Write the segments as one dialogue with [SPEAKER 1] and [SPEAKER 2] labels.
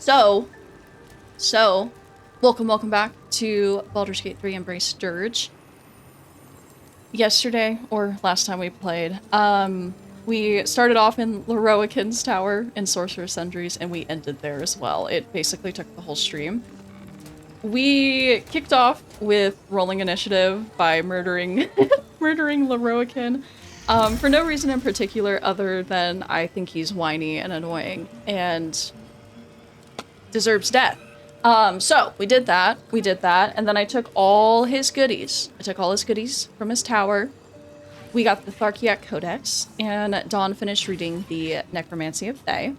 [SPEAKER 1] So, welcome back to Baldur's Gate 3 Embrace Durge. Yesterday, or last time we played, we started off in Leroican's Tower in Sorcerer's Sundries, and we ended there as well. It basically took the whole stream. We kicked off with rolling initiative by murdering Leroican, for no reason in particular other than I think he's whiny and annoying, and deserves death. So we did that, and then I took all his goodies. I took all his goodies from his tower. We got the Tharkiak Codex, and Dawn finished reading the Necromancy of Thay.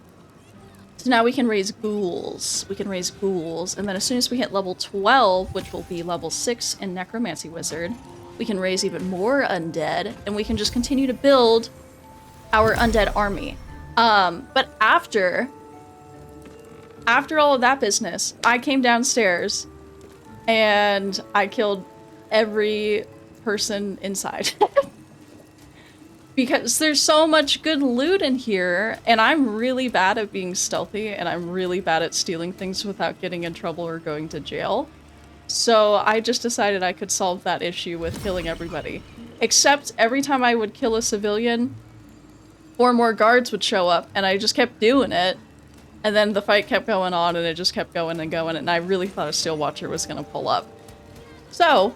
[SPEAKER 1] So now we can raise ghouls. And then as soon as we hit level 12, which will be level 6 in Necromancy Wizard, we can raise even more undead, and we can just continue to build our undead army. But after all of that business, I came downstairs and I killed every person inside. Because there's so much good loot in here, and I'm really bad at being stealthy, and I'm really bad at stealing things without getting in trouble or going to jail. So I just decided I could solve that issue with killing everybody. Except every time I would kill a civilian, 4 more guards would show up, and I just kept doing it. And then the fight kept going on, and it just kept going, and I really thought a Steel Watcher was gonna pull up. So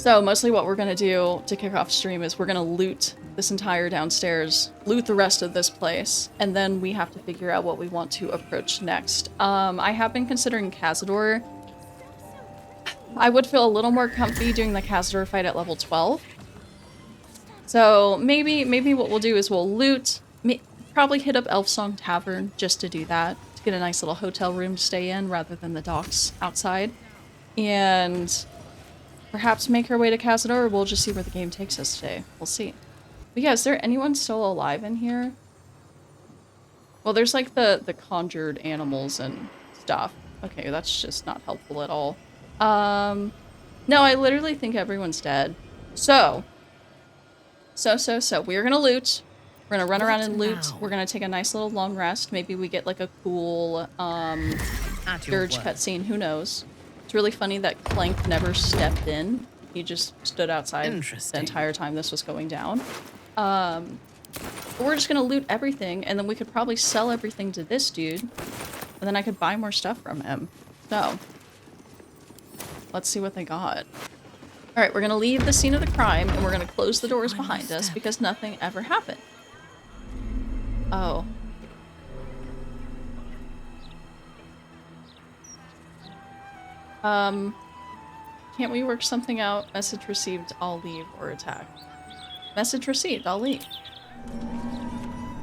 [SPEAKER 1] mostly what we're gonna do to kick off stream is we're gonna loot this entire downstairs, loot the rest of this place, and then we have to figure out what we want to approach next. I have been considering Cazador. I would feel a little more comfy doing the Cazador fight at level 12. So maybe what we'll do is we'll loot, probably hit up Elfsong Tavern just to do that, to get a nice little hotel room to stay in rather than the docks outside. And perhaps make our way to Cazador, or we'll just see where the game takes us today. We'll see. But yeah, is there anyone still alive in here? Well, there's like the conjured animals and stuff. Okay, that's just not helpful at all. No, I literally think everyone's dead. So we're gonna loot. We're gonna run around and loot. We're gonna take a nice little long rest. Maybe we get like a cool Durge cutscene, who knows. It's really funny that Clank never stepped in. He just stood outside the entire time this was going down. But we're just gonna loot everything, and then we could probably sell everything to this dude, and then I could buy more stuff from him. So let's see what they got. Alright, we're gonna leave the scene of the crime, and we're gonna close the doors behind us because nothing ever happened. Oh. Can't we work something out? Message received, I'll leave, or attack. Message received, I'll leave.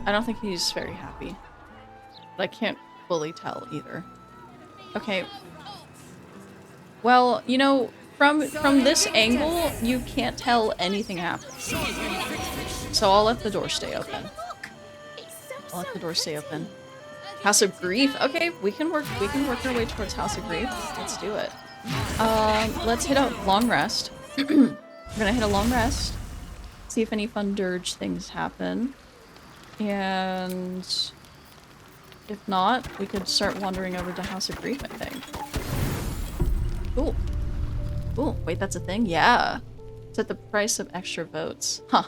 [SPEAKER 1] I don't think he's very happy. But I can't fully tell either. Okay. Well, you know, from this angle, you can't tell anything happened. So I'll let the door stay open. House of Grief. Okay, we can work our way towards House of Grief. Let's do it. Let's hit a long rest. We're gonna hit a long rest. See if any fun Durge things happen. And if not, we could start wandering over to House of Grief, I think. Cool. Cool. Wait, that's a thing? Yeah. It's at the price of extra votes. Huh.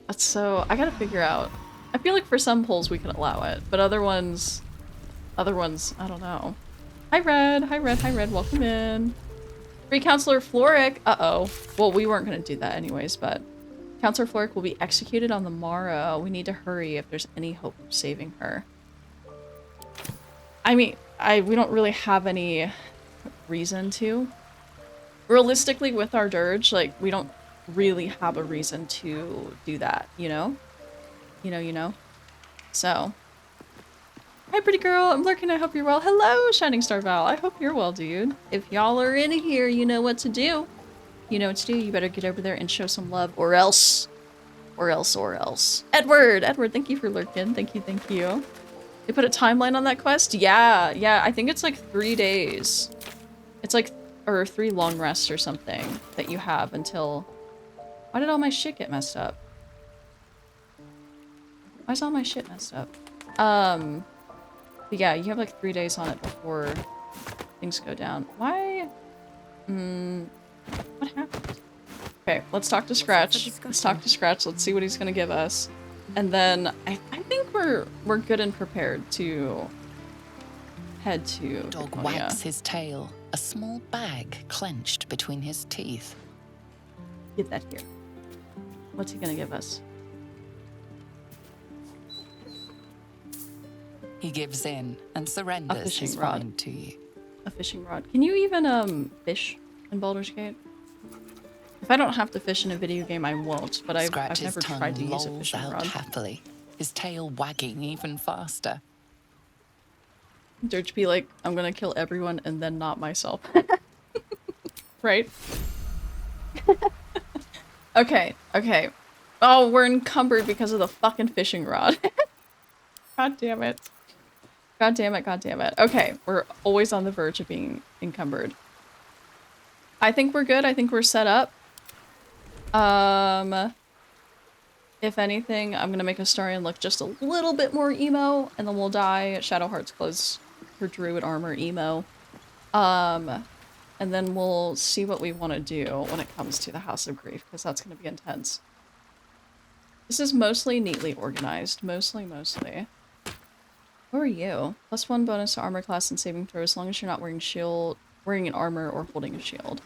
[SPEAKER 1] That's so... I gotta figure out. I feel like for some polls we can allow it, but other ones, I don't know. Hi Red, welcome in. Free Counselor Floric, uh-oh. Well, we weren't gonna do that anyways, but Counselor Floric will be executed on the morrow. We need to hurry if there's any hope of saving her. I mean, we don't really have any reason to. Realistically, with our Durge, like, we don't really have a reason to do that, you know? You know. So. Hi, pretty girl. I'm lurking. I hope you're well. Hello, Shining Star Val. I hope you're well, dude. If y'all are in here, you know what to do. You better get over there and show some love, or else. Edward, thank you for lurking. Thank you. They put a timeline on that quest? Yeah. I think it's like 3 days. It's like, or 3 long rests or something that you have until... Why did all my shit get messed up? Why is all my shit messed up? But yeah, you have like 3 days on it before things go down. Why? What happened? Okay, let's talk to Scratch. Let's talk to Scratch. Let's see what he's gonna give us. And then I think we're good and prepared to head to
[SPEAKER 2] Dog
[SPEAKER 1] Draconia.
[SPEAKER 2] wags his tail, a small bag clenched between his teeth.
[SPEAKER 1] Get that here. What's he gonna give us?
[SPEAKER 2] He gives in and surrenders his find to you.
[SPEAKER 1] A fishing rod. Can you even fish in Baldur's Gate? If I don't have to fish in a video game, I won't. But I've never tried to use a fishing rod.
[SPEAKER 2] Happily, his tail wagging even faster.
[SPEAKER 1] Durge be like, I'm gonna kill everyone and then not myself. Right? Okay, okay. Oh, we're encumbered because of the fucking fishing rod. God damn it. God damn it, god damn it. Okay, we're always on the verge of being encumbered. I think we're good. I think we're set up. If anything, I'm gonna make Astarion look just a little bit more emo, and then we'll dye Shadowheart's clothes for Druid armor emo. And then we'll see what we want to do when it comes to the House of Grief, because that's gonna be intense. This is mostly neatly organized. Mostly. Who are you? +1 bonus to armor class and saving throw as long as you're not wearing an armor or holding a shield.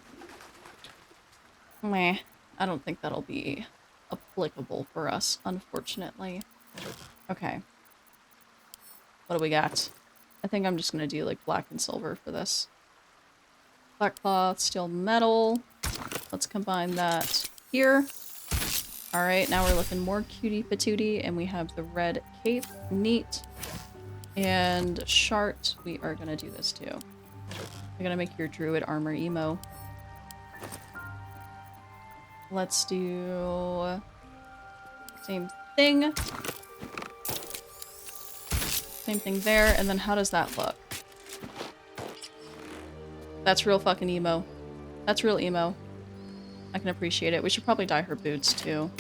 [SPEAKER 1] Meh. I don't think that'll be applicable for us, unfortunately. Okay. What do we got? I think I'm just gonna do like black and silver for this. Black cloth, steel metal. Let's combine that here. Alright, now we're looking more cutie patootie, and we have the red cape. Neat. And Shart, we are gonna do this too. We're gonna make your druid armor emo. Let's do same thing. Same thing there, and then how does that look? That's real fucking emo. That's real emo. I can appreciate it. We should probably dye her boots too.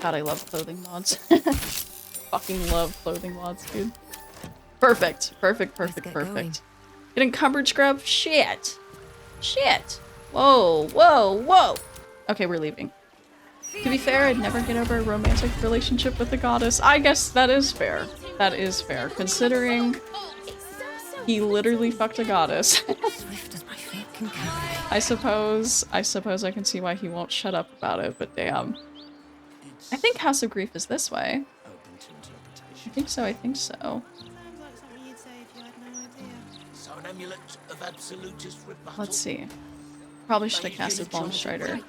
[SPEAKER 1] God, I love clothing mods. Fucking love clothing mods, dude. Perfect. Perfect. Get encumbered, scrub? Shit. Shit. Whoa, whoa, whoa. Okay, we're leaving. To be fair, I'd never get over a romantic relationship with a goddess. I guess that is fair. That is fair, considering he literally fucked a goddess. I suppose I can see why he won't shut up about it, but damn. I think House of Grief is this way. I think so. Let's see. Probably should have casted Bomb Strider.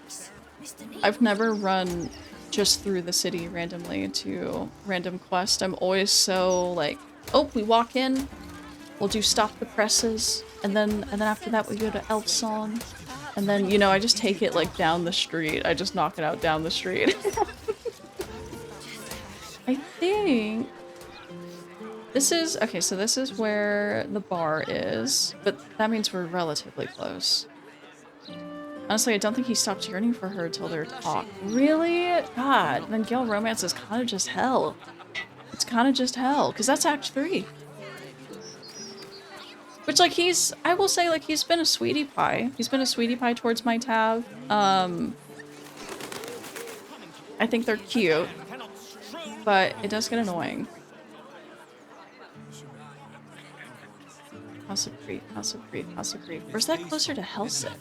[SPEAKER 1] I've never run just through the city randomly to random quest. I'm always so like, oh, we walk in, we'll do Stop the Presses, and then after that we go to Elf Song, and then, you know, I just take it like down the street. I just knock it out down the street. I think this is okay, so this is where the bar is, but that means we're relatively close. Honestly, I don't think he stopped yearning for her till their talk. Really? God, then Gale Romance is kind of just hell. It's kind of just hell, because that's Act 3. Which, like, I will say, like, he's been a sweetie pie. He's been a sweetie pie towards my Tav. I think they're cute, but it does get annoying. House of Grief. Where's that closer to Helseth?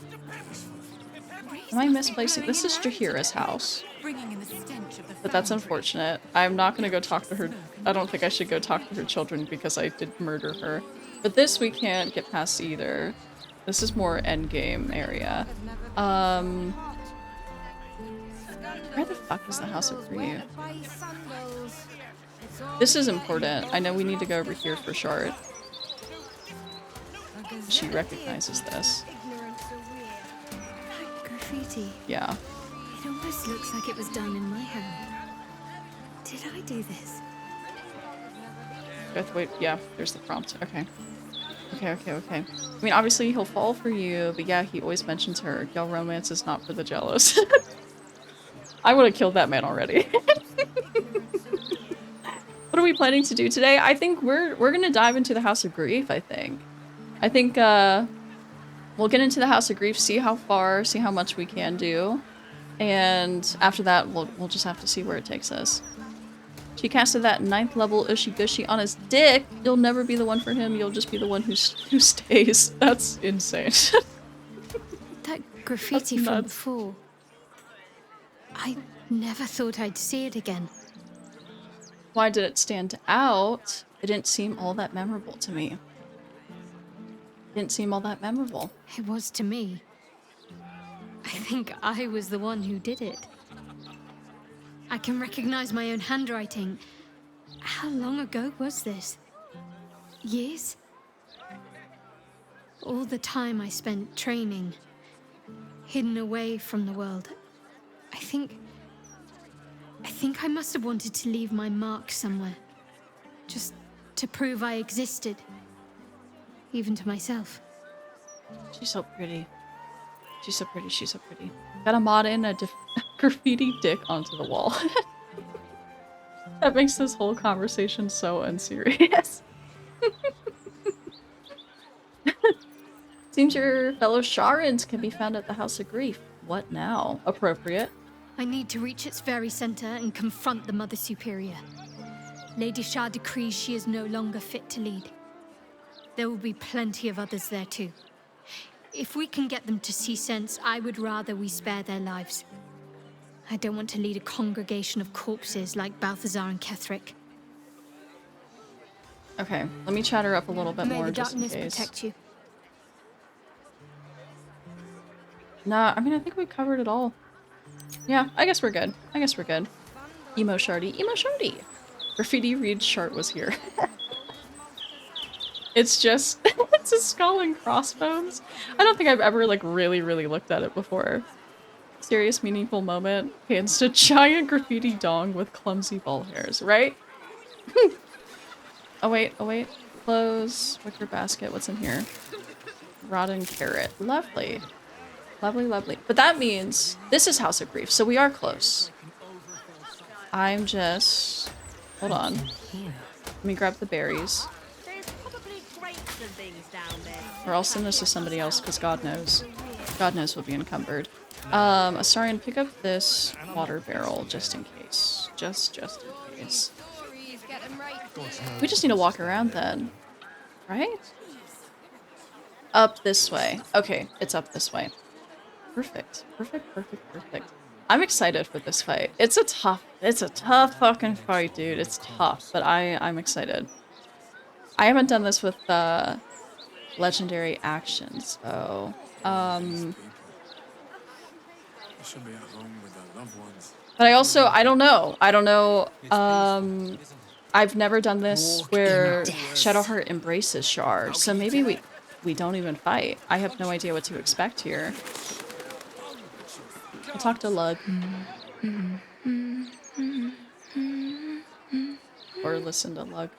[SPEAKER 1] Am I misplacing? This is Jaheira's house. But that's unfortunate. I'm not gonna go talk to her. I don't think I should go talk to her children because I did murder her. But this we can't get past either. This is more endgame area. Where the fuck is the House of Grief? This is important. I know we need to go over here for Shard. She recognizes this.
[SPEAKER 3] Graffiti.
[SPEAKER 1] Yeah.
[SPEAKER 3] It almost looks like it was done in my hand. Did I do this?
[SPEAKER 1] We have to wait. Yeah, there's the prompt. Okay. Okay. I mean, obviously he'll fall for you, but yeah, he always mentions her. Gale Romance is not for the jealous. I would have killed that man already. What are we planning to do today? I think we're gonna dive into the House of Grief, I think. We'll get into the House of Grief, see how far, see how much we can do. And after that, we'll just have to see where it takes us. She casted that 9th level Ushi Gushi on his dick. You'll never be the one for him, you'll just be the one who stays. That's insane.
[SPEAKER 3] That graffiti from before. I never thought I'd see it again.
[SPEAKER 1] Why did it stand out? It didn't seem all that memorable to me. Didn't seem all that memorable.
[SPEAKER 3] It was to me. I think I was the one who did it. I can recognize my own handwriting. How long ago was this? Years? All the time I spent training, hidden away from the world. I think I must have wanted to leave my mark somewhere. Just to prove I existed. Even to myself.
[SPEAKER 1] She's so pretty. She's so pretty, she's so pretty. Gotta mod in a graffiti dick onto the wall. That makes this whole conversation so unserious. Seems your fellow Sharans can be found at the House of Grief. What now? Appropriate.
[SPEAKER 3] I need to reach its very center and confront the Mother Superior. Lady Shah decrees she is no longer fit to lead. There will be plenty of others there too. If we can get them to see sense, I would rather we spare their lives. I don't want to lead a congregation of corpses like Balthazar and Ketherick.
[SPEAKER 1] Okay, let me chat her up a little bit more
[SPEAKER 3] May the
[SPEAKER 1] just in
[SPEAKER 3] darkness
[SPEAKER 1] case.
[SPEAKER 3] protect you.
[SPEAKER 1] Nah, I mean, I think we covered it all. Yeah, I guess we're good. I guess we're good. Emo Shardy. Emo Shardy! Graffiti Reed Shart was here. It's just, it's a skull and crossbones. I don't think I've ever, like, really looked at it before. Serious, meaningful moment. Hands to giant graffiti dong with clumsy ball hairs, right? Oh wait. Clothes, wicker basket, what's in here? Rotten carrot. Lovely. Lovely. But that means this is House of Grief, so we are close. I'm just... Hold on. Let me grab the berries. Or I'll send this to somebody else, because God knows. God knows we'll be encumbered. Astarion, pick up this water barrel, just in case. Just in case. We just need to walk around then. Right? Up this way. Okay, it's up this way. Perfect. I'm excited for this fight. It's a tough fucking fight, dude. It's tough, but I'm excited. I haven't done this with legendary actions, so
[SPEAKER 4] should be at home with their loved ones.
[SPEAKER 1] but I don't know. I've never done this where Shadowheart embraces Shar, so maybe we don't even fight. I have no idea what to expect here. I'll talk to Lug. Or listen to Lug.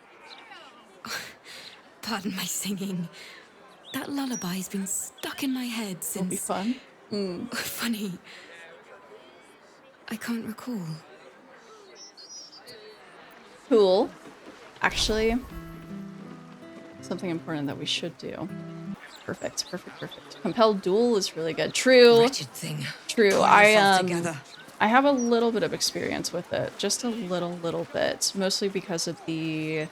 [SPEAKER 5] Pardon my singing. That lullaby's been stuck in my head since...
[SPEAKER 1] It'll be fun.
[SPEAKER 5] Funny. I can't recall.
[SPEAKER 1] Cool. Actually, something important that we should do. Perfect. Compelled duel is really good. True.
[SPEAKER 5] Wretched thing.
[SPEAKER 1] True.
[SPEAKER 5] Pull together.
[SPEAKER 1] I have a little bit of experience with it. Just a little bit. Mostly because of the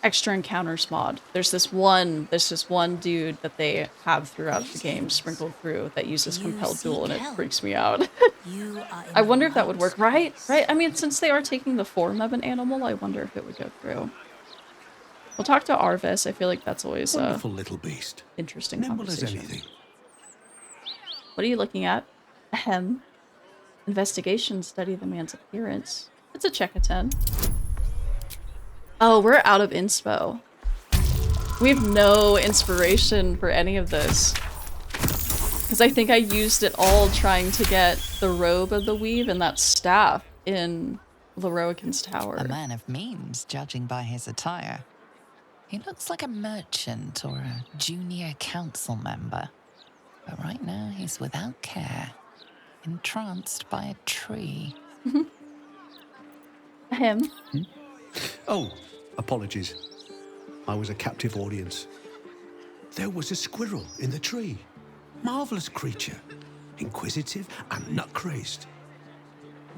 [SPEAKER 1] extra encounters mod. There's this one dude that they have throughout the game sprinkled through that uses compelled duel, and it freaks me out. I wonder if that would work, right? I mean, since they are taking the form of an animal, I wonder if it would go through. We'll talk to Arvis. I feel like that's always a
[SPEAKER 4] Wonderful little beast.
[SPEAKER 1] interesting
[SPEAKER 4] Nimble as
[SPEAKER 1] conversation.
[SPEAKER 4] anything.
[SPEAKER 1] What are you looking at? Ahem. Investigation, study the man's appearance. It's a check a 10. Oh, we're out of inspo. We have no inspiration for any of this. Because I think I used it all trying to get the robe of the weave and that staff in Leroican's tower.
[SPEAKER 2] A man of means, judging by his attire. He looks like a merchant or a junior council member. But right now he's without care, entranced by a tree.
[SPEAKER 1] him.
[SPEAKER 6] Oh, apologies. I was a captive audience. There was a squirrel in the tree. Marvelous creature. Inquisitive and nut-crazed.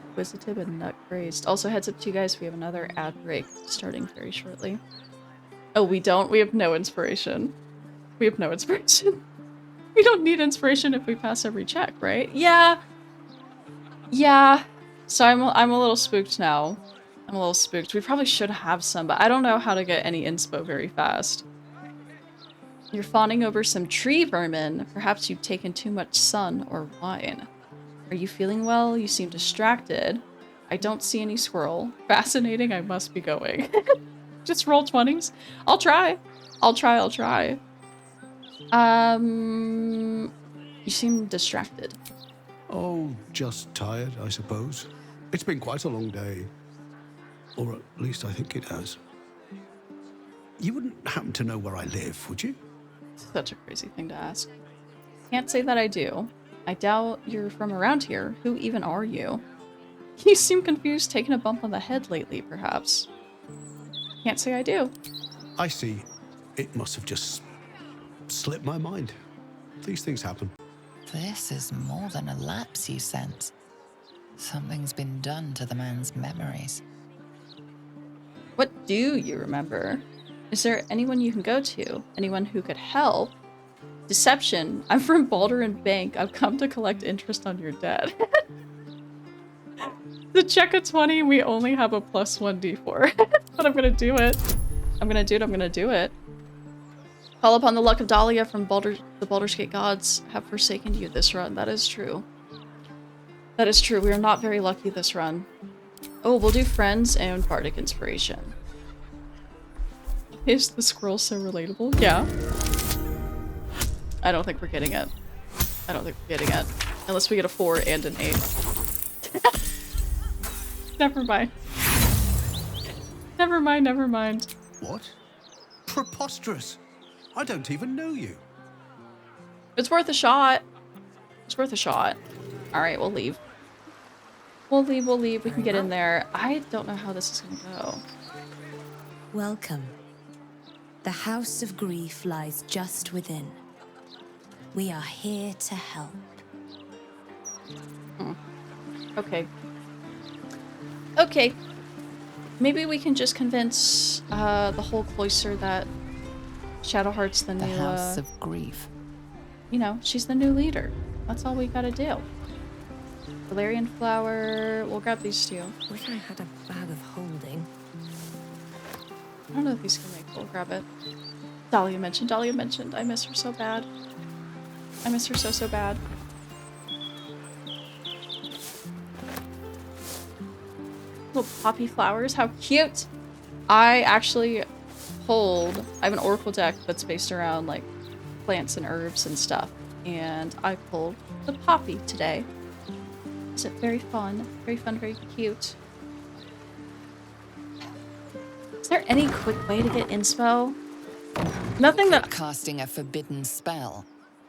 [SPEAKER 1] Inquisitive and nut crazed. Also, heads up to you guys, we have another ad break starting very shortly. Oh, we don't? We have no inspiration. We have no inspiration. We don't need inspiration if we pass every check, right? Yeah. Yeah. So I'm a little spooked now. I'm a little spooked. We probably should have some, but I don't know how to get any inspo very fast. You're fawning over some tree vermin. Perhaps you've taken too much sun or wine. Are you feeling well? You seem distracted. I don't see any squirrel. Fascinating, I must be going. Just roll 20s. I'll try. I'll try. You seem distracted.
[SPEAKER 6] Oh, just tired, I suppose. It's been quite a long day. Or at least I think it has. You wouldn't happen to know where I live, would you?
[SPEAKER 1] Such a crazy thing to ask. Can't say that I do. I doubt you're from around here. Who even are you? You seem confused, taking a bump on the head lately, perhaps. Can't say I do.
[SPEAKER 6] I see. It must have just slipped my mind. These things happen.
[SPEAKER 2] This is more than a lapse, you sense. Something's been done to the man's memories.
[SPEAKER 1] What do you remember? Is there anyone you can go to? Anyone who could help? Deception. I'm from Baldur and Bank. I've come to collect interest on your debt. The check of 20, we only have a +1 d4. But I'm gonna do it. I'm gonna do it. Call upon the luck of Dahlia from the Baldur's Gate gods have forsaken you this run. That is true. That is true. We are not very lucky this run. Oh, we'll do friends and bardic inspiration. Is the squirrel so relatable? Yeah. I don't think we're getting it. Unless we get a 4 and an 8. Never mind. Never mind.
[SPEAKER 6] What? Preposterous. I don't even know you.
[SPEAKER 1] It's worth a shot. Alright, we'll leave. We'll leave. We can get in there. I don't know how this is gonna go.
[SPEAKER 5] Welcome. The House of Grief lies just within. We are here to help.
[SPEAKER 1] Okay. Maybe we can just convince the whole Cloister that Shadowheart's the new...
[SPEAKER 2] The House of Grief.
[SPEAKER 1] You know, she's the new leader. That's all we gotta do. Valerian flower. We'll grab these two.
[SPEAKER 5] Wish I had a bag of holding.
[SPEAKER 1] I don't know if these can make. We'll grab it. Dahlia mentioned. I miss her so bad. I miss her so bad. Little poppy flowers. How cute! I actually I have an oracle deck that's based around like plants and herbs and stuff. And I pulled the poppy today. Is it very fun? Very fun, very cute. Is there any quick way to get inspo? Nothing that...
[SPEAKER 2] Casting a forbidden spell.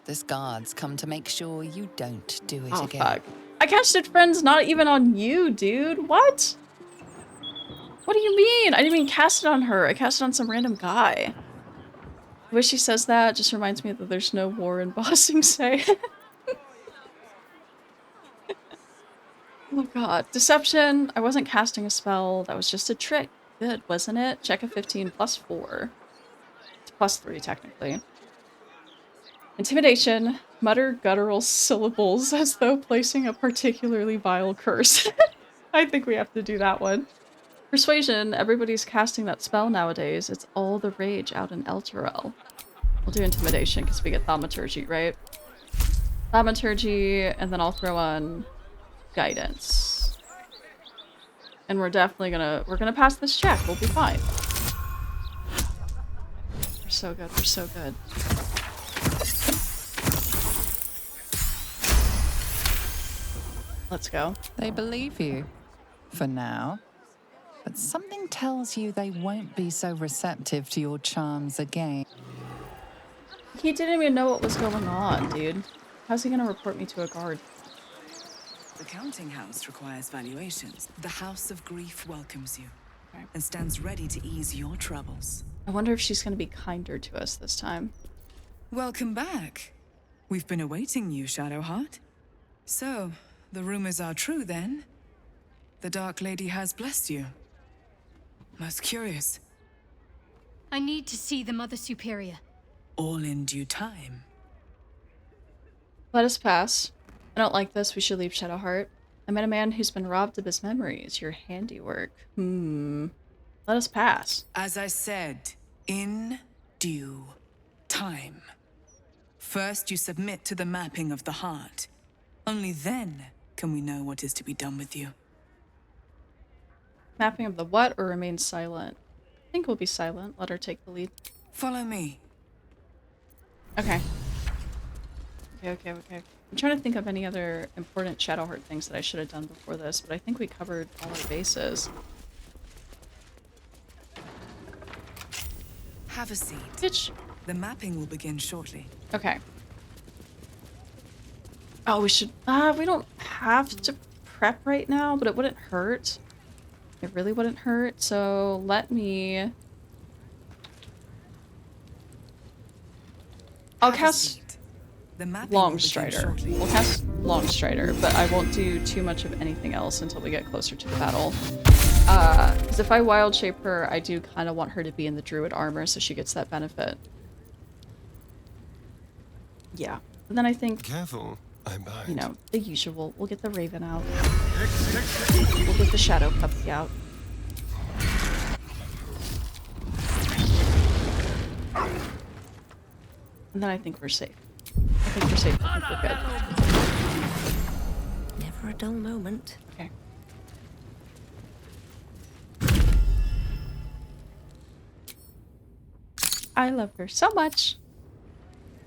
[SPEAKER 2] This guard's come to make sure you don't do it again.
[SPEAKER 1] Fuck. I casted friends not even on you, dude. What? What do you mean? I didn't even cast it on her. I cast it on some random guy. The way she says that just reminds me that there's no war in Bossing Say. Oh god. Deception. I wasn't casting a spell. That was just a trick. Good, wasn't it? Check a 15 +4. It's +3, technically. Intimidation. Mutter guttural syllables as though placing a particularly vile curse. I think we have to do that one. Persuasion. Everybody's casting that spell nowadays. It's all the rage out in Elturel. We'll do Intimidation because we get Thaumaturgy, right? Thaumaturgy, and then I'll throw on Guidance. And we're definitely gonna pass this check. We'll be fine. We're so good. Let's go.
[SPEAKER 2] They believe you. For now. But something tells you they won't be so receptive to your charms again.
[SPEAKER 1] He didn't even know what was going on, dude. How's he gonna report me to a guard?
[SPEAKER 7] The counting house requires valuations. The House of Grief welcomes you
[SPEAKER 1] Okay.
[SPEAKER 7] and stands ready to ease your troubles.
[SPEAKER 1] I wonder if she's gonna be kinder to us this time.
[SPEAKER 7] Welcome back. We've been awaiting you, Shadowheart. So, the rumors are true then? The Dark Lady has blessed you. Most curious.
[SPEAKER 3] I need to see the Mother Superior.
[SPEAKER 7] All in due time.
[SPEAKER 1] Let us pass. I don't like this. We should leave Shadowheart. I met a man who's been robbed of his memories. Your handiwork. Let us pass.
[SPEAKER 7] As I said, in due time. First, you submit to the mapping of the heart. Only then can we know what is to be done with you.
[SPEAKER 1] Mapping of the what or remain silent? I think we'll be silent. Let her take the lead.
[SPEAKER 7] Follow me.
[SPEAKER 1] Okay. Okay. I'm trying to think of any other important Shadowheart things that I should have done before this, but I think we covered all our bases.
[SPEAKER 7] Have a seat.
[SPEAKER 1] Bitch.
[SPEAKER 7] The mapping will begin shortly.
[SPEAKER 1] Okay. Oh, we should... we don't have to prep right now, but it wouldn't hurt. It really wouldn't hurt, so let me... I'll
[SPEAKER 7] Have a
[SPEAKER 1] cast
[SPEAKER 7] seat. The mapping will
[SPEAKER 1] Long
[SPEAKER 7] begin
[SPEAKER 1] Strider.
[SPEAKER 7] shortly.
[SPEAKER 1] We'll cast Long Strider, but I won't do too much of anything else until we get closer to the battle. Because if I wild shape her, I do kind of want her to be in the druid armor so she gets that benefit. Yeah. And then I think,
[SPEAKER 8] Careful, I bite.
[SPEAKER 1] you know, the usual. We'll get the Raven out. We'll get the Shadow Puppy out. And then I think we're safe. I think we're safe. I think we're good.
[SPEAKER 5] Never a dull moment.
[SPEAKER 1] Okay. I love her so much.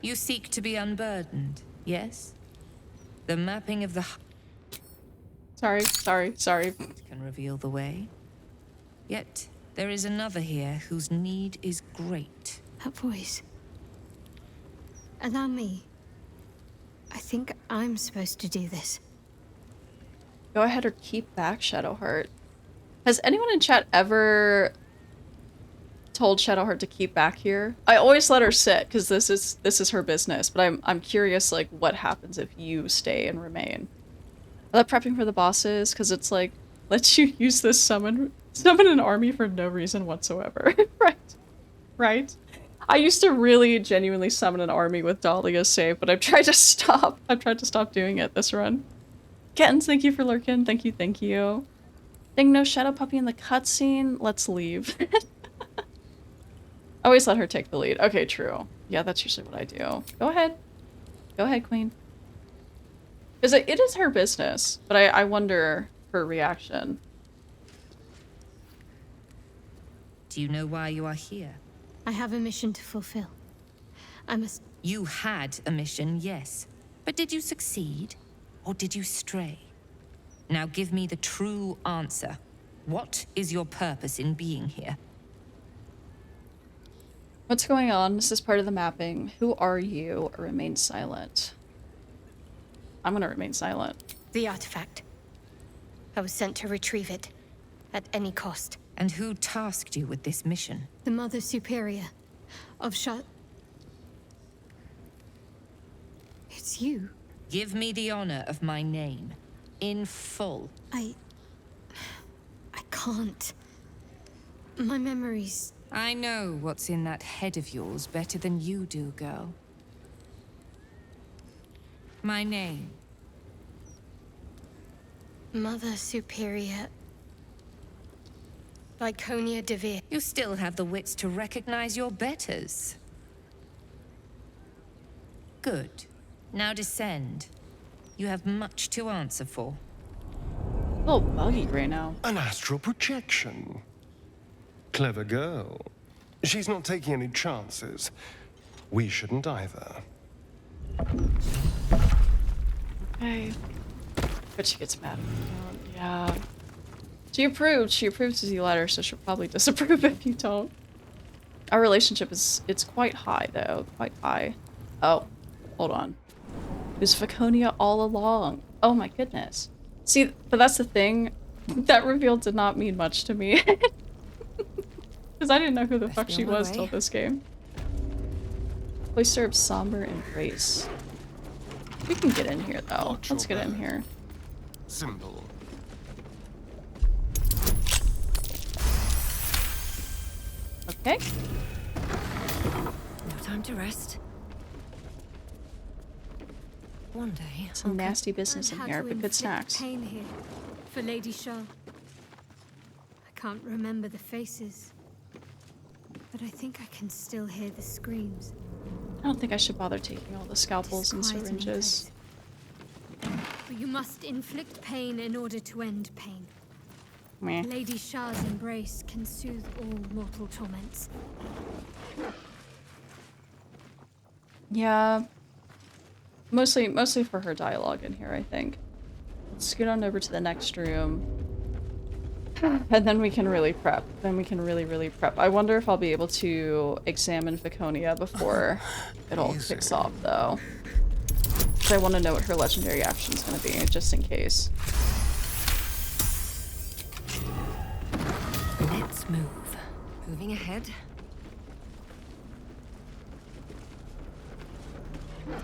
[SPEAKER 2] You seek to be unburdened, yes? The mapping of the
[SPEAKER 1] Sorry.
[SPEAKER 2] can reveal the way. Yet, there is another here whose need is great.
[SPEAKER 3] That voice. Allow me. I think I'm supposed to do this.
[SPEAKER 1] Go ahead or keep back, Shadowheart. Has anyone in chat ever told Shadowheart to keep back here? I always let her sit because this is her business, but I'm curious like what happens if you stay and remain. I love prepping for the bosses because it's like lets you use this summon an army for no reason whatsoever. Right. I used to really genuinely summon an army with Dahlia's save, but I've tried to stop. I've tried to stop doing it this run. Kettins, thank you for lurking. Thank you. Dang, no Shadow Puppy in the cutscene. Let's leave. Always let her take the lead. Okay, true. Yeah, that's usually what I do. Go ahead. Go ahead, Queen. Because it is her business, but I wonder her reaction.
[SPEAKER 2] Do you know why you are here?
[SPEAKER 3] I have a mission to fulfill. I must...
[SPEAKER 2] You had a mission, yes. But did you succeed? Or did you stray? Now give me the true answer. What is your purpose in being here?
[SPEAKER 1] What's going on? This is part of the mapping. Who are you? Or remain silent. I'm gonna remain silent.
[SPEAKER 3] The artifact. I was sent to retrieve it. At any cost.
[SPEAKER 2] And who tasked you with this mission?
[SPEAKER 3] The Mother Superior of It's you.
[SPEAKER 2] Give me the honor of my name. In full.
[SPEAKER 3] I can't. My memories...
[SPEAKER 2] I know what's in that head of yours better than you do, girl. My name.
[SPEAKER 3] Mother Superior... Lyconia Devere.
[SPEAKER 2] You still have the wits to recognize your betters. Good. Now descend. You have much to answer for.
[SPEAKER 1] A little buggy right now.
[SPEAKER 8] An astral projection. Clever girl. She's not taking any chances. We shouldn't either.
[SPEAKER 1] Okay. But she gets mad. Yeah. She approved. She approves as you let her, so she'll probably disapprove if you don't. Our relationship it's quite high, though. Quite high. Oh, hold on. It was Faconia all along. Oh my goodness. See, but that's the thing. That reveal did not mean much to me. Because I didn't know who the fuck she was till this game. Cloister of Sombre Embrace. We can get in here though. Let's get in here.
[SPEAKER 8] Simple.
[SPEAKER 1] Okay.
[SPEAKER 5] No time to rest. One day.
[SPEAKER 1] Some nasty business in here, but good snacks.
[SPEAKER 3] Pain here for Lady Shah. I can't remember the faces, but I think I can still hear the screams.
[SPEAKER 1] I don't think I should bother taking all the scalpels and
[SPEAKER 3] Disquieting
[SPEAKER 1] syringes.
[SPEAKER 3] place. But you must inflict pain in order to end pain.
[SPEAKER 1] Meh.
[SPEAKER 3] Lady Shah's embrace can soothe all mortal torments.
[SPEAKER 1] Yeah. Mostly for her dialogue in here, I think. Let's scoot on over to the next room. And then we can really prep. Then we can really prep. I wonder if I'll be able to examine Viconia before it all kicks off, though. Because I want to know what her legendary action is going to be, just in case.
[SPEAKER 5] Let's move. Moving ahead.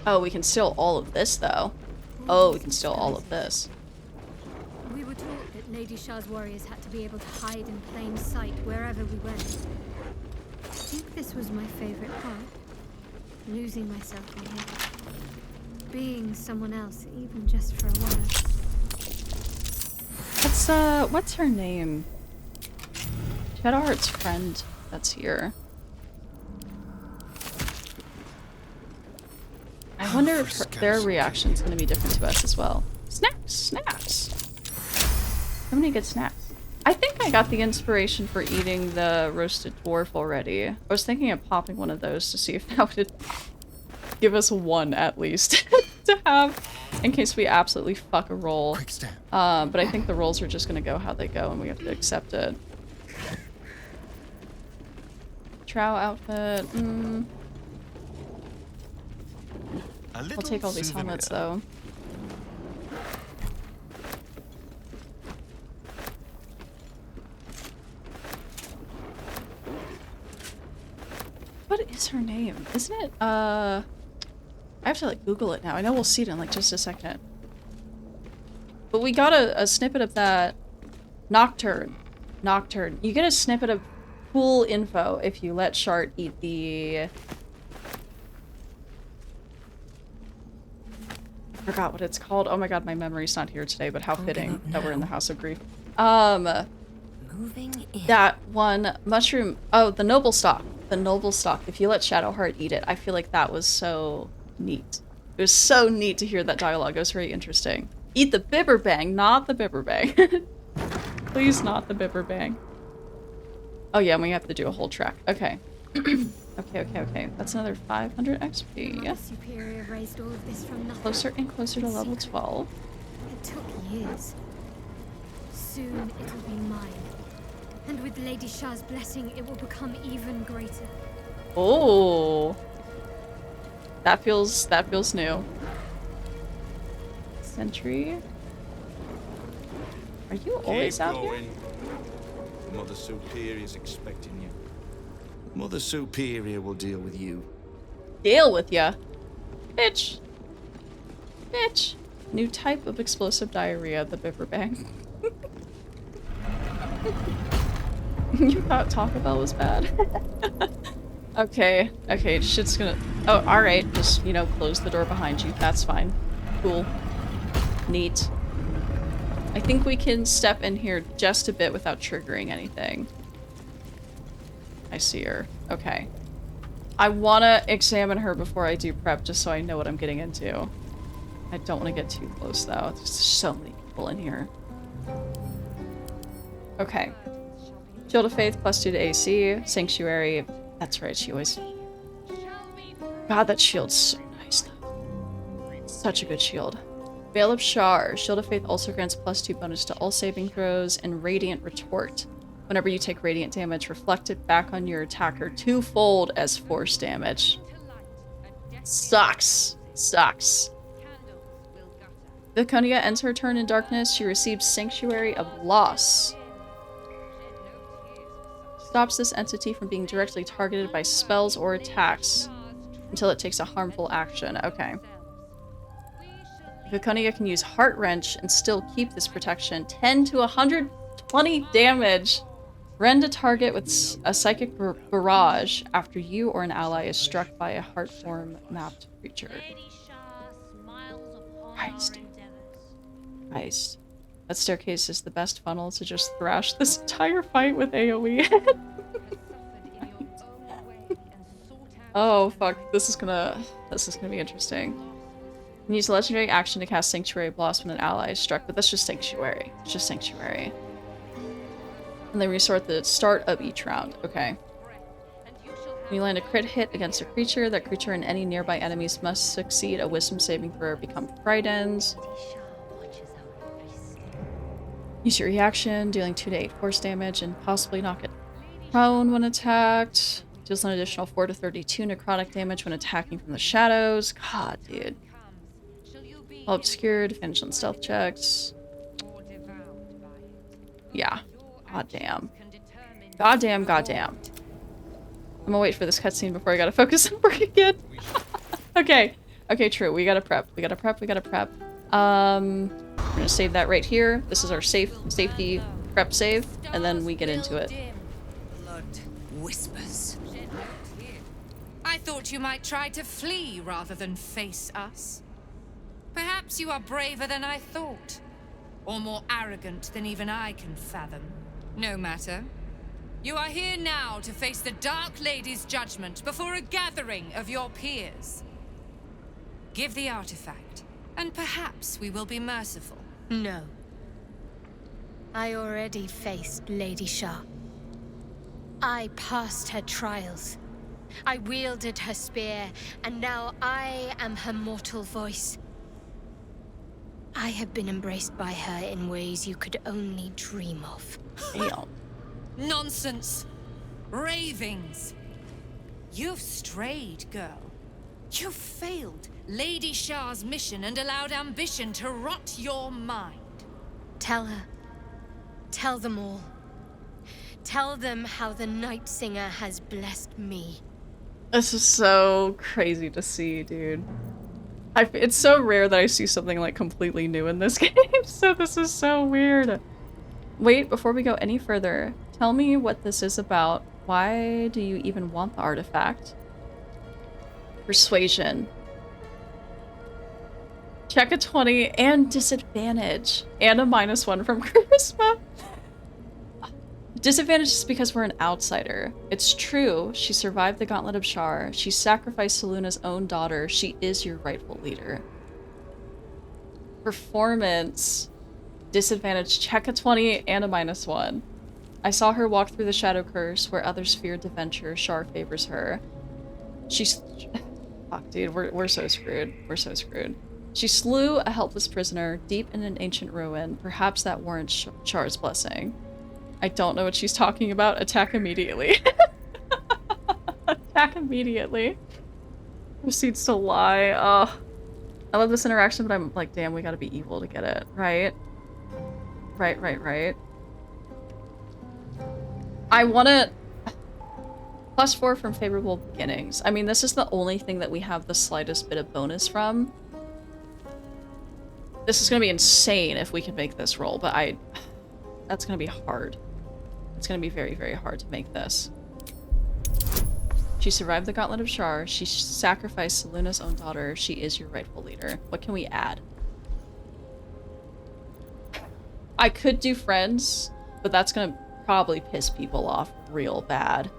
[SPEAKER 1] Oh, we can steal all of this, though. Oh, we can steal all of this.
[SPEAKER 3] We were taught that Lady Shah's warriors had to be able to hide in plain sight wherever we went. I think this was my favorite part. Losing myself in here. Being someone else, even just for a while.
[SPEAKER 1] What's her name? Shadowheart's friend that's here. I wonder if their reaction's gonna be different to us as well. Snacks! Snacks! So many good snacks. I think I got the inspiration for eating the roasted dwarf already. I was thinking of popping one of those to see if that would give us one at least to have in case we absolutely fuck a roll. But I think the rolls are just gonna go how they go and we have to accept it. Trow outfit. I'll take all these helmets though. What is her name? Isn't it, I have to like Google it now. I know we'll see it in like just a second. But we got a snippet of that Nocturne. Nocturne. You get a snippet of cool info if you let Shart eat the... I forgot what it's called. Oh my god, my memory's not here today, but how fitting that we're in the House of Grief.
[SPEAKER 5] Moving in.
[SPEAKER 1] That one mushroom. Oh, the noble stock. The noble stock. If you let Shadowheart eat it, I feel like that was so neat. It was so neat to hear that dialogue. It was very interesting. Eat the bibberbang, not the bibberbang. Please, not the bibberbang. Oh yeah, and we have to do a whole track. Okay. Okay. That's another 500 XP.
[SPEAKER 3] Mother Superior raised all of this from nothing.
[SPEAKER 1] Closer and closer to
[SPEAKER 3] In
[SPEAKER 1] level
[SPEAKER 3] secret.
[SPEAKER 1] 12.
[SPEAKER 3] It took years. Soon it'll be mine. And with Lady Shah's blessing, it will become even greater.
[SPEAKER 1] Oh. That feels new. Sentry. Are you always out here?
[SPEAKER 9] Mother Superior's expecting you. Mother Superior will deal with you.
[SPEAKER 1] Deal with ya. Bitch. Bitch. New type of explosive diarrhea, the bibberbang. You thought Taco Bell was bad? Okay, shit's gonna... Oh, alright, just, you know, close the door behind you. That's fine. Cool. Neat. I think we can step in here just a bit without triggering anything. I see her. Okay. I want to examine her before I do prep, just so I know what I'm getting into. I don't want to get too close, though. There's so many people in here. Okay. Shield of Faith, +2 to AC. Sanctuary. That's right, she always... God, that shield's so nice, though. Such a good shield. Veil of Shar. Shield of Faith also grants +2 bonus to all saving throws, and Radiant Retort. Whenever you take radiant damage, reflect it back on your attacker twofold as force damage. Sucks. Sucks. Viconia ends her turn in darkness. She receives Sanctuary of Loss. Stops this entity from being directly targeted by spells or attacks until it takes a harmful action. Okay. Viconia can use Heart Wrench and still keep this protection. 10 to 120 damage. Rend a target with a psychic barrage after you or an ally is struck by a heart form mapped creature. Christ. Christ. That staircase is the best funnel to just thrash this entire fight with AoE. Oh fuck, this is gonna be interesting. You can use a legendary action to cast Sanctuary of Loss when an ally is struck, but that's just Sanctuary. It's just Sanctuary. And they restart the start of each round. Okay. When you land a crit hit against a creature, that creature and any nearby enemies must succeed a wisdom saving throw or become frightened. Use your reaction, dealing 2 to 8 force damage and possibly knock it prone when attacked. Deals an additional 4 to 32 necrotic damage when attacking from the shadows. God, dude. All obscured, advantage on stealth checks. Yeah. God damn. God damn, god damn. I'm gonna wait for this cutscene before I gotta focus on work again. Okay. Okay, true. We gotta prep. We gotta prep. We gotta prep. We're gonna save that right here. This is our safety prep save, and then we get into it.
[SPEAKER 2] Blood whispers. I thought you might try to flee rather than face us. Perhaps you are braver than I thought, or more arrogant than even I can fathom. No matter. You are here now to face the Dark Lady's judgment before a gathering of your peers. Give the artifact, and perhaps we will be merciful.
[SPEAKER 3] No. I already faced Lady Shah. I passed her trials. I wielded her spear, and now I am her mortal voice. I have been embraced by her in ways you could only dream of.
[SPEAKER 1] Damn.
[SPEAKER 2] Nonsense! Ravings! You've strayed, girl. You've failed Lady Shah's mission and allowed ambition to rot your mind.
[SPEAKER 3] Tell her. Tell them all. Tell them how the Night Singer has blessed me.
[SPEAKER 1] This is so crazy to see, dude. It's so rare that I see something like completely new in this game, so this is so weird. Wait, before we go any further, tell me what this is about. Why do you even want the artifact? Persuasion. Check a 20 and disadvantage. And a -1 from charisma. Disadvantage is because we're an outsider. It's true, she survived the Gauntlet of Shar. She sacrificed Seluna's own daughter. She is your rightful leader. Performance. Disadvantage, check a 20 and a -1. I saw her walk through the Shadow Curse where others feared to venture. Shar favors her. She's... Fuck, dude, we're so screwed. We're so screwed. She slew a helpless prisoner deep in an ancient ruin. Perhaps that warrants Shar's blessing. I don't know what she's talking about. Attack immediately. Attack immediately. Proceeds to lie. Ugh. I love this interaction, but I'm like, damn, we gotta be evil to get it. Right? Right. I wanna... +4 from favorable beginnings. I mean, this is the only thing that we have the slightest bit of bonus from. This is gonna be insane if we can make this roll, but that's gonna be hard. It's gonna be very, very hard to make this. She survived the Gauntlet of Shar. She sacrificed Seluna's own daughter. She is your rightful leader. What can we add? I could do friends, but that's gonna probably piss people off real bad.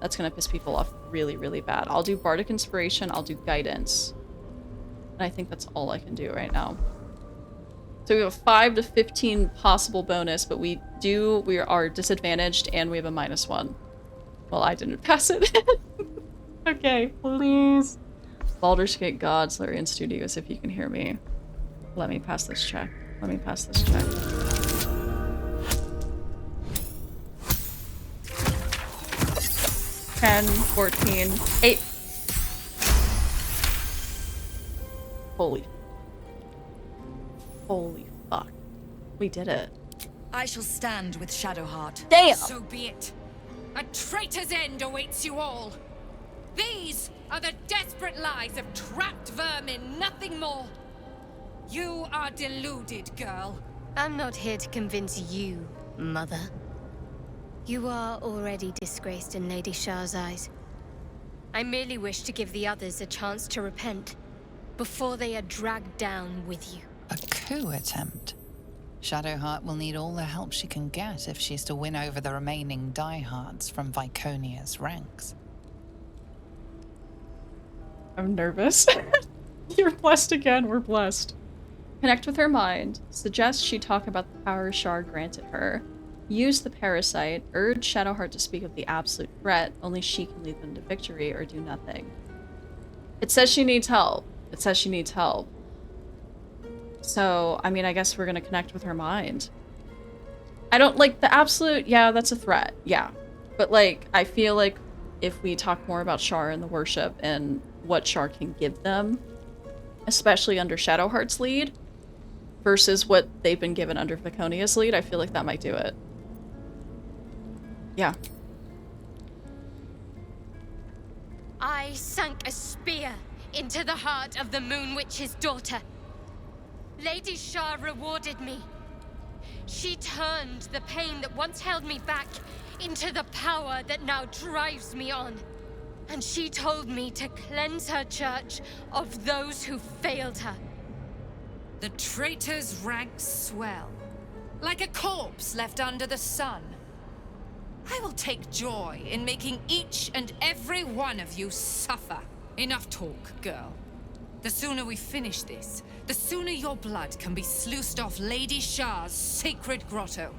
[SPEAKER 1] That's gonna piss people off really, really bad. I'll do Bardic Inspiration. I'll do Guidance. And I think that's all I can do right now. So we have a 5 to 15 possible bonus, but we are disadvantaged and we have a -1. Well, I didn't pass it. Okay, please. Baldur's Gate God, Solarian Studios, if you can hear me. Let me pass this check. Let me pass this check. $10, $14, $8. Holy. Holy fuck. We did it.
[SPEAKER 10] I shall stand with Shadowheart.
[SPEAKER 1] Damn!
[SPEAKER 2] So be it. A traitor's end awaits you all. These are the desperate lies of trapped vermin, nothing more. You are deluded, girl.
[SPEAKER 3] I'm not here to convince you, Mother. You are already disgraced in Lady Shah's eyes. I merely wish to give the others a chance to repent before they are dragged down with you.
[SPEAKER 11] A coup attempt? Shadowheart will need all the help she can get if she's to win over the remaining diehards from Viconia's ranks.
[SPEAKER 1] I'm nervous. You're blessed again, we're blessed. Connect with her mind. Suggest she talk about the power Shar granted her. Use the parasite. Urge Shadowheart to speak of the absolute threat. Only she can lead them to victory or do nothing. It says she needs help. It says she needs help. So, I mean, I guess we're gonna connect with her mind. I don't like the absolute, yeah, that's a threat, yeah. But like, I feel like if we talk more about Shar and the worship and what Shar can give them, especially under Shadowheart's lead, versus what they've been given under Viconia's lead, I feel like that might do it. Yeah.
[SPEAKER 3] I sank a spear into the heart of the Moon Witch's daughter. Lady Shah rewarded me. She turned the pain that once held me back into the power that now drives me on. And she told me to cleanse her church of those who failed her.
[SPEAKER 2] The traitor's ranks swell, like a corpse left under the sun. I will take joy in making each and every one of you suffer. Enough talk, girl. The sooner we finish this, the sooner your blood can be sluiced off Lady Shah's sacred grotto.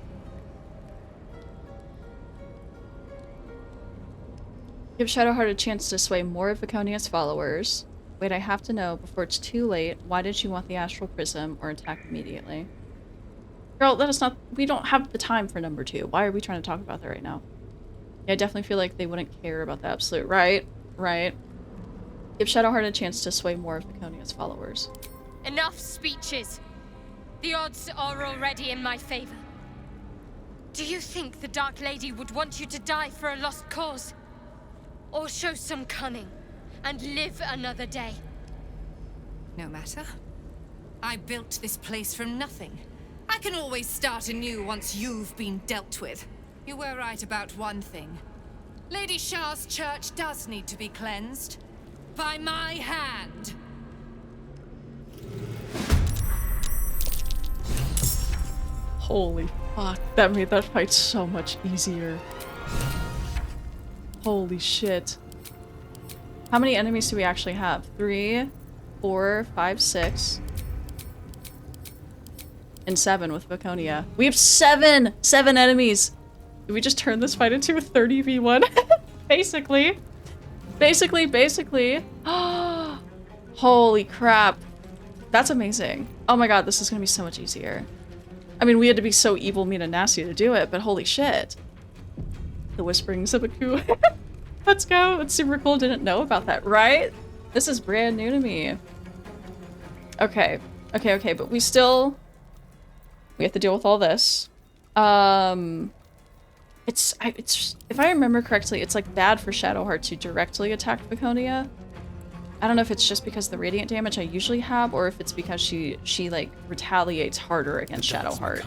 [SPEAKER 1] Give Shadowheart a chance to sway more of Viconia's followers. Wait, I have to know before it's too late. Why did you want the Astral Prism or attack immediately? Girl, let us not- we don't have the time for number 2. Why are we trying to talk about that right now? Yeah, I definitely feel like they wouldn't care about the absolute. Right, right. Give Shadowheart a chance to sway more of Viconia's followers.
[SPEAKER 3] Enough speeches. The odds are already in my favor. Do you think the Dark Lady would want you to die for a lost cause? Or show some cunning and live another day?
[SPEAKER 2] No matter. I built this place from nothing. I can always start anew once you've been dealt with. You were right about one thing. Lady Shah's church does need to be cleansed. By my hand.
[SPEAKER 1] Holy fuck, that made that fight so much easier. Holy shit. How many enemies do we actually have? 3, 4, 5, 6. And 7 with Viconia. We have 7! 7 enemies! Did we just turn this fight into a 30v1? Basically. Basically. Holy crap. That's amazing. Oh my god, this is gonna be so much easier. I mean, we had to be so evil, mean, and nasty to do it, but holy shit. The whisperings of a coup. Let's go. That's super cool. Didn't know about that, right? This is brand new to me. Okay. Okay, but we have to deal with all this. It's if I remember correctly, it's like bad for Shadowheart to directly attack Viconia. I don't know if it's just because the radiant damage I usually have, or if it's because she like retaliates harder against Shadowheart.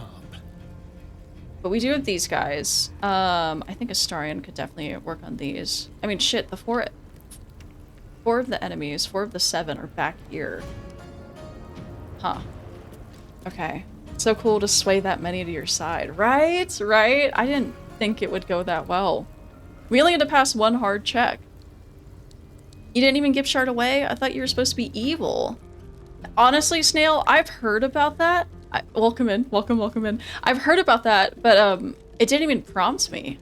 [SPEAKER 1] But we do have these guys. I think Astarion could definitely work on these. I mean, shit, the four of the enemies, 4 of the 7 are back here. Huh. Okay. So cool to sway that many to your side. Right? Right? I didn't think it would go that well. We only had to pass 1 hard check. You didn't even give Shard away? I thought you were supposed to be evil. Honestly, Snail, I've heard about that. Welcome in. Welcome in. I've heard about that, but it didn't even prompt me.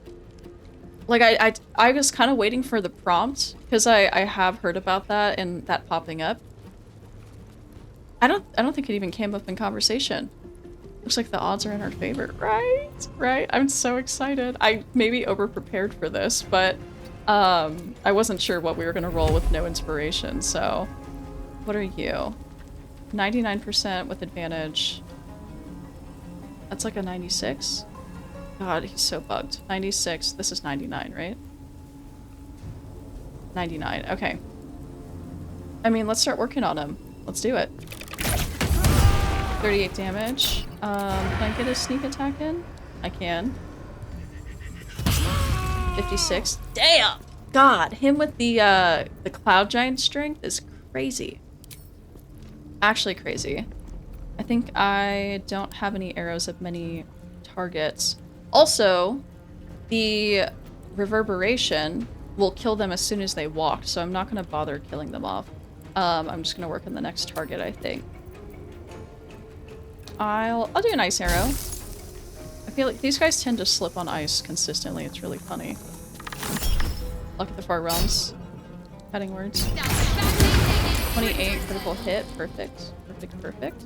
[SPEAKER 1] Like, I was kind of waiting for the prompt, because I have heard about that and that popping up. I don't think it even came up in conversation. Looks like the odds are in our favor. Right? I'm so excited. I maybe over-prepared for this, but I wasn't sure what we were gonna roll with no inspiration, so... What are you? 99% with advantage. That's like a 96. God, he's so bugged. 96. This is 99, right? 99. Okay. I mean, let's start working on him. Let's do it. 38 damage. Can I get a sneak attack in? I can. 56. Damn! God, him with the cloud giant strength is crazy. Actually crazy. I think I don't have any arrows of many targets. Also, the reverberation will kill them as soon as they walk, so I'm not going to bother killing them off. I'm just going to work on the next target, I think. I'll do an ice arrow. I feel like these guys tend to slip on ice consistently. It's really funny. Luck at the Far Realms. Cutting words. 28 critical hit. Perfect. Perfect, perfect.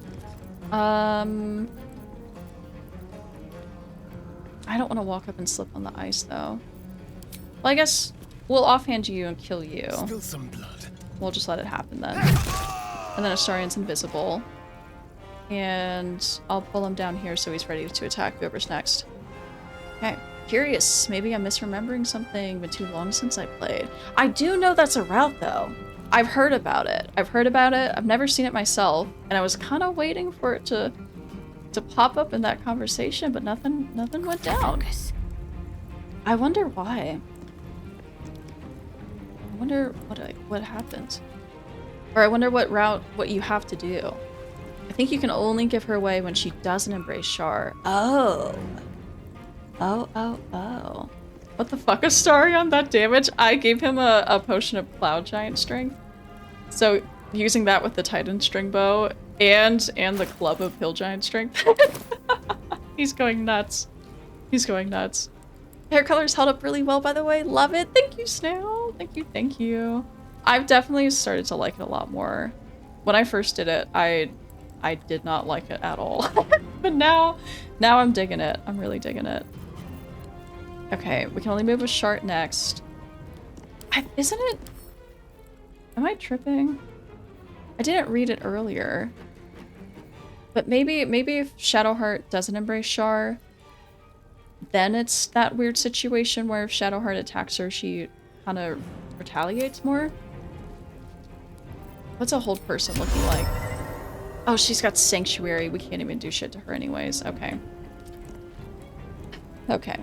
[SPEAKER 1] I don't want to walk up and slip on the ice, though. Well, I guess we'll offhand you and kill you.
[SPEAKER 8] Spill some blood.
[SPEAKER 1] We'll just let it happen then. And then Astarian's invisible. And I'll pull him down here so he's ready to attack whoever's next. Okay. Curious. Maybe I'm misremembering something. Been too long since I played. I do know that's a route, though. I've heard about it. I've never seen it myself. And I was kind of waiting for it to pop up in that conversation, but nothing went down. I wonder why. I wonder what happened. Or I wonder what you have to do. I think you can only give her away when she doesn't embrace Shar. Oh. Oh. What the fuck, Astarion? That damage? I gave him a potion of Cloud Giant Strength. So using that with the Titan String Bow and the Club of Hill Giant Strength. He's going nuts. He's going nuts. Hair color's held up really well, by the way. Love it. Thank you, Snail. Thank you. I've definitely started to like it a lot more. When I first did it, I did not like it at all. But now I'm digging it. I'm really digging it. Okay, we can only move with Shart next. Isn't it? Am I tripping? I didn't read it earlier. But maybe if Shadowheart doesn't embrace Shar, then it's that weird situation where if Shadowheart attacks her, she kind of retaliates more. What's a hold person looking like? Oh, she's got Sanctuary. We can't even do shit to her anyways. Okay. Okay.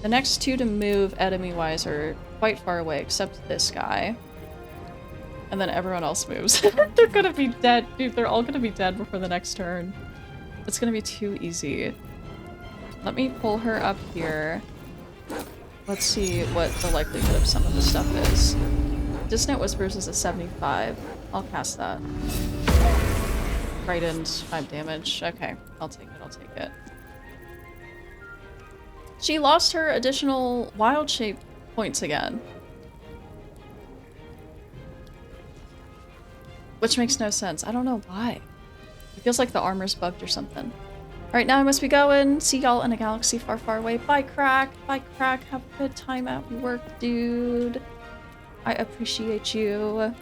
[SPEAKER 1] The next two to move enemy-wise are quite far away, except this guy. And then everyone else moves. They're gonna be dead. Dude, they're all gonna be dead before the next turn. It's gonna be too easy. Let me pull her up here. Let's see what the likelihood of some of the stuff is. Dissonant Whispers is a 75. I'll cast that. Frightened, 5 damage. Okay, I'll take it. She lost her additional wild shape points again. Which makes no sense. I don't know why. It feels like the armor's bugged or something. Alright, now I must be going. See y'all in a galaxy far, far away. Bye, Crack. Bye, Crack. Have a good time at work, dude. I appreciate you.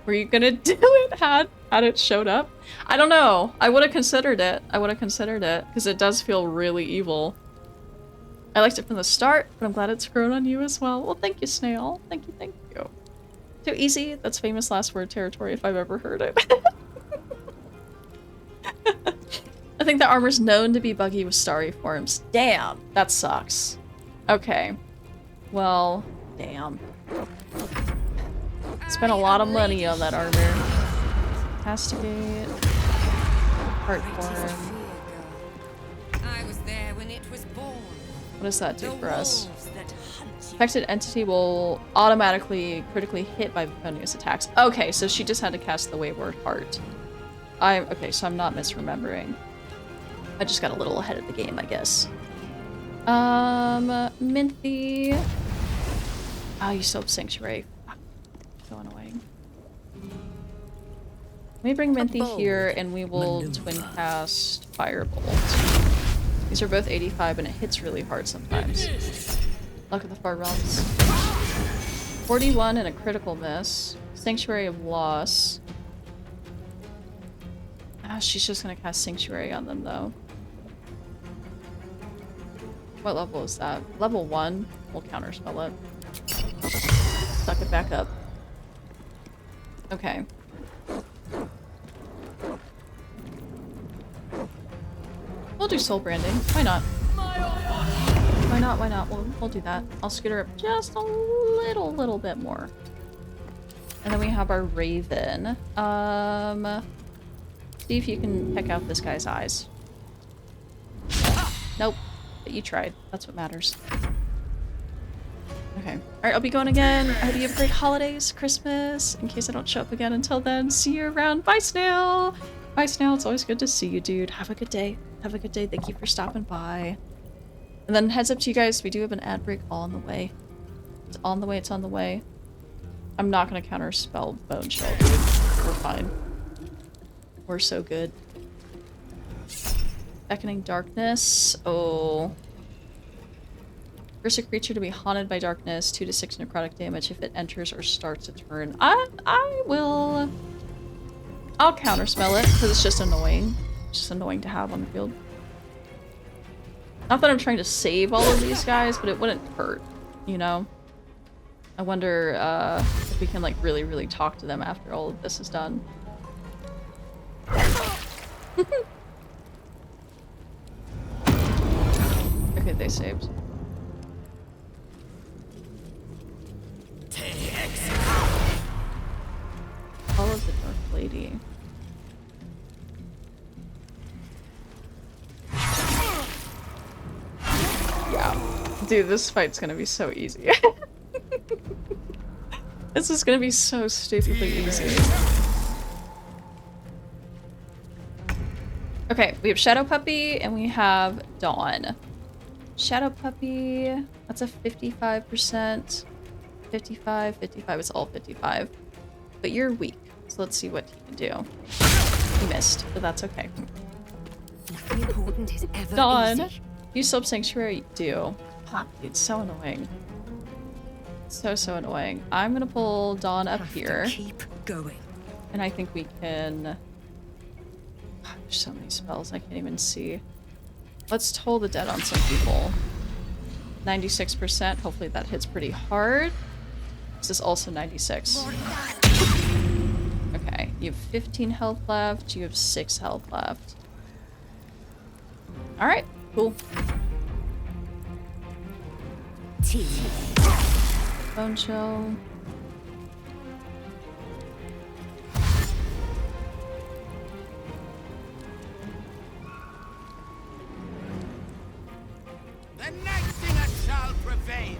[SPEAKER 1] Were you gonna do it had it showed up? I don't know. I would have considered it. Because it does feel really evil. I liked it from the start, but I'm glad it's grown on you as well. Well, thank you, Snail. Thank you. Too easy. That's famous last word territory if I've ever heard it. I think the armor's known to be buggy with starry forms. Damn, that sucks. Okay. Well, damn. Spent a lot of money on that armor. Castigate. Heartform.
[SPEAKER 2] I was there when it was born.
[SPEAKER 1] What does that do for us? Affected entity will automatically critically hit by Viconia's attacks. Okay, so she just had to cast the Wayward Heart. Okay, so I'm not misremembering. I just got a little ahead of the game, I guess. Minthy. Oh, you still have Sanctuary. Fuck. So annoying. Let me bring Minthy here and we will twin cast Firebolt. These are both 85 and it hits really hard sometimes. Luck of the Far Realms. 41 and a critical miss. Sanctuary of Loss. She's just gonna cast Sanctuary on them, though. What level is that? Level 1. We'll counterspell it. Suck it back up. Okay. We'll do soul branding. Why not? Why not? Why not? We'll do that. I'll scoot her up just a little bit more. And then we have our Raven. See if you can peck out this guy's eyes. Nope. But you tried. That's what matters. Okay. Alright, I'll be going again. I hope you have great holidays, Christmas. In case I don't show up again until then, see you around. Bye, Snail! Bye, Snail. It's always good to see you, dude. Have a good day. Have a good day. Thank you for stopping by. And then heads up to you guys, we do have an ad break all on the way. It's on the way, it's on the way. I'm not gonna counter spell Bone Shell, dude. We're fine. We're so good. Beckoning Darkness. Oh. Curse a creature to be haunted by darkness, 2 to 6 necrotic damage if it enters or starts a turn. I will... I'll counterspell it, because it's just annoying. It's just annoying to have on the field. Not that I'm trying to save all of these guys, but it wouldn't hurt, you know? I wonder if we can, like, really talk to them after all of this is done. Okay, they saved. All of the Dark Lady. Yeah. Dude, this fight's gonna be so easy. This is gonna be so stupidly easy. Okay, we have Shadow Puppy and we have Dawn. Shadow Puppy, that's a 55%. 55, 55, it's all 55. But you're weak, so let's see what he can do. He missed, but that's okay.
[SPEAKER 10] Nothing important is ever
[SPEAKER 1] Dawn,
[SPEAKER 10] easy.
[SPEAKER 1] you sub Sanctuary? Do. Fuck, dude, so annoying. So annoying. I'm gonna pull Dawn up here.
[SPEAKER 10] Keep going.
[SPEAKER 1] And I think we can... God, there's so many spells I can't even see. Let's Toll the Dead on some people. 96%. Hopefully that hits pretty hard. This is also 96. Okay, you have 15 health left. You have 6 health left. Alright, cool. Bone Shell.
[SPEAKER 12] The Night Singer shall prevail.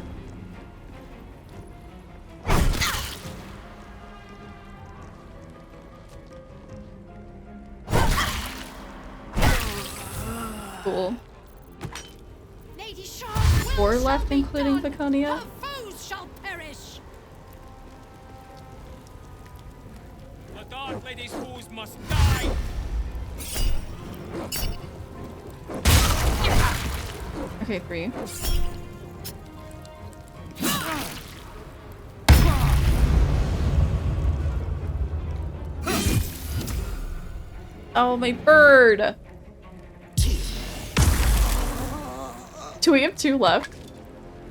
[SPEAKER 1] Cool. 4 left, including Baconia.
[SPEAKER 12] Shall perish. The Dark Lady's foes must die.
[SPEAKER 1] Okay, 3. Oh, my bird! Do we have 2 left?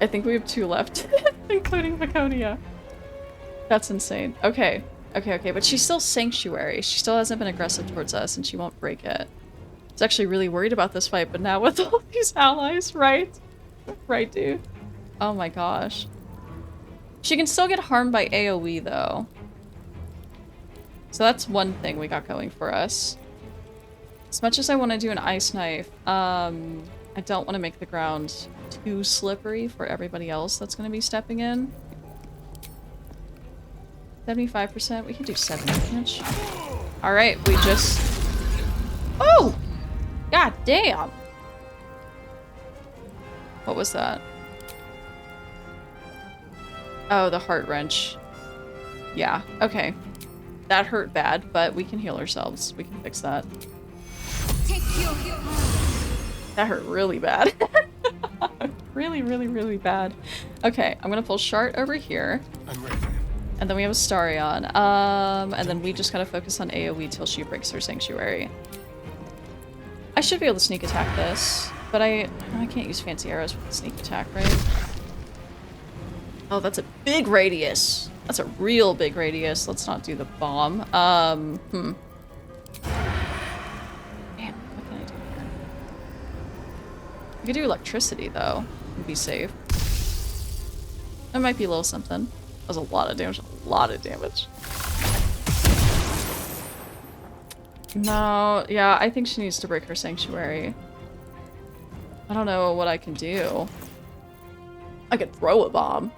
[SPEAKER 1] I think we have 2 left, including Baconia. That's insane. Okay. Okay, but she's still Sanctuary. She still hasn't been aggressive towards us, and she won't break it. I was actually really worried about this fight, but now with all these allies, right? Right, dude? Oh my gosh. She can still get harmed by AoE, though. So that's one thing we got going for us. As much as I want to do an Ice Knife, I don't want to make the ground too slippery for everybody else that's going to be stepping in. 75%? We can do 70 damage. Alright, we just... Oh! God damn! What was that? Oh, the heart wrench. Yeah, okay. That hurt bad, but we can heal ourselves. We can fix that. That hurt really bad. Really bad. Okay, I'm gonna pull Shart over here.
[SPEAKER 8] I'm ready.
[SPEAKER 1] And then we have Astarion. And then we just gotta focus on AoE till she breaks her sanctuary. I should be able to sneak attack this, but I can't use fancy arrows with the sneak attack, right? Oh, that's a big radius. That's a real big radius. Let's not do the bomb. Damn, what can I do here? I could do electricity, though, and be safe. That might be a little something. That was a lot of damage. A lot of damage. No, yeah, I think she needs to break her sanctuary. I don't know what I can do. I could throw a bomb.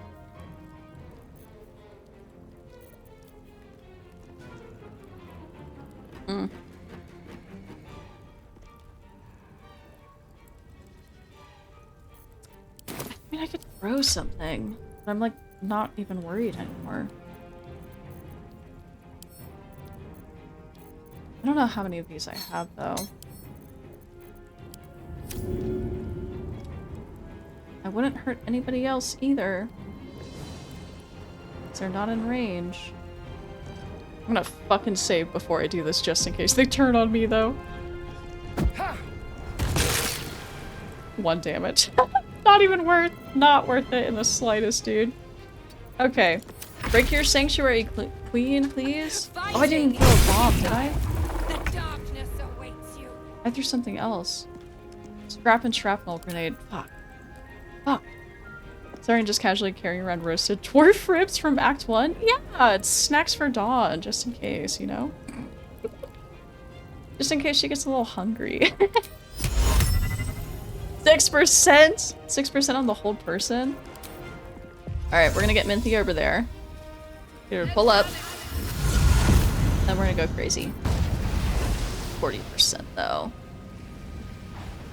[SPEAKER 1] I mean, I could throw something, but I'm like not even worried anymore. I don't know how many of these I have though. I wouldn't hurt anybody else either, because they're not in range. I'm gonna fucking save before I do this just in case they turn on me though. 1 damage. Not even not worth it in the slightest, dude. Okay. Break your sanctuary, queen, please. Oh, I didn't throw a bomb, did I?
[SPEAKER 2] The darkness awaits you.
[SPEAKER 1] I threw something else. Scrap and shrapnel grenade. Fuck. Fuck. Sorry, just casually carrying around roasted dwarf ribs from Act 1? Yeah, it's snacks for Dawn, just in case, you know? Just in case she gets a little hungry. 6%? 6% on the whole person? Alright, we're gonna get Minthy over there. Get her to pull up. Then we're gonna go crazy. 40% though.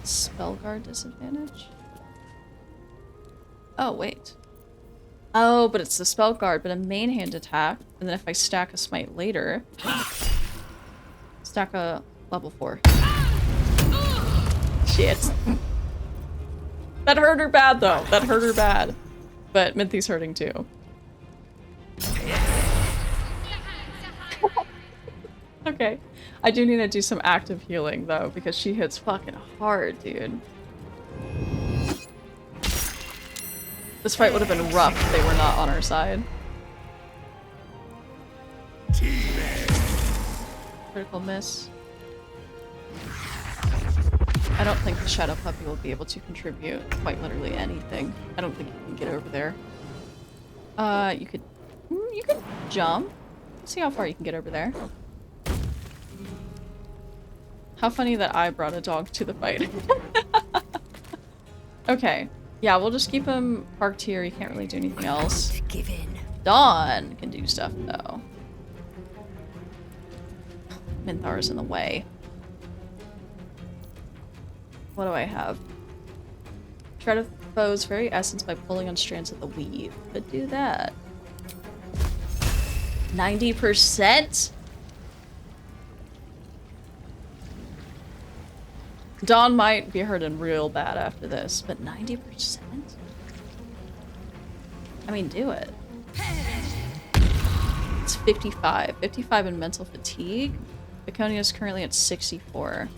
[SPEAKER 1] Spell guard disadvantage? Oh, wait. Oh, but it's the spell guard, but a main hand attack. And then if I stack a smite later, stack a level 4. Shit. That hurt her bad, though. That hurt her bad. But Minthy's hurting, too. Okay. I do need to do some active healing, though, because she hits fucking hard, dude. This fight would have been rough if they were not on our side. Critical miss. I don't think the Shadow Puppy will be able to contribute quite literally anything. I don't think you can get over there. You could jump. Let's see how far you can get over there. How funny that I brought a dog to the fight. Okay. Yeah, we'll just keep him parked here. He can't really do anything else.
[SPEAKER 10] Give in.
[SPEAKER 1] Dawn can do stuff, though. Minthar's in the way. What do I have? Try to foe's very essence by pulling on strands of the weave. Could do that. 90%? Dawn might be hurting real bad after this, but 90%? I mean, do it. It's 55. 55 in mental fatigue. Baconia is currently at 64.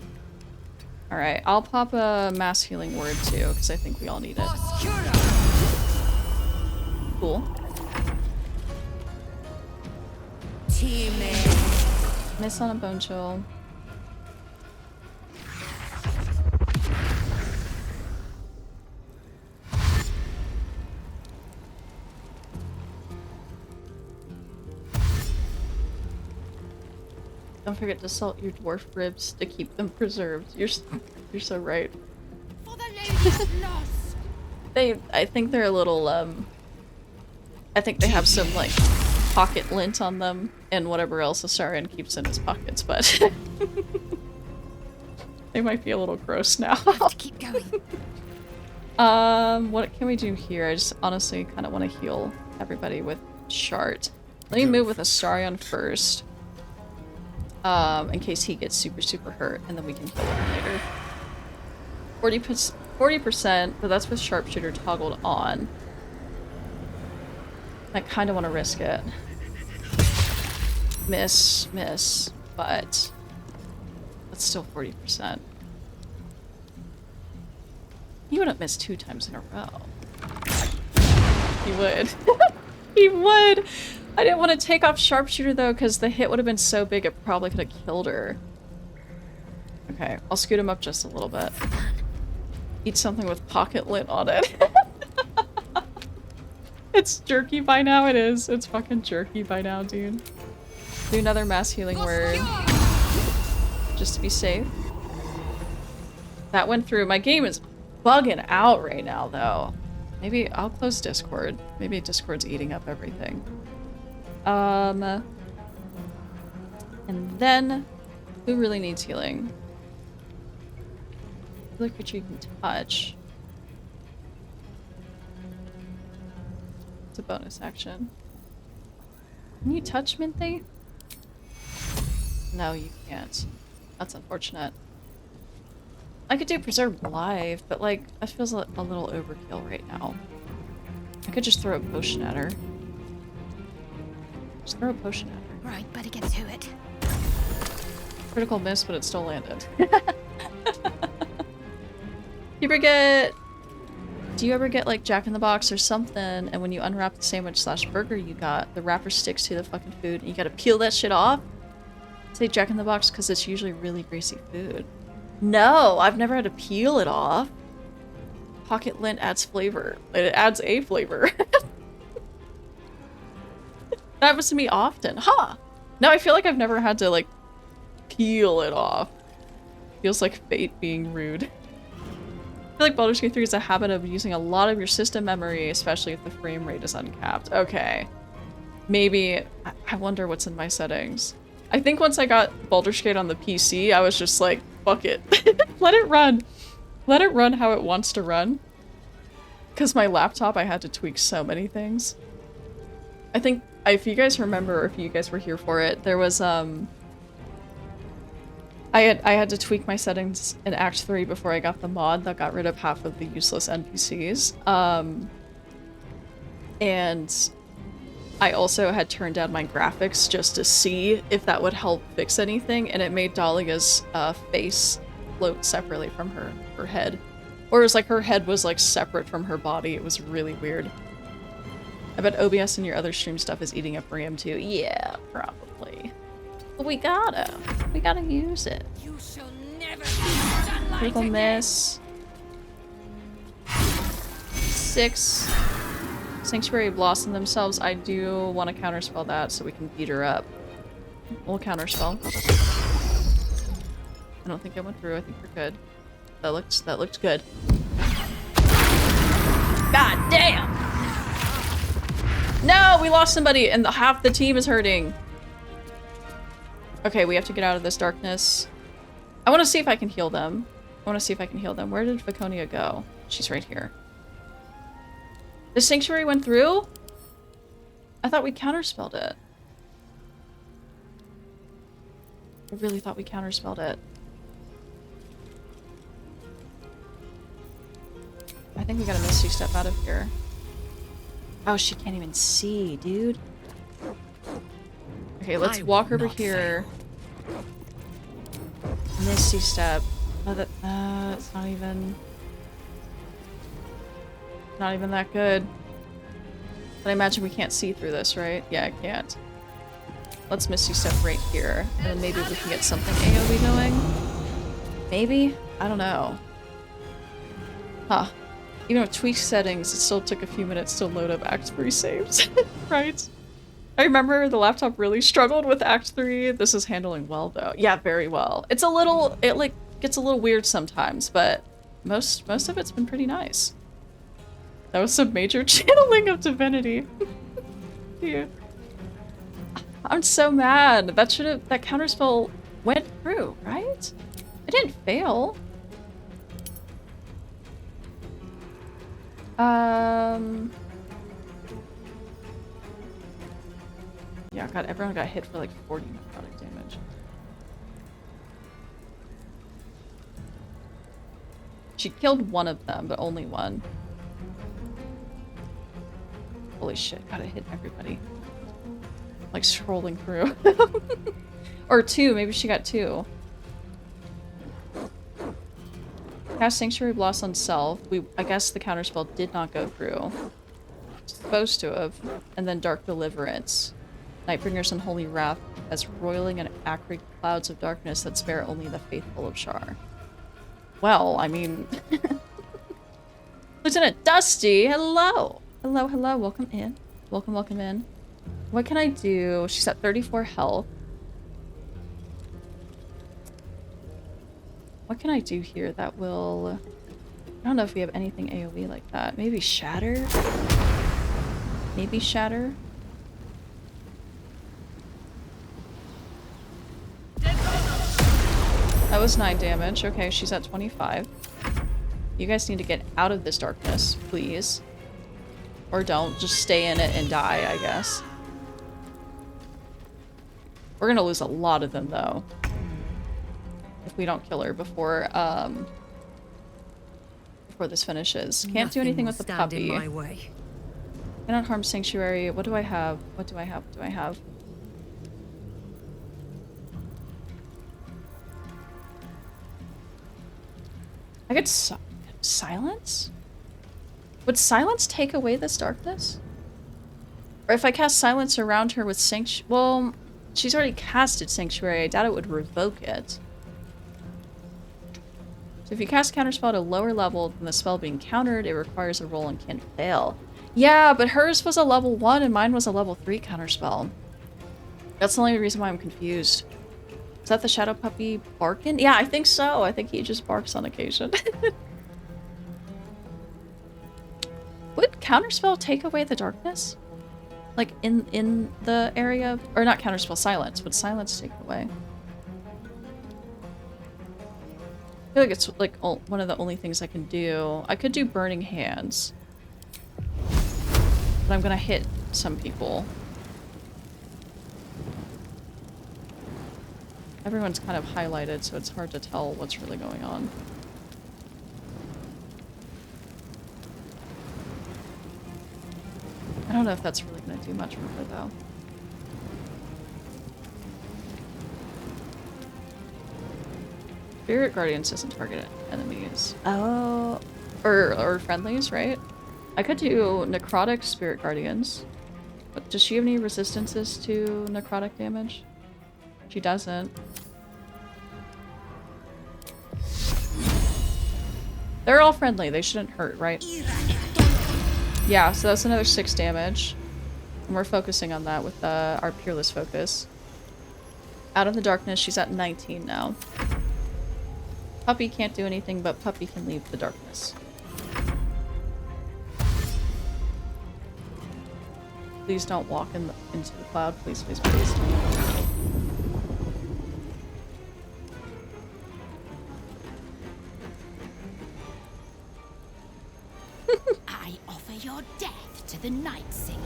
[SPEAKER 1] Alright, I'll pop a mass healing word too, because I think we all need it. Cool. Miss on a bone chill. Don't forget to salt your dwarf ribs to keep them preserved. You're so right. I think they're a little, I think they have some, like, pocket lint on them and whatever else Astarion keeps in his pockets, but they might be a little gross now.
[SPEAKER 10] Keep going.
[SPEAKER 1] What can we do here? I just honestly kind of want to heal everybody with Shard. Let me move with Astarion first. In case he gets super hurt, and then we can heal him later. 40%, but that's with Sharpshooter toggled on. I kind of want to risk it. Miss, but that's still 40%. He wouldn't miss 2 times in a row. He would. He would! I didn't want to take off sharpshooter though, because the hit would have been so big it probably could have killed her. Okay, I'll scoot him up just a little bit. Eat something with pocket lint on it. It's jerky by now, it is. It's fucking jerky by now, dude. Do another mass healing word. Just to be safe. That went through. My game is bugging out right now, though. Maybe I'll close Discord. Maybe Discord's eating up everything. And then, who really needs healing? Healer creature you can touch. It's a bonus action. Can you touch Minthy? No, you can't. That's unfortunate. I could do Preserve Life, but like, that feels a little overkill right now. I could just throw a potion at her. Just throw a potion at her.
[SPEAKER 3] Right, better get to it.
[SPEAKER 1] Critical miss, but it still landed. You ever get... Do you ever get like Jack in the Box or something, and when you unwrap the sandwich slash burger you got, the wrapper sticks to the fucking food and you gotta peel that shit off? Say Jack in the Box because it's usually really greasy food. No, I've never had to peel it off. Pocket lint adds flavor. It adds a flavor. That happens to me often. Huh. No, I feel like I've never had to like peel it off. Feels like fate being rude. I feel like Baldur's Gate 3 is a habit of using a lot of your system memory, especially if the frame rate is uncapped. Okay. Maybe... I wonder what's in my settings. I think once I got Baldur's Gate on the PC, I was just like, fuck it. Let it run. Let it run how it wants to run. Because my laptop, I had to tweak so many things. I think, if you guys remember, or if you guys were here for it, there was, I had to tweak my settings in Act 3 before I got the mod that got rid of half of the useless NPCs. And I also had turned down my graphics just to see if that would help fix anything, and it made Dahlia's face float separately from her head. Or it was like her head was like separate from her body. It was really weird. I bet OBS and your other stream stuff is eating up RAM too. Yeah, probably. But we gotta use it.
[SPEAKER 2] You shall never
[SPEAKER 1] Critical miss. 6. Sanctuary Blossom themselves. I do want to counterspell that so we can beat her up. We'll counterspell. I don't think I went through. I think we're good. That looked good. God damn! No, we lost somebody and half the team is hurting. Okay, we have to get out of this darkness. I want to see if I can heal them. Where did Viconia go? She's right here. The sanctuary went through? I thought we counterspelled it. I really thought we counterspelled it. I think we gotta Misty Step out of here. Oh, she can't even see, dude. Okay, let's walk over here. Misty Step. Oh, it's not even that good. But I imagine we can't see through this, right? Yeah, I can't. Let's Misty Step right here. And then maybe we can get something AoE going. Maybe? I don't know. Huh. Even with tweaked settings, it still took a few minutes to load up Act 3 saves. Right? I remember the laptop really struggled with Act 3. This is handling well, though. Yeah, very well. It's a little... It, like, gets a little weird sometimes, but most of it's been pretty nice. That was some major channeling of divinity. Dude. I'm so mad. That counterspell went through, right? It didn't fail. Yeah, God, everyone got hit for like 40 necrotic damage. She killed one of them, but only one. Holy shit, gotta hit everybody. Like scrolling through. Or 2, maybe she got 2. Cast Sanctuary Blossom on self. I guess the counterspell did not go through. Supposed to have. And then Dark Deliverance. Nightbringer's Unholy Wrath as roiling and acrid clouds of darkness that spare only the faithful of Shar. Well, I mean... Lieutenant Dusty, hello! Hello, hello, welcome in. Welcome, welcome in. What can I do? She's at 34 health. What can I do here that will... I don't know if we have anything AoE like that. Maybe Shatter? Maybe Shatter? That was 9 damage. Okay, she's at 25. You guys need to get out of this darkness, please. Or don't. Just stay in it and die, I guess. We're gonna lose a lot of them, though. If we don't kill her before this finishes. Can't do anything with the puppy.
[SPEAKER 10] My way.
[SPEAKER 1] Cannot harm Sanctuary. What do I have? What do I have? What do I have? I could silence? Would silence take away this darkness? Or if I cast silence around her with Sanctuary... Well, she's already casted Sanctuary. I doubt it would revoke it. So if you cast Counterspell at a lower level than the spell being countered, it requires a roll and can fail. Yeah, but hers was a level 1 and mine was a level 3 Counterspell. That's the only reason why I'm confused. Is that the Shadow Puppy barking? Yeah, I think so. I think he just barks on occasion. Would Counterspell take away the darkness? Like, in the area? Or not Counterspell, Silence. Would Silence take it away? I feel like it's, like, one of the only things I can do. I could do Burning Hands. But I'm gonna hit some people. Everyone's kind of highlighted, so it's hard to tell what's really going on. I don't know if that's really going to do much for her, though. Spirit Guardians doesn't target enemies. Oh. Or friendlies, right? I could do Necrotic Spirit Guardians. But does she have any resistances to necrotic damage? She doesn't. They're all friendly. They shouldn't hurt, right? Yeah, so that's another 6 damage. And we're focusing on that with our Peerless Focus. Out of the darkness, she's at 19 now. Puppy can't do anything, but Puppy can leave the darkness. Please don't walk into the cloud. Please, please, please.
[SPEAKER 13] I offer your death to the Night Singer.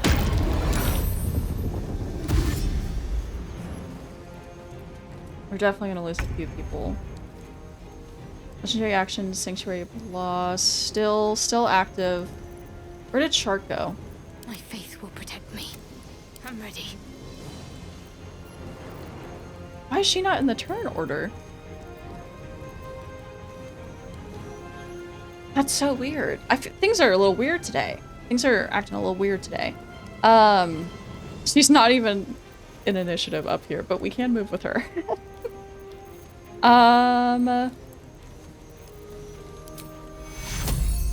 [SPEAKER 1] We're definitely gonna lose a few people. Legendary action, Sanctuary of Loss, still active. Where did Shark go?
[SPEAKER 3] My faith will protect me. I'm ready.
[SPEAKER 1] Why is she not in the turn order? That's so weird. Things are a little weird today. Things are acting a little weird today. She's not even in initiative up here, but we can move with her.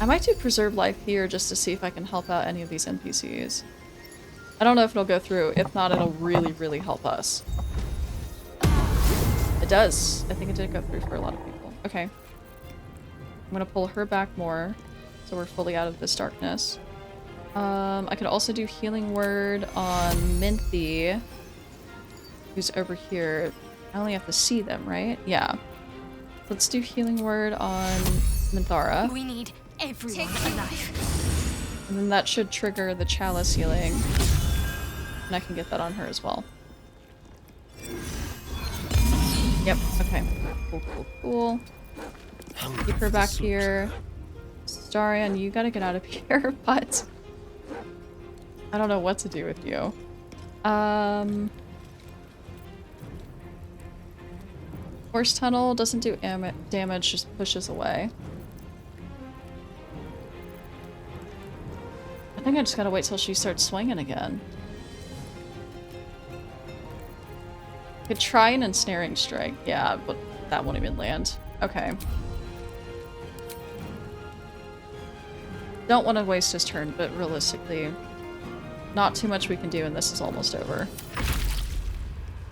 [SPEAKER 1] I might do Preserve Life here just to see if I can help out any of these NPCs. I don't know if it'll go through. If not, it'll really, really help us. It does. I think it did go through for a lot of people. Okay. I'm gonna pull her back more, so we're fully out of this darkness. I could also do Healing Word on Minthy, who's over here. I only have to see them, right? Yeah. Let's do Healing Word on Minthara.
[SPEAKER 3] We need everyone alive.
[SPEAKER 1] And then that should trigger the Chalice healing. And I can get that on her as well. Yep, okay. Cool, cool, cool. Keep her back here. Starion, you gotta get out of here, but I don't know what to do with you. Force tunnel doesn't do damage, just pushes away. I think I just gotta wait till she starts swinging again. Could try an ensnaring strike. Yeah, but that won't even land. Okay. Don't want to waste his turn, but realistically, not too much we can do, and this is almost over.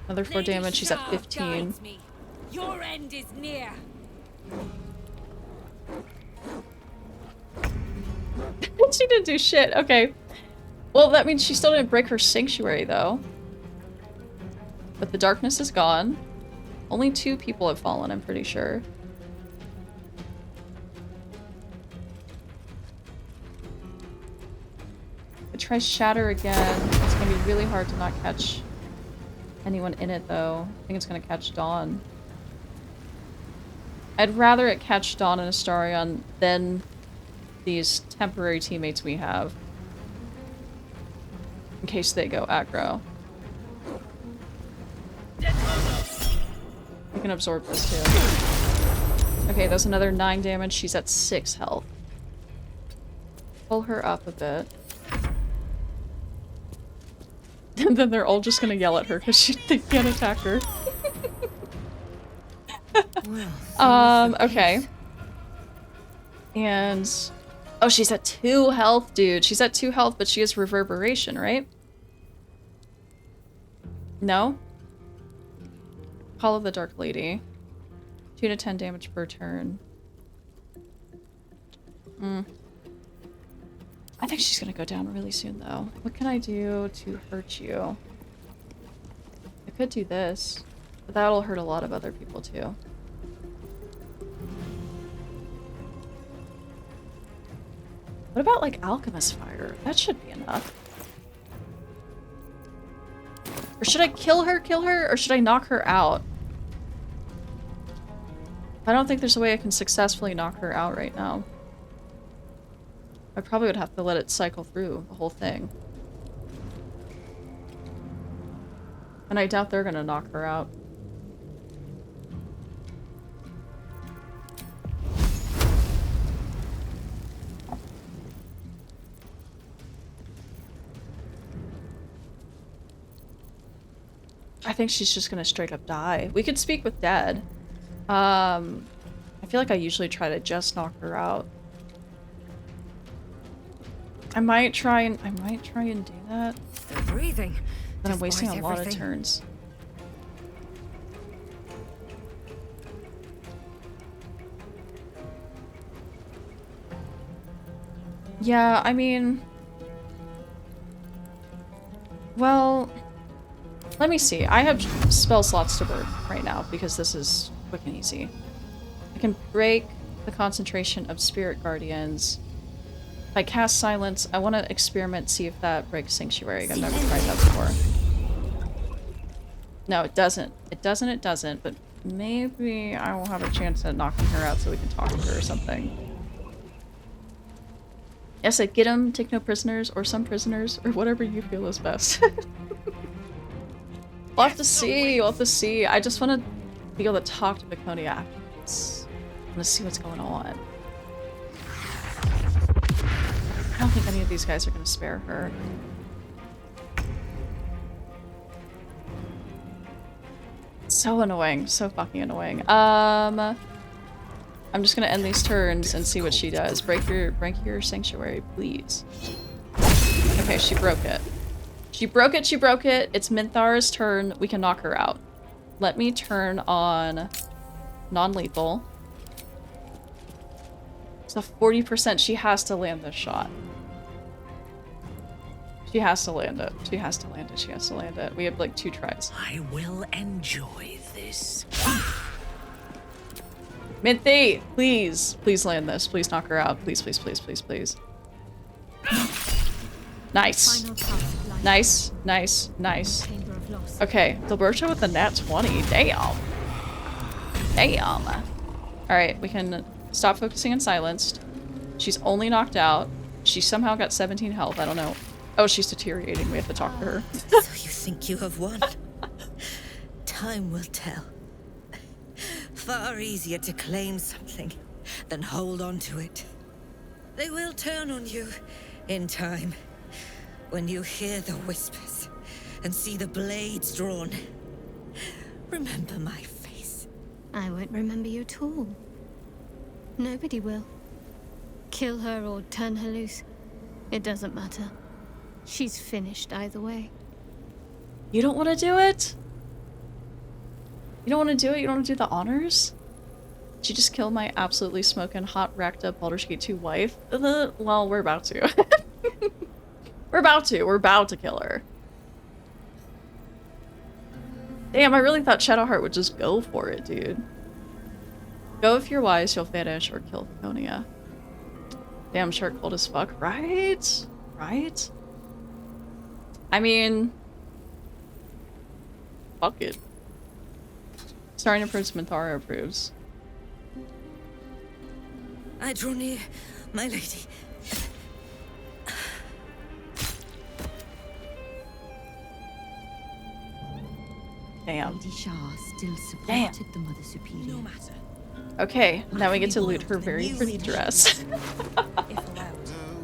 [SPEAKER 1] Another 4 damage. She's at 15.
[SPEAKER 13] Your end is near.
[SPEAKER 1] She didn't do shit. Okay. Well, that means she still didn't break her sanctuary, though. But the darkness is gone. Only 2 people have fallen, I'm pretty sure. I try Shatter again. It's gonna be really hard to not catch anyone in it, though. I think it's gonna catch Dawn. I'd rather it catch Dawn and Astarion than these temporary teammates we have. In case they go aggro. We can absorb this too. Okay, that's another 9 damage. She's at 6 health. Pull her up a bit. And then they're all just gonna yell at her because they can't attack her. Okay. And... oh, she's at 2 health, dude. She's at 2 health, but she has reverberation, right? No? Call of the Dark Lady. 2 to 10 damage per turn. I think she's gonna go down really soon, though. What can I do to hurt you? I could do this, but that'll hurt a lot of other people, too. What about, like, Alchemist Fire? That should be enough. Or should I kill her, or should I knock her out? I don't think there's a way I can successfully knock her out right now. I probably would have to let it cycle through the whole thing. And I doubt they're gonna knock her out. I think she's just gonna straight up die. We could speak with Dead. I feel like I usually try to just knock her out. I might try and do that.
[SPEAKER 10] They're breathing.
[SPEAKER 1] But I'm wasting a lot of turns. Yeah, I mean... well... let me see. I have spell slots to burn right now because this is quick and easy. I can break the concentration of Spirit Guardians. If I cast Silence, I want to experiment, see if that breaks Sanctuary. I've never tried that before. No, it doesn't. It doesn't, but maybe I will have a chance at knocking her out so we can talk to her or something. Yes, I get them, take no prisoners, or some prisoners, or whatever you feel is best. We'll have to see, we'll have to see. I just want to be able to talk to Baconia afterwards. I want to see what's going on. I don't think any of these guys are going to spare her. So annoying, so fucking annoying. I'm just going to end these turns and see what she does. Break your sanctuary, please. Okay, she broke it. She broke it, she broke it. It's Minthar's turn. We can knock her out. Let me turn on non-lethal. So 40%, she has to land this shot. She has to land it. She has to land it. She has to land it. We have like 2 tries.
[SPEAKER 13] I will enjoy this.
[SPEAKER 1] Minthy, please. Please land this. Please knock her out. Please, please, please, please, please. Nice. Nice, nice, nice. Okay, Dilberto with the nat 20. Damn. Damn. Alright, we can stop focusing on Silenced. She's only knocked out. She somehow got 17 health. I don't know Oh, she's deteriorating. We have to talk to her.
[SPEAKER 14] So you think you have won? Time will tell. Far easier to claim something than hold on to it. They will turn on you in time. When you hear the whispers and see the blades drawn, remember my face.
[SPEAKER 3] I won't remember you at all. Nobody will. Kill her or turn her loose. It doesn't matter. She's finished either way.
[SPEAKER 1] You don't want to do it? You don't want to do it? You don't want to do the honors? Did you just kill my absolutely smoking hot, racked up Baldur's Gate 2 wife? Well, we're about to. We're about to kill her. Damn, I really thought Shadowheart would just go for it, dude. Go if you're wise, you'll vanish, or kill Viconia. Damn, shark cold as fuck, right? Right? I mean... Fuck it. Starring approves, Minthara approves.
[SPEAKER 14] I draw near, my lady.
[SPEAKER 1] Damn.
[SPEAKER 13] Lady Shah still supported the Mother Superior. No matter.
[SPEAKER 1] Okay, now we get to loot her very pretty dress.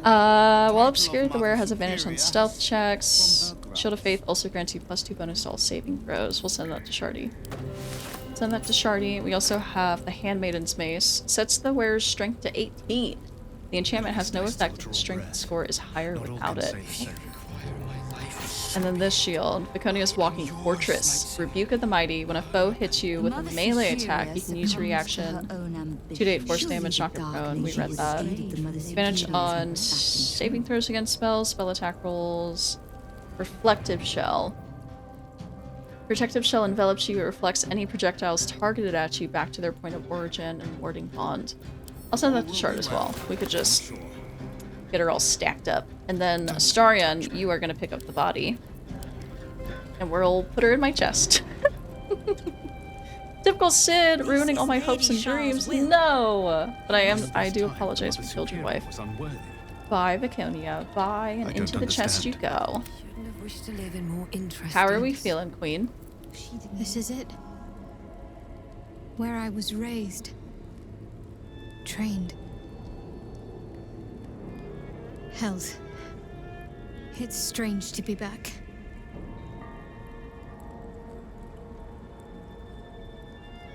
[SPEAKER 1] While obscured, the wearer has advantage on stealth checks. Shield of Faith also grants you +2 bonus to all saving throws. We'll send that to Shardy. Send that to Shardy. We also have the Handmaiden's Mace. Sets the wearer's strength to 18. The enchantment has no effect if the strength score is higher without it. And then this shield, Viconia's Walking Fortress. Rebuke of the Mighty. When a foe hits you with a melee attack, you can use your reaction. 2d8 force damage, knock it prone. We read that. Advantage on saving throws against spells, spell attack rolls. Reflective Shell. Protective Shell envelops you. It reflects any projectiles targeted at you back to their point of origin and warding bond. I'll send that to Shard as well. We could just get her all stacked up. And then Astarion, you are going to pick up the body. And we'll put her in my chest. Typical Sid, ruining all my hopes and dreams. No! But I do apologize for killed your wife. Bye, Viconia. Bye, and into the chest you go. How are we feeling, Queen?
[SPEAKER 3] This is it. Where I was raised. Trained. Hells. It's strange to be back.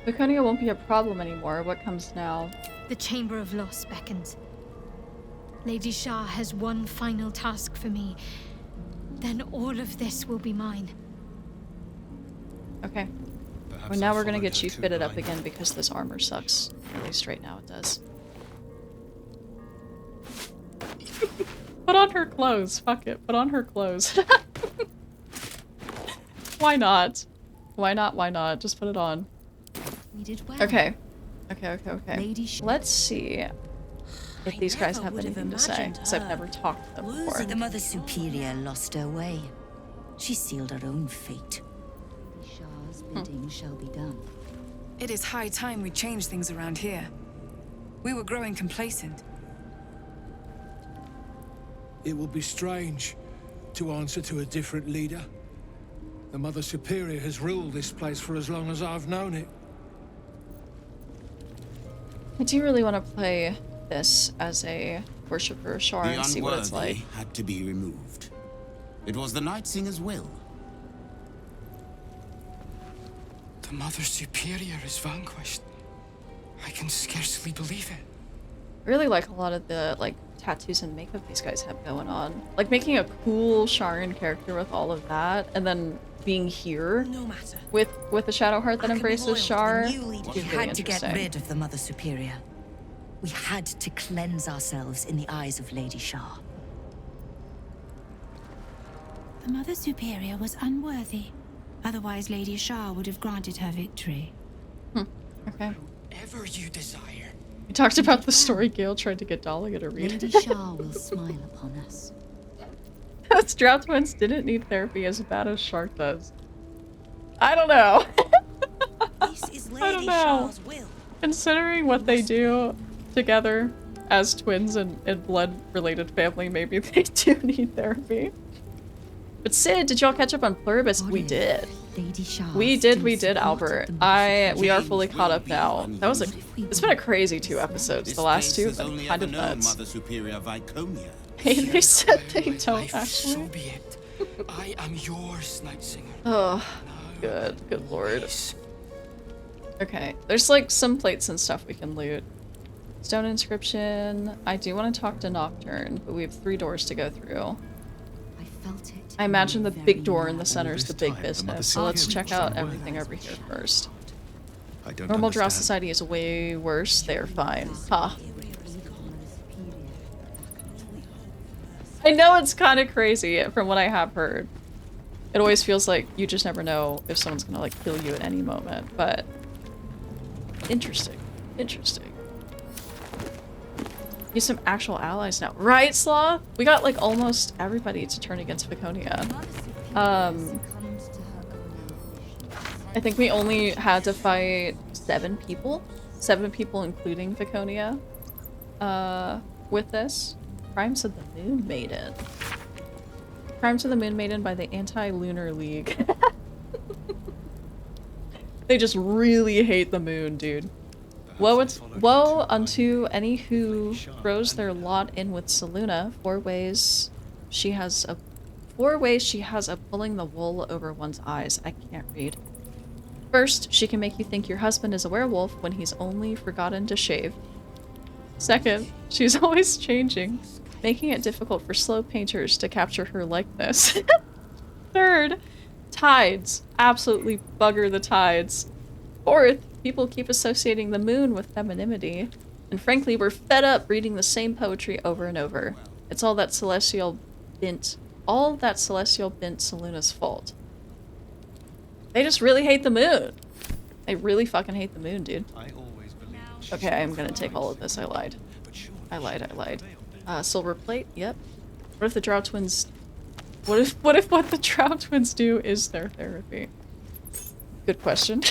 [SPEAKER 1] Viconia won't be a problem anymore. What comes now?
[SPEAKER 3] The Chamber of Loss beckons. Lady Shah has one final task for me. Then all of this will be mine.
[SPEAKER 1] Okay. Well, now we're gonna get you fitted up again because this armor sucks. At least right now it does. Put on her clothes. Fuck it. Put on her clothes. Why not? Why not? Why not? Just put it on.
[SPEAKER 13] We did well.
[SPEAKER 1] Okay. Okay. Let's see if these guys have anything to say, because I've never talked to them before.
[SPEAKER 14] The Mother Superior lost her way. She sealed her own fate.
[SPEAKER 13] Shah's bidding shall be done.
[SPEAKER 7] It is high time we change things around here. We were growing complacent.
[SPEAKER 15] It will be strange to answer to a different leader. The Mother Superior has ruled this place for as long as I've known it.
[SPEAKER 1] I do really want to play this as a worshipper of Shar and see what it's like.
[SPEAKER 16] The unworthy had to be removed. It was the Night Singer's will.
[SPEAKER 4] The Mother Superior is vanquished. I can scarcely believe it.
[SPEAKER 1] I really like a lot of the tattoos and makeup these guys have going on. Like making a cool Sharan character with all of that, and then being here with a Shadowheart that embraces Shar.
[SPEAKER 14] We had to get rid of the Mother Superior. We had to cleanse ourselves in the eyes of Lady Shah.
[SPEAKER 13] The Mother Superior was unworthy. Otherwise, Lady Shah would have granted her victory.
[SPEAKER 1] Okay.
[SPEAKER 4] Whatever you desire.
[SPEAKER 1] We talked about the story Gale tried to get Dahlia to read.
[SPEAKER 13] Lady Shah will smile upon us.
[SPEAKER 1] Those Drow twins didn't need therapy as bad as Shark does. I don't know.
[SPEAKER 14] This is
[SPEAKER 1] I don't
[SPEAKER 14] Lady
[SPEAKER 1] know.
[SPEAKER 14] Shah's will.
[SPEAKER 1] Considering what they do together, as twins and blood-related family, maybe they do need therapy. But Sid, did y'all catch up on Pluribus? We did. We did, Albert. We are fully caught up now. That was it's been a crazy 2 episodes. The last 2 have been kind of nuts.
[SPEAKER 16] Mother Superior Viconia.
[SPEAKER 1] Hey, they said they don't actually.
[SPEAKER 4] So be it. I am yours, Night Singer.
[SPEAKER 1] Oh, good lord. Okay, there's like some plates and stuff we can loot. Stone inscription. I do want to talk to Nocturne, but we have 3 doors to go through. I imagine the big door in the center is the big business, so let's check out everything over here first. Normal Drow society is way worse. They're fine. Ha. I know it's kind of crazy from what I have heard. It always feels like you just never know if someone's gonna like kill you at any moment, but interesting. Interesting. Use some actual allies now. Right, Slaw? We got like almost everybody to turn against Viconia. I think we only had to fight 7 people. 7 people including Viconia. With this. Crimes of the Moon Maiden. Crimes of the Moon Maiden by the Anti-Lunar League. They just really hate the moon, dude. Woe unto any who throws their lot in with Selûne. 4 ways she has of pulling the wool over one's eyes. I can't read. First, she can make you think your husband is a werewolf when he's only forgotten to shave. Second, she's always changing, making it difficult for slow painters to capture her likeness. Third, tides. Absolutely bugger the tides. Fourth, people keep associating the moon with femininity. And frankly, we're fed up reading the same poetry over and over. It's all that celestial bint Selûne's fault. They just really hate the moon. They really fucking hate the moon, dude. Okay, I'm gonna take all of this. I lied. I lied. Silver plate, yep. What if the Drow twins... What if what the Drow twins do is their therapy? Good question.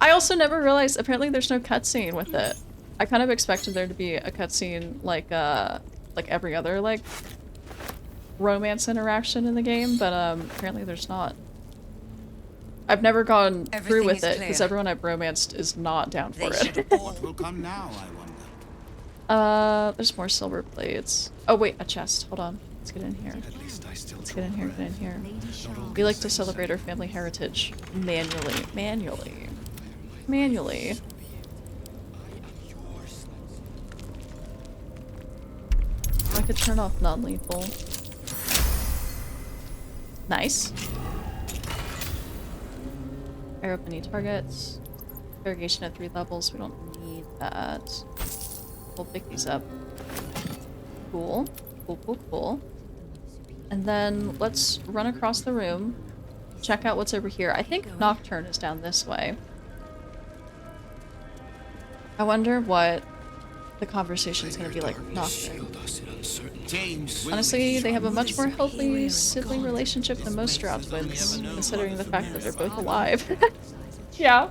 [SPEAKER 1] I also never realized, apparently there's no cutscene with it. I kind of expected there to be a cutscene like every other, like, romance interaction in the game, but apparently there's not. I've never gone through with it, because everyone I've romanced is not down for it.
[SPEAKER 16] What will come now, I wonder?
[SPEAKER 1] There's more silver plates. Oh wait, a chest. Hold on. Let's get in here. Let's get in here, get in here. We like to celebrate our family heritage. Manually. I could turn off non-lethal. Nice. Fire up any targets. Irrigation at 3 levels. We don't need that. We'll pick these up. Cool. Cool. And then let's run across the room. Check out what's over here. I think Nocturne is down this way. I wonder what the conversation is going to be like with Nocturne. Honestly, they have a much more healthy sibling relationship than most Drow twins, considering the fact that they're both alive. Yeah.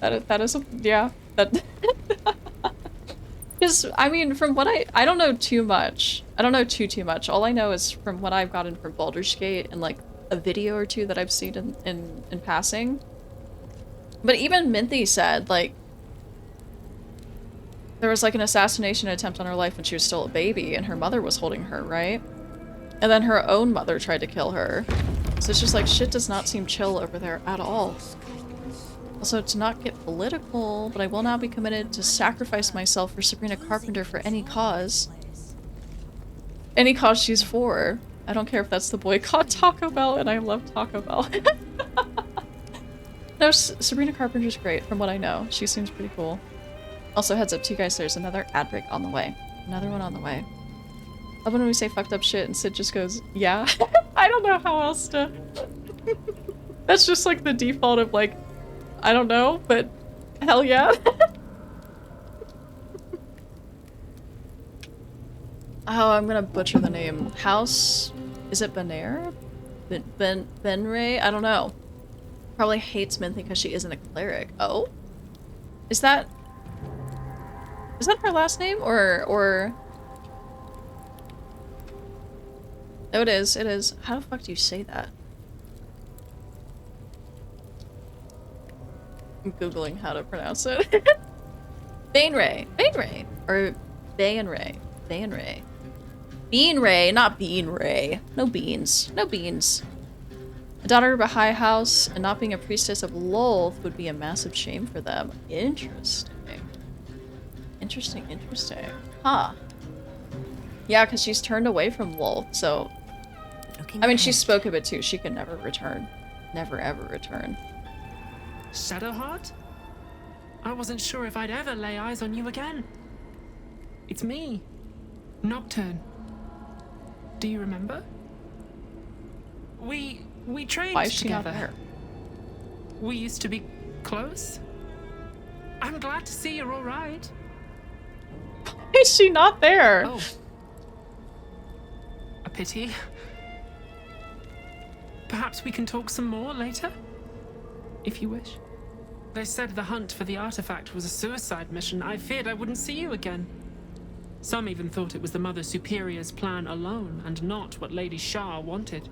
[SPEAKER 1] That is yeah. That... Because, I mean, from what I don't know too much. I don't know too much. All I know is from what I've gotten from Baldur's Gate and, like, a video or 2 that I've seen in passing. But even Minthy said, like, there was, like, an assassination attempt on her life when she was still a baby, and her mother was holding her, right? And then her own mother tried to kill her. So it's just like, shit does not seem chill over there at all. Also, to not get political, but I will now be committed to sacrifice myself for Sabrina Carpenter for any cause. Any cause she's for. I don't care if that's the boycott Taco Bell, and I love Taco Bell. No, Sabrina Carpenter's great, from what I know. She seems pretty cool. Also, heads up to you guys, there's another ad break on the way. Another one on the way. Love when we say fucked up shit and Sid just goes, yeah. I don't know how else to... That's just like the default of like, I don't know, but hell yeah. Oh, I'm gonna butcher the name. House... Is it Benair? Benray? I don't know. Probably hates Minthy because she isn't a cleric. Oh? Is that her last name or? Oh, it is. It is. How the fuck do you say that? I'm googling how to pronounce it. Bainray, or Bainray, Beanray, not Beanray. No beans, no beans. A daughter of a high house and not being a priestess of Lolth would be a massive shame for them. Interesting. Interesting. Huh. Yeah, because she's turned away from Lolth, so... I mean, she spoke of it too. She can never return. Never, ever return.
[SPEAKER 17] Shadowheart? I wasn't sure if I'd ever lay eyes on you again. It's me, Nocturne. Do you remember? We trained
[SPEAKER 1] Why is she
[SPEAKER 17] together.
[SPEAKER 1] not there?
[SPEAKER 17] We used to be close. I'm glad to see you're all right.
[SPEAKER 1] Why is she not there?
[SPEAKER 17] Oh. A pity. Perhaps we can talk some more later? If you wish. They said the hunt for the artifact was a suicide mission. I feared I wouldn't see you again. Some even thought it was the Mother Superior's plan alone, and not what Lady Shar wanted.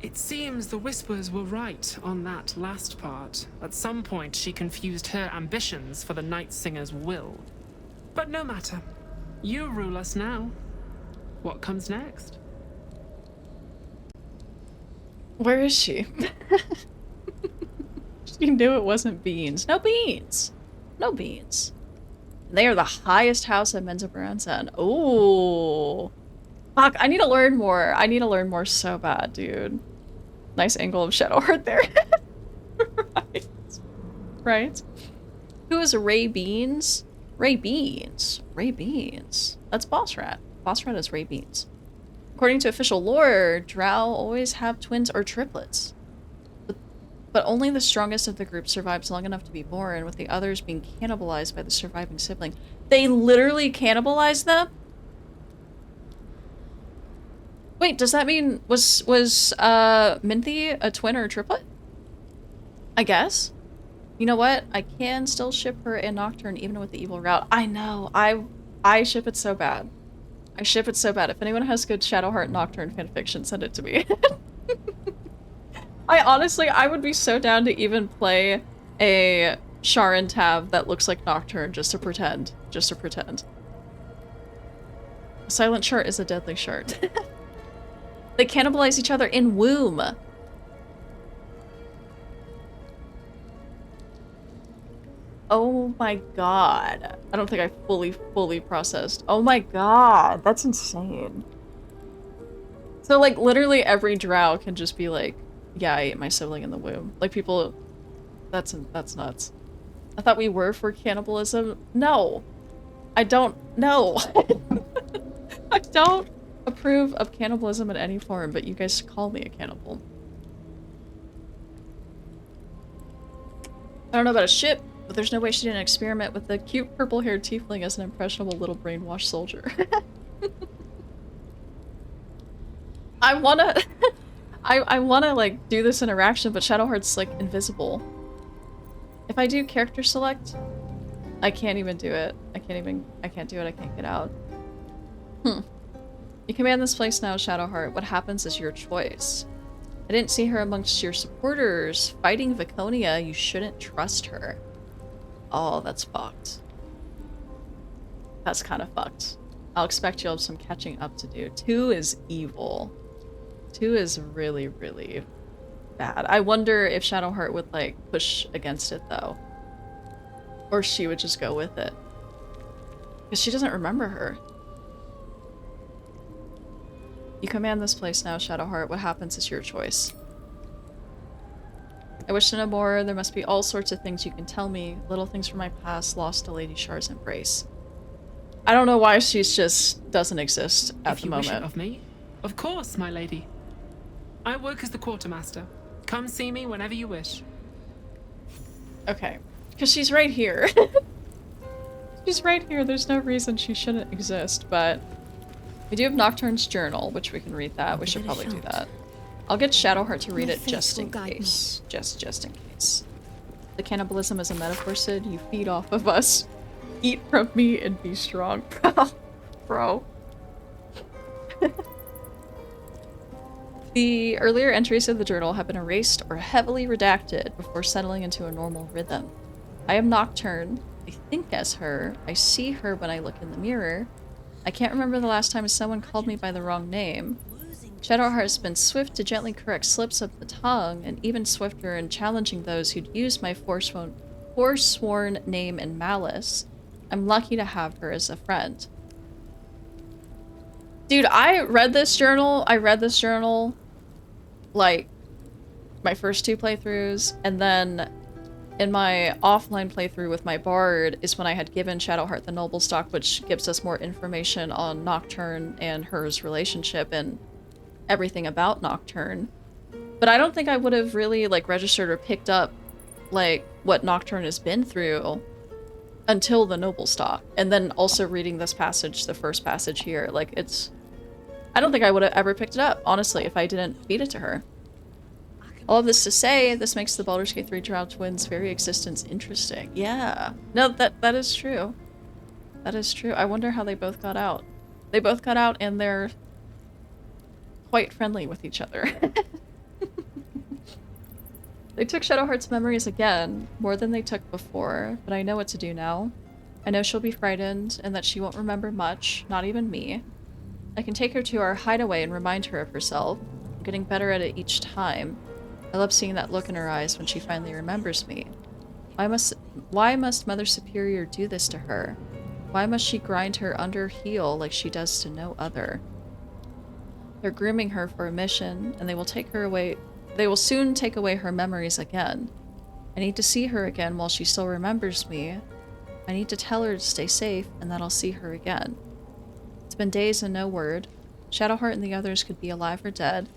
[SPEAKER 17] It seems the Whispers were right on that last part. At some point, she confused her ambitions for the Night Singer's will. But no matter. You rule us now. What comes next?
[SPEAKER 1] Where is she? She knew it wasn't beans. No beans. No beans. They are the highest house in Menzoberranzan. Oh. Fuck, I need to learn more. I need to learn more so bad, dude. Nice angle of Shadowheart there. Right. Right. Who is Ray Beans? Ray Beans. Ray Beans. That's Boss Rat. Boss Rat is Ray Beans. According to official lore, Drow always have twins or triplets. But only the strongest of the group survives long enough to be born, with the others being cannibalized by the surviving sibling. They literally cannibalized them? Wait, does that mean was Minthy a twin or a triplet? I guess. You know what? I can still ship her and Nocturne even with the evil route. I know. I ship it so bad. I ship it so bad. If anyone has good Shadowheart Nocturne fanfiction, send it to me. I would be so down to even play a Sharon Tab that looks like Nocturne just to pretend. Just to pretend. A silent shard is a deadly shard. They cannibalize each other in womb. Oh my god. I don't think I fully processed. Oh my god, that's insane. So like literally every drow can just be like, yeah, I ate my sibling in the womb. Like people, that's nuts. I thought we were for cannibalism. No, I don't, no. I don't approve of cannibalism in any form, but you guys call me a cannibal. I don't know about a ship, but there's no way she didn't experiment with the cute purple-haired tiefling as an impressionable little brainwashed soldier. I wanna like do this interaction, but Shadowheart's like invisible. If I do character select, I can't even do it. I can't do it, I can't get out. You command this place now, Shadowheart. What happens is your choice. I didn't see her amongst your supporters. Fighting Viconia, you shouldn't trust her. Oh, that's fucked. That's kind of fucked. I'll expect you'll have some catching up to do. 2 is evil. 2 is really, really bad. I wonder if Shadowheart would, like, push against it, though. Or she would just go with it. Because she doesn't remember her. You command this place now, Shadowheart. What happens is your choice. I wish to know more. There must be all sorts of things you can tell me. Little things from my past lost to Lady Shar's embrace. I don't know why she's just doesn't exist at the moment.
[SPEAKER 17] If you wish it of me, of course, my lady. I work as the quartermaster. Come see me whenever you wish.
[SPEAKER 1] Okay, because she's right here. She's right here. There's no reason she shouldn't exist, but we do have Nocturne's journal, which we can read that. We should probably do that. I'll get Shadowheart to read it just in case. Just in case. The cannibalism is a metaphor, Sid. You feed off of us. Eat from me and be strong. Bro. The earlier entries of the journal have been erased or heavily redacted before settling into a normal rhythm. I am Nocturne. I think as her. I see her when I look in the mirror. I can't remember the last time someone called me by the wrong name. Shadowheart has been swift to gently correct slips of the tongue, and even swifter in challenging those who'd used my forsworn name in malice. I'm lucky to have her as a friend. Dude, I read this journal, like, my first 2 playthroughs, and then in my offline playthrough with my bard is when I had given Shadowheart the noble stock, which gives us more information on Nocturne and her's relationship and everything about Nocturne. But I don't think I would have really, like, registered or picked up, like, what Nocturne has been through until the noble stock. And then also reading this passage, the first passage here, like, it's... I don't think I would have ever picked it up, honestly, if I didn't feed it to her. All of this to say, this makes the Baldur's Gate 3 Drow twins' very existence interesting. Yeah. No, that is true. That is true. I wonder how they both got out. They both got out and they're quite friendly with each other. They took Shadowheart's memories again, more than they took before, but I know what to do now. I know she'll be frightened and that she won't remember much, not even me. I can take her to our hideaway and remind her of herself. I'm getting better at it each time. I love seeing that look in her eyes when she finally remembers me. Why must Mother Superior do this to her? Why must she grind her under heel like she does to no other? They're grooming her for a mission, and they will take her away. They will soon take away her memories again. I need to see her again while she still remembers me. I need to tell her to stay safe, and that I'll see her again. It's been days and no word. Shadowheart and the others could be alive or dead.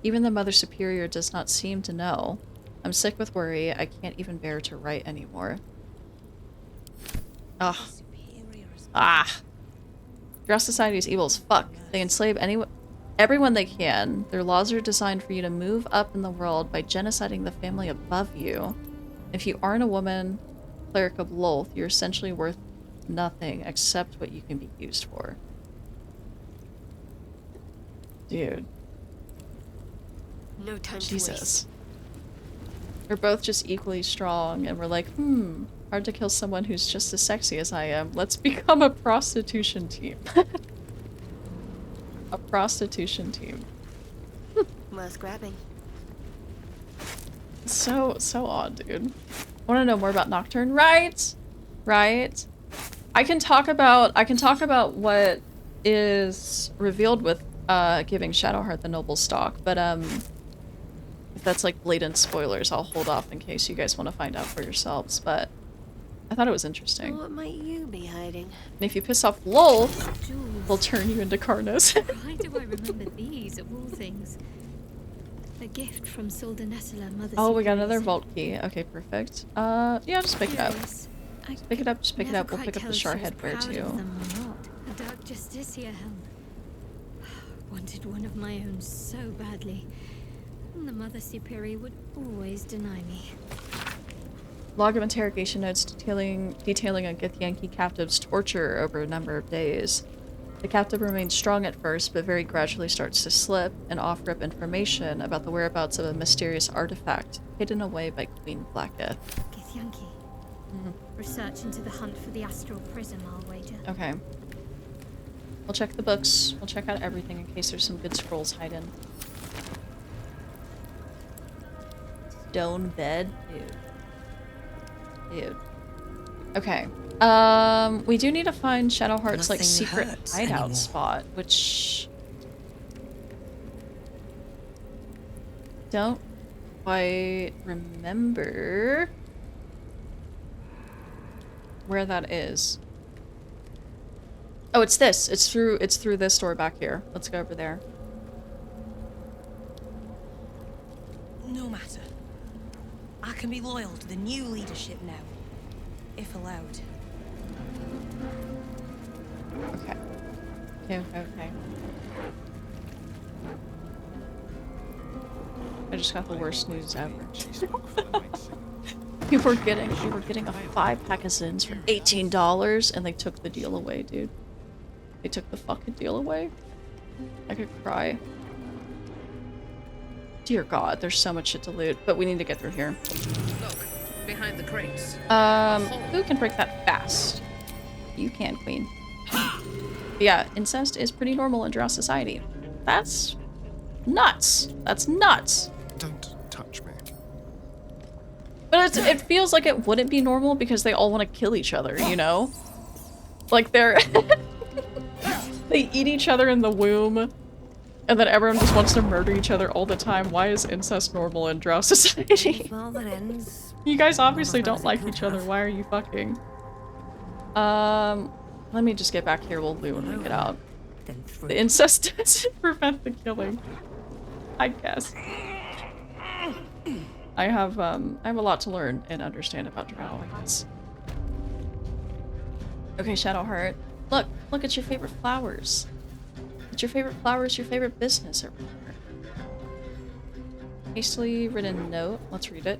[SPEAKER 1] Even the Mother Superior does not seem to know. I'm sick with worry. I can't even bear to write anymore. Ugh. Ah. Drow society is evil as fuck. They enslave everyone they can. Their laws are designed for you to move up in the world by genociding the family above you. If you aren't a woman, cleric of Lolth, you're essentially worth nothing except what you can be used for. Dude.
[SPEAKER 10] No time
[SPEAKER 1] Jesus.
[SPEAKER 10] to waste.
[SPEAKER 1] We're both just equally strong, and we're like, hard to kill someone who's just as sexy as I am. Let's become a prostitution team. A prostitution team.
[SPEAKER 10] Worth grabbing.
[SPEAKER 1] So odd, dude. Want to know more about Nocturne? Right? Right? I can talk about what is revealed with giving Shadowheart the noble stock, but if that's like blatant spoilers, I'll hold off in case you guys want to find out for yourselves, but I thought it was interesting.
[SPEAKER 10] What might you be hiding?
[SPEAKER 1] And if you piss off Lolth, they'll turn you into Karnas.
[SPEAKER 3] Why do I remember these, of all things? A gift from Solda Nessela, Mother.
[SPEAKER 1] Oh, we got another vault key. Okay, perfect. Yeah, just pick it up. Just pick it up, just pick it up. We'll pick up the Sharhead Bear too.
[SPEAKER 3] A Dark Justicia helm. Wanted one of my own so badly. And the Mother Superior would always deny me.
[SPEAKER 1] Log of interrogation notes detailing a Githyanki captive's torture over a number of days. The captive remains strong at first, but very gradually starts to slip and offer up information about the whereabouts of a mysterious artifact hidden away by Queen Blacketh.
[SPEAKER 3] Githyanki. Research into the hunt for the astral prism, I'll wager.
[SPEAKER 1] Okay. We'll check the books. We'll check out everything in case there's some good scrolls hidden. Stone bed? Dude. Okay. We do need to find Shadowheart's like secret hideout spot, which don't quite remember where that is. Oh, it's this. It's through this door back here. Let's go over there.
[SPEAKER 14] No matter. I can be loyal to the new leadership now, if allowed.
[SPEAKER 1] Okay. Okay. I just got the worst news ever. We were getting a 5-pack of Zins for $18 and they took the deal away, dude. They took the fucking deal away. I could cry. Dear God, there's so much shit to loot, but we need to get through here.
[SPEAKER 18] Look, behind the crates.
[SPEAKER 1] Who can break that fast? You can, Queen. Yeah, incest is pretty normal in Drow society. That's nuts. That's nuts.
[SPEAKER 8] Don't touch me.
[SPEAKER 1] But it feels like it wouldn't be normal because they all want to kill each other, you know? Like they're... they eat each other in the womb, and then everyone just wants to murder each other all the time. Why is incest normal in Drow society? You guys obviously don't like each other. Why are you fucking? Let me just get back here. We'll loot when we get out. The incest doesn't prevent the killing, I guess. I have a lot to learn and understand about Drow, I guess. Okay, Shadowheart. Look at your favorite flowers. It's your favorite flowers, your favorite business, or whatever. Hastily written note. Let's read it.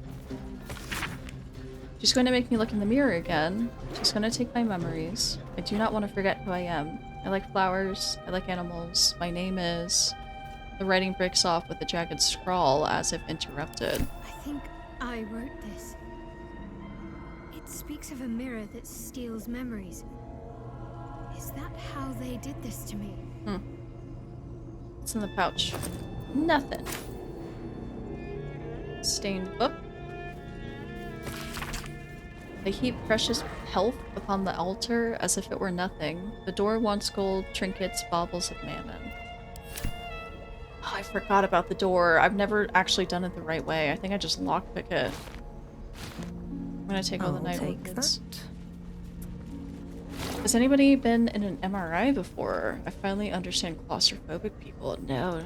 [SPEAKER 1] She's going to make me look in the mirror again. She's going to take my memories. I do not want to forget who I am. I like flowers. I like animals. My name is... The writing breaks off with a jagged scrawl as if interrupted.
[SPEAKER 3] I think I wrote this. It speaks of a mirror that steals memories. Is that how they did this to me?
[SPEAKER 1] What's in the pouch? Nothing. Stained book. They heap precious health upon the altar as if it were nothing. The door wants gold, trinkets, baubles of mana. Oh, I forgot about the door. I've never actually done it the right way. I think I just lockpick it. I'm gonna take all the night orchids. Has anybody been in an MRI before? I finally understand claustrophobic people. No,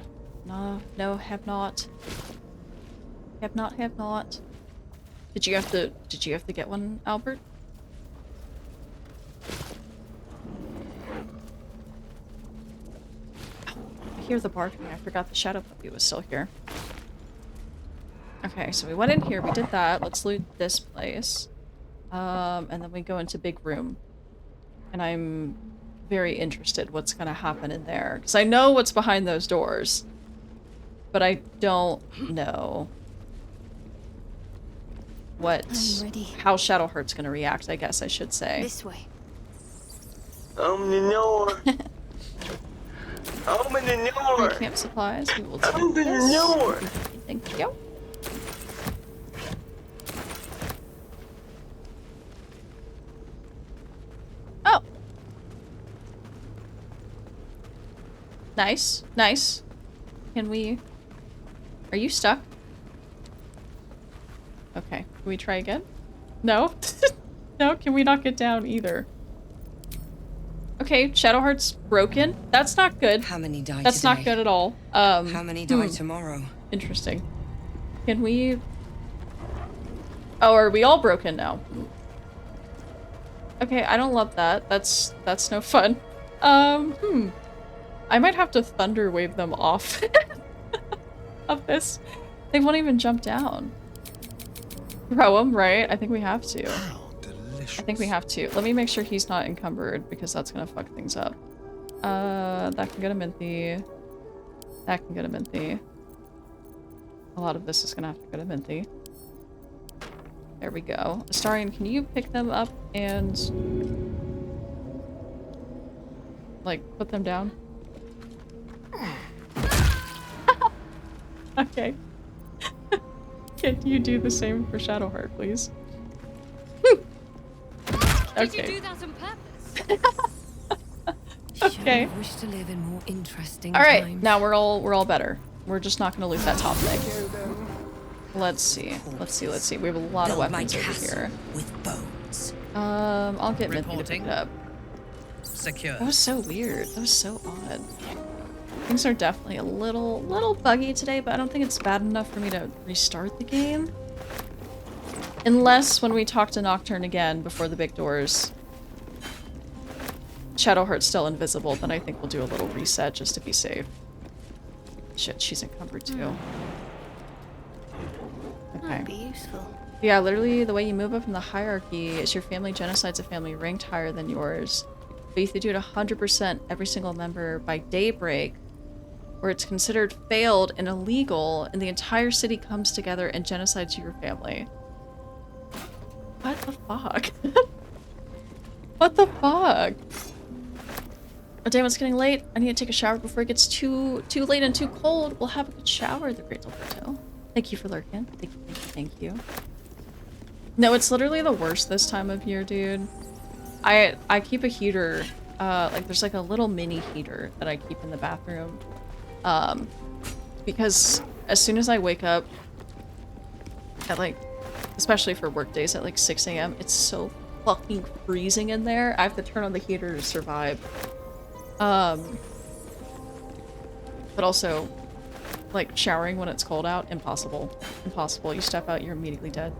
[SPEAKER 1] have not. Have not. Did you have to get one, Albert? I hear the barking. I forgot the shadow puppy was still here. Okay, so we went in here, we did that. Let's loot this place. And then we go into big room. And I'm very interested what's gonna happen in there. Because I know what's behind those doors. But I don't know how Shadowheart's gonna react, I guess I should say.
[SPEAKER 10] This way.
[SPEAKER 1] Open the door. Open the door. Camp supplies. We will take this. Thank you. Oh. Nice. Nice. Can we... Are you stuck? Okay. Can we try again? No? No? Can we not get down either? Okay, Shadowheart's broken. That's not good.
[SPEAKER 14] How many die
[SPEAKER 1] That's
[SPEAKER 14] today?
[SPEAKER 1] not good at all.
[SPEAKER 14] How many die tomorrow?
[SPEAKER 1] Interesting. Can we... Oh, are we all broken now? Okay, I don't love that. That's no fun. I might have to thunder wave them off of this. They won't even jump down. Throw them, right? I think we have to. I think we have to. Let me make sure he's not encumbered because that's gonna fuck things up. That can go to Minthy. That can go to Minthy. A lot of this is gonna have to go to Minthy. There we go. Astarion, can you pick them up and... like, put them down? Okay. Can you do the same for Shadowheart, please?
[SPEAKER 10] Did
[SPEAKER 1] Okay.
[SPEAKER 10] you do that on purpose?
[SPEAKER 1] Okay.
[SPEAKER 14] I wish to live in more interesting
[SPEAKER 1] All right,
[SPEAKER 14] times.
[SPEAKER 1] now we're all better. We're just not gonna loot that top thing. Let's see. We have a lot of
[SPEAKER 14] Build my
[SPEAKER 1] weapons over
[SPEAKER 14] castle
[SPEAKER 1] here.
[SPEAKER 14] with bones.
[SPEAKER 1] I'll get Minthy to pick it up.
[SPEAKER 18] Secure.
[SPEAKER 1] That was so weird. That was so odd. Things are definitely a little buggy today, but I don't think it's bad enough for me to restart the game. Unless when we talk to Nocturne again before the big doors, Shadowheart's still invisible, then I think we'll do a little reset just to be safe. Shit, she's encumbered too. Okay.
[SPEAKER 10] That'd be useful.
[SPEAKER 1] Yeah, literally the way you move up in the hierarchy is your family genocides a family ranked higher than yours. But if you do it 100% every single member by daybreak, where it's considered failed and illegal, and the entire city comes together and genocides your family. What the fuck? What the fuck? Oh damn, it's getting late. I need to take a shower before it gets too late and too cold. We'll have a good shower, the Great Alberto. Thank you for lurking. Thank you, thank you. No, it's literally the worst this time of year, dude. I keep a heater, like there's like a little mini heater that I keep in the bathroom. Because as soon as I wake up at like, especially for work days at like 6 a.m., it's so fucking freezing in there. I have to turn on the heater to survive. But also, like showering when it's cold out, impossible. Impossible. You step out, you're immediately dead.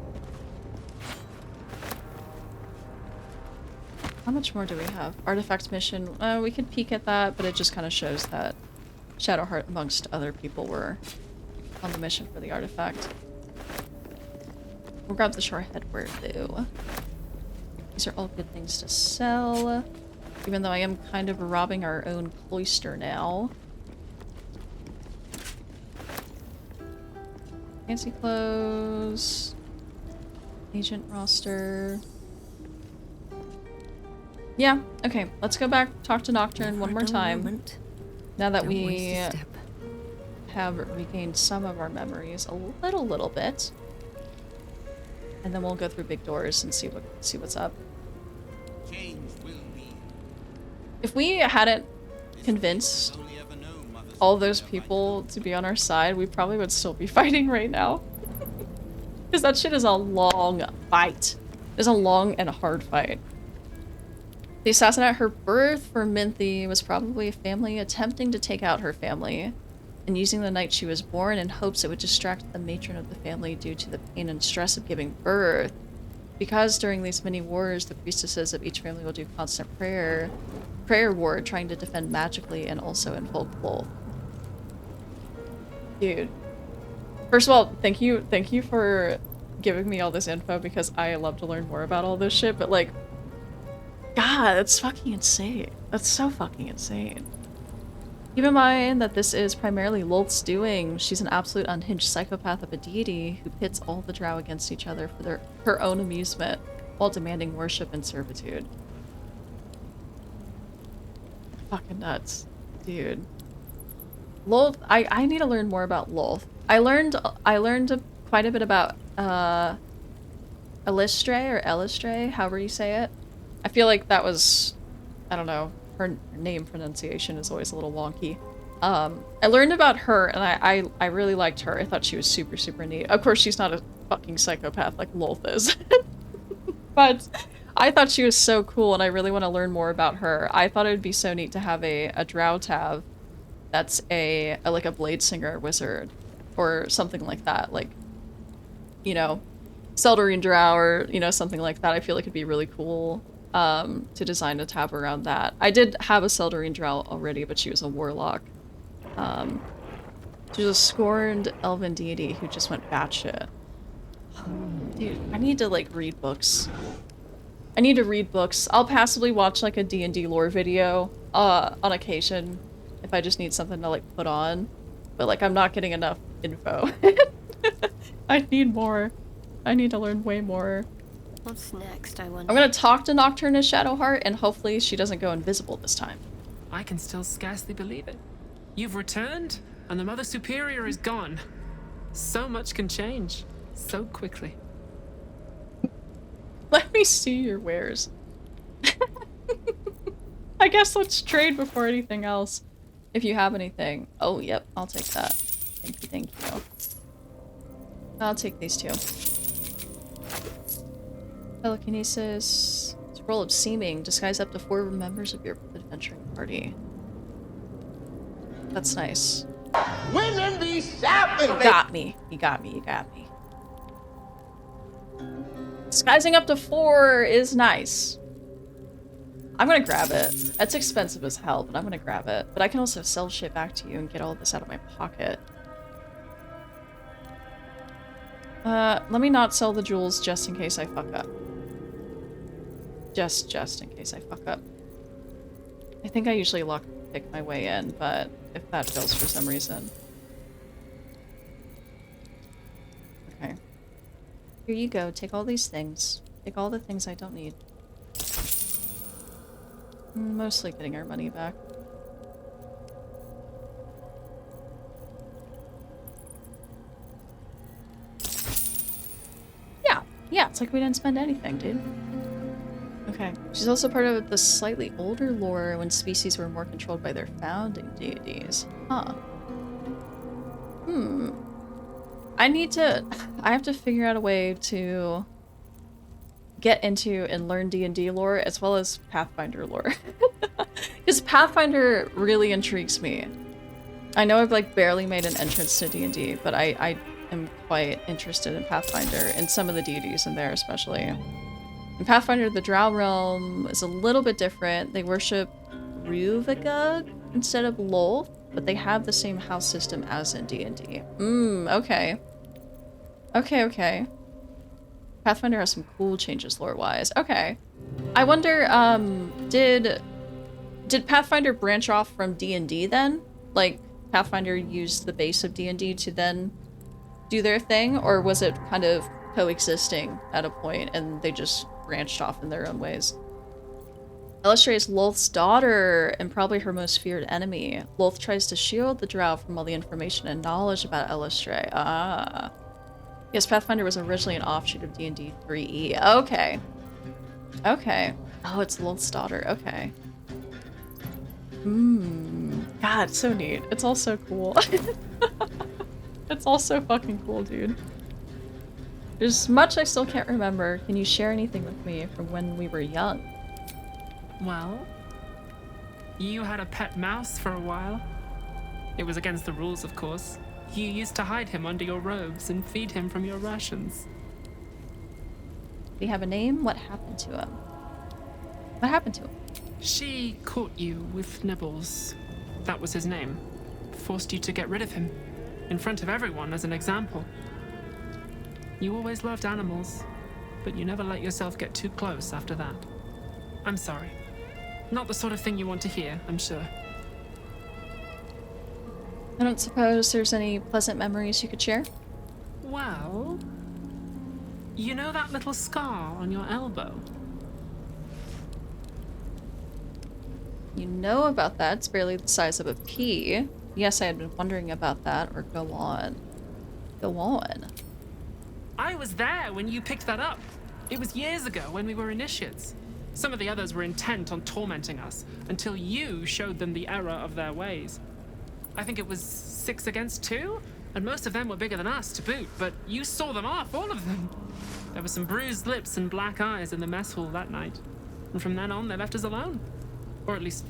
[SPEAKER 1] How much more do we have? Artifact mission. We could peek at that, but it just kind of shows that Shadowheart amongst other people were on the mission for the artifact. We'll grab the Shorehead Word though. These are all good things to sell. Even though I am kind of robbing our own Cloister now. Fancy clothes. Agent roster. Yeah, okay. Let's go back, talk to Nocturne one more time. Now that we have regained some of our memories, a little bit. And then we'll go through big doors and see what's up. If we hadn't convinced all those people to be on our side, we probably would still be fighting right now. Because that shit is a long fight. It's a long and hard fight. The assassin at her birth for Minthy was probably a family attempting to take out her family and using the night she was born in hopes it would distract the matron of the family due to the pain and stress of giving birth. Because during these many wars, the priestesses of each family will do constant prayer ward, trying to defend magically and also invoke both. Dude. First of all, thank you for giving me all this info because I love to learn more about all this shit, but like, God, that's fucking insane. That's so fucking insane. Keep in mind that this is primarily Lolth's doing. She's an absolute unhinged psychopath of a deity who pits all the drow against each other for her own amusement while demanding worship and servitude. Fucking nuts. Dude. Lolth, I need to learn more about Lolth. I learned quite a bit about Elistre, however you say it. I feel like that was, I don't know, her name pronunciation is always a little wonky. I learned about her and I really liked her. I thought she was super, super neat. Of course, she's not a fucking psychopath like Lolth is. But I thought she was so cool and I really want to learn more about her. I thought it would be so neat to have a drow tav that's like a blade singer wizard or something like that. Like, you know, Seldorine drow or, you know, something like that. I feel like it'd be really cool. To design a tab around that. I did have a Seldorine drow already, but she was a warlock. She was a scorned elven deity who just went batshit. Dude, I need to like read books. I need to read books. I'll passively watch like a D&D lore video on occasion if I just need something to like put on. But like I'm not getting enough info. I need more. I need to learn way more.
[SPEAKER 10] What's next, I wonder?
[SPEAKER 1] I'm gonna talk to Nocturne as Shadowheart, and hopefully she doesn't go invisible this time.
[SPEAKER 17] I can still scarcely believe it. You've returned, and the Mother Superior is gone. So much can change, so quickly.
[SPEAKER 1] Let me see your wares. I guess let's trade before anything else. If you have anything. Oh, yep, I'll take that. Thank you, thank you. I'll take these two. Telekinesis. Scroll of Seeming. Disguise up to 4 members of your adventuring party. That's nice.
[SPEAKER 19] Women be shopping.
[SPEAKER 1] You got me. You got me. You got me. Disguising up to 4 is nice. I'm gonna grab it. That's expensive as hell, but I'm gonna grab it. But I can also sell shit back to you and get all this out of my pocket. Let me not sell the jewels just in case I fuck up. Just in case I fuck up. I think I usually pick my way in, but if that fails for some reason. Okay. Here you go, take all these things. Take all the things I don't need. Mostly getting our money back. Yeah, it's like we didn't spend anything, dude. Okay. She's also part of the slightly older lore when species were more controlled by their founding deities. Huh. I have to figure out a way to get into and learn D&D lore as well as Pathfinder lore. Because Pathfinder really intrigues me. I know I've like barely made an entrance to D&D, but I am quite interested in Pathfinder and some of the deities in there especially. In Pathfinder, the Drow realm is a little bit different. They worship Ruvagug instead of Lolth, but they have the same house system as in D&D. Okay. Okay. Pathfinder has some cool changes lore-wise. Okay. I wonder, did Pathfinder branch off from D&D then? Like, Pathfinder used the base of D&D to then do their thing? Or was it kind of coexisting at a point and they just branched off in their own ways? Elistray is Lolth's daughter and probably her most feared enemy. Lolth tries to shield the Drow from all the information and knowledge about Elistray. Ah. Yes, Pathfinder was originally an offshoot of D&D 3E. Okay. Okay. Oh, it's Lolth's daughter. Okay. God, it's so neat. It's all so cool. It's all so fucking cool, dude. There's much I still can't remember. Can you share anything with me from when we were young?
[SPEAKER 17] Well, you had a pet mouse for a while. It was against the rules, of course. You used to hide him under your robes and feed him from your rations.
[SPEAKER 1] Did he have a name? What happened to him? What happened to him?
[SPEAKER 17] She caught you with nibbles. That was his name. Forced you to get rid of him. In front of everyone as an example. You always loved animals, but you never let yourself get too close after that. I'm sorry. Not the sort of thing you want to hear, I'm sure.
[SPEAKER 1] I don't suppose there's any pleasant memories you could share?
[SPEAKER 17] Well, you know that little scar on your elbow?
[SPEAKER 1] You know about that. It's barely the size of a pea. Yes, I had been wondering about that, or go on. Go on.
[SPEAKER 17] I was there when you picked that up. It was years ago when we were initiates. Some of the others were intent on tormenting us until you showed them the error of their ways. I think it was 6 against 2, and most of them were bigger than us to boot, but you saw them off, all of them. There were some bruised lips and black eyes in the mess hall that night, and from then on they left us alone. Or at least,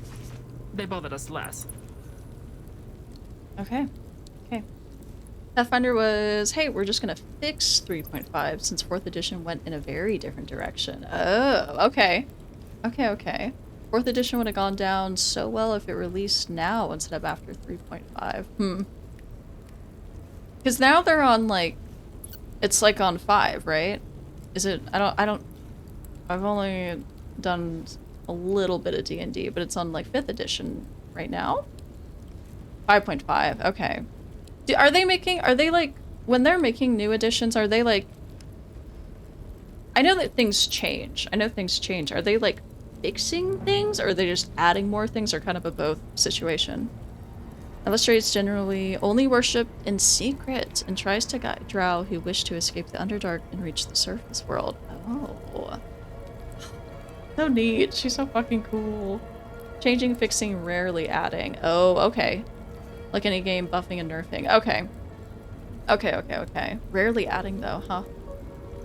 [SPEAKER 17] they bothered us less.
[SPEAKER 1] Okay. Pathfinder was, hey, we're just gonna fix 3.5 since 4th edition went in a very different direction. Oh, okay. Okay. 4th edition would have gone down so well if it released now instead of after 3.5. Because now they're on, like, it's like on 5, right? Is it, I've only done a little bit of D&D, but it's on, like, 5th edition right now? 5.5, okay. Are they like, when they're making new editions, are they like, I know that things change. Are they like fixing things, or are they just adding more things, or kind of a both situation? Elistray is generally only worshipped in secret and tries to guide Drow who wish to escape the Underdark and reach the surface world. Oh. So neat. She's so fucking cool. Changing, fixing, rarely adding. Oh, okay. Like any game, buffing and nerfing. Okay. Rarely adding though, huh?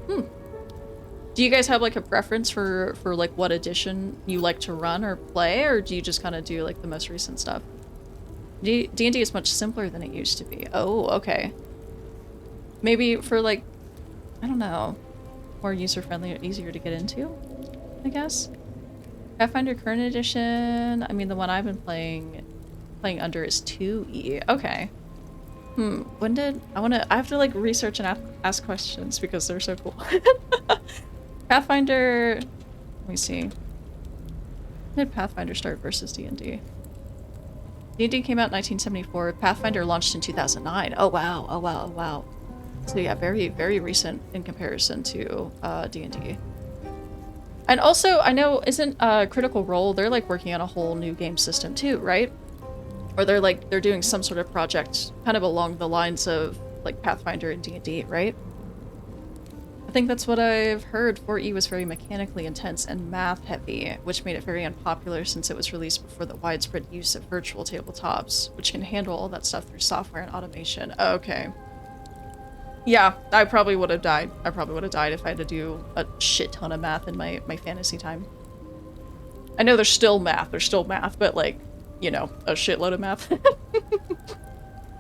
[SPEAKER 1] Do you guys have like a preference for like what edition you like to run or play, or do you just kind of do like the most recent stuff? D&D is much simpler than it used to be. Oh, okay. Maybe for like, I don't know, more user-friendly or easier to get into, I guess? Pathfinder current edition, I mean the one I've been playing under is 2E. Okay. When did I have to like research and ask questions because they're so cool. Pathfinder, let me see. When did Pathfinder start versus D&D? D&D came out in 1974. Pathfinder launched in 2009. Oh wow, oh wow, oh wow. So yeah, very, very recent in comparison to D&D. And also, I know, isn't Critical Role, they're like working on a whole new game system too, right? Or they're doing some sort of project kind of along the lines of like Pathfinder and D&D, right? I think that's what I've heard. 4E was very mechanically intense and math heavy, which made it very unpopular since it was released before the widespread use of virtual tabletops, which can handle all that stuff through software and automation. Okay. Yeah, I probably would have died. I probably would have died if I had to do a shit ton of math in my fantasy time. I know there's still math, but like, you know, a shitload of math.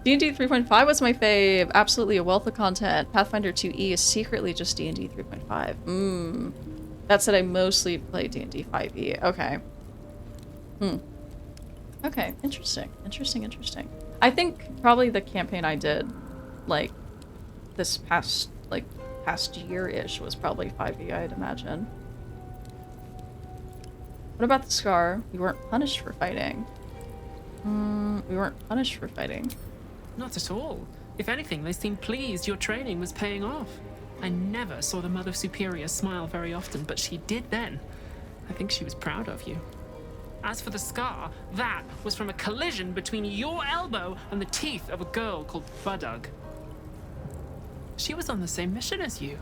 [SPEAKER 1] D&D 3.5 was my fave. Absolutely a wealth of content. Pathfinder 2E is secretly just D&D 3.5. That said, I mostly play D&D 5E. Okay. Okay, interesting. Interesting. I think probably the campaign I did, like, this past year-ish was probably 5E, I'd imagine. What about the Scar? We weren't punished for fighting. We weren't punished for fighting.
[SPEAKER 17] Not at all. If anything, they seemed pleased your training was paying off. I never saw the Mother Superior smile very often, but she did then. I think she was proud of you. As for the scar, that was from a collision between your elbow and the teeth of a girl called Baldur. She was on the same mission as you.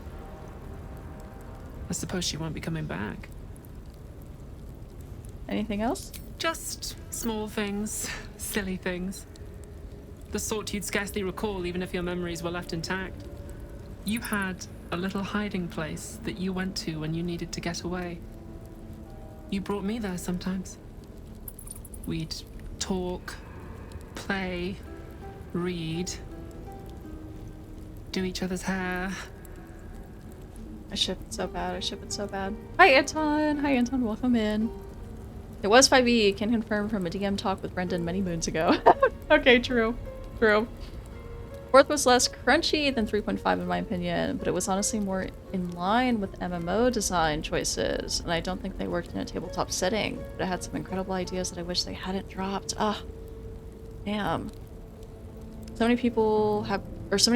[SPEAKER 17] I suppose she won't be coming back.
[SPEAKER 1] Anything else?
[SPEAKER 17] Just small things, silly things. The sort you'd scarcely recall even if your memories were left intact. You had a little hiding place that you went to when you needed to get away. You brought me there sometimes. We'd talk, play, read, do each other's hair.
[SPEAKER 1] I ship it so bad. Hi Anton, welcome in. It was 5e, can confirm from a DM talk with Brendan many moons ago. Okay, true. Fourth was less crunchy than 3.5 in my opinion, but it was honestly more in line with MMO design choices, and I don't think they worked in a tabletop setting, but it had some incredible ideas that I wish they hadn't dropped. Damn. So many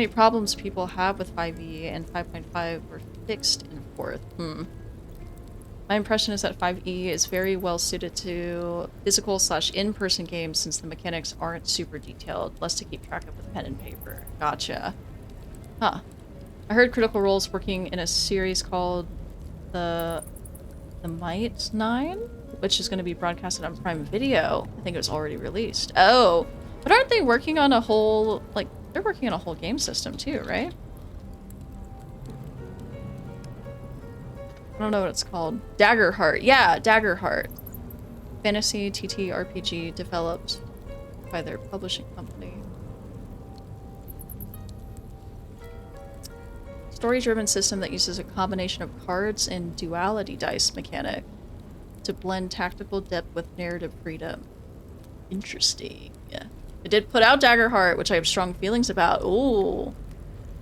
[SPEAKER 1] problems people have with 5e and 5.5 were fixed in 4th. My impression is that 5e is very well suited to physical/in-person games since the mechanics aren't super detailed, less to keep track of with pen and paper. Gotcha. Huh. I heard Critical Role's working in a series called The Might 9, which is going to be broadcasted on Prime Video. I think it was already released. Oh, but aren't they working on a whole, like, they're working on a whole game system too, right? I don't know what it's called. Daggerheart. Yeah, Daggerheart. Fantasy TTRPG developed by their publishing company. Story-driven system that uses a combination of cards and duality dice mechanic to blend tactical depth with narrative freedom. Interesting. Yeah. It did put out Daggerheart, which I have strong feelings about. Ooh.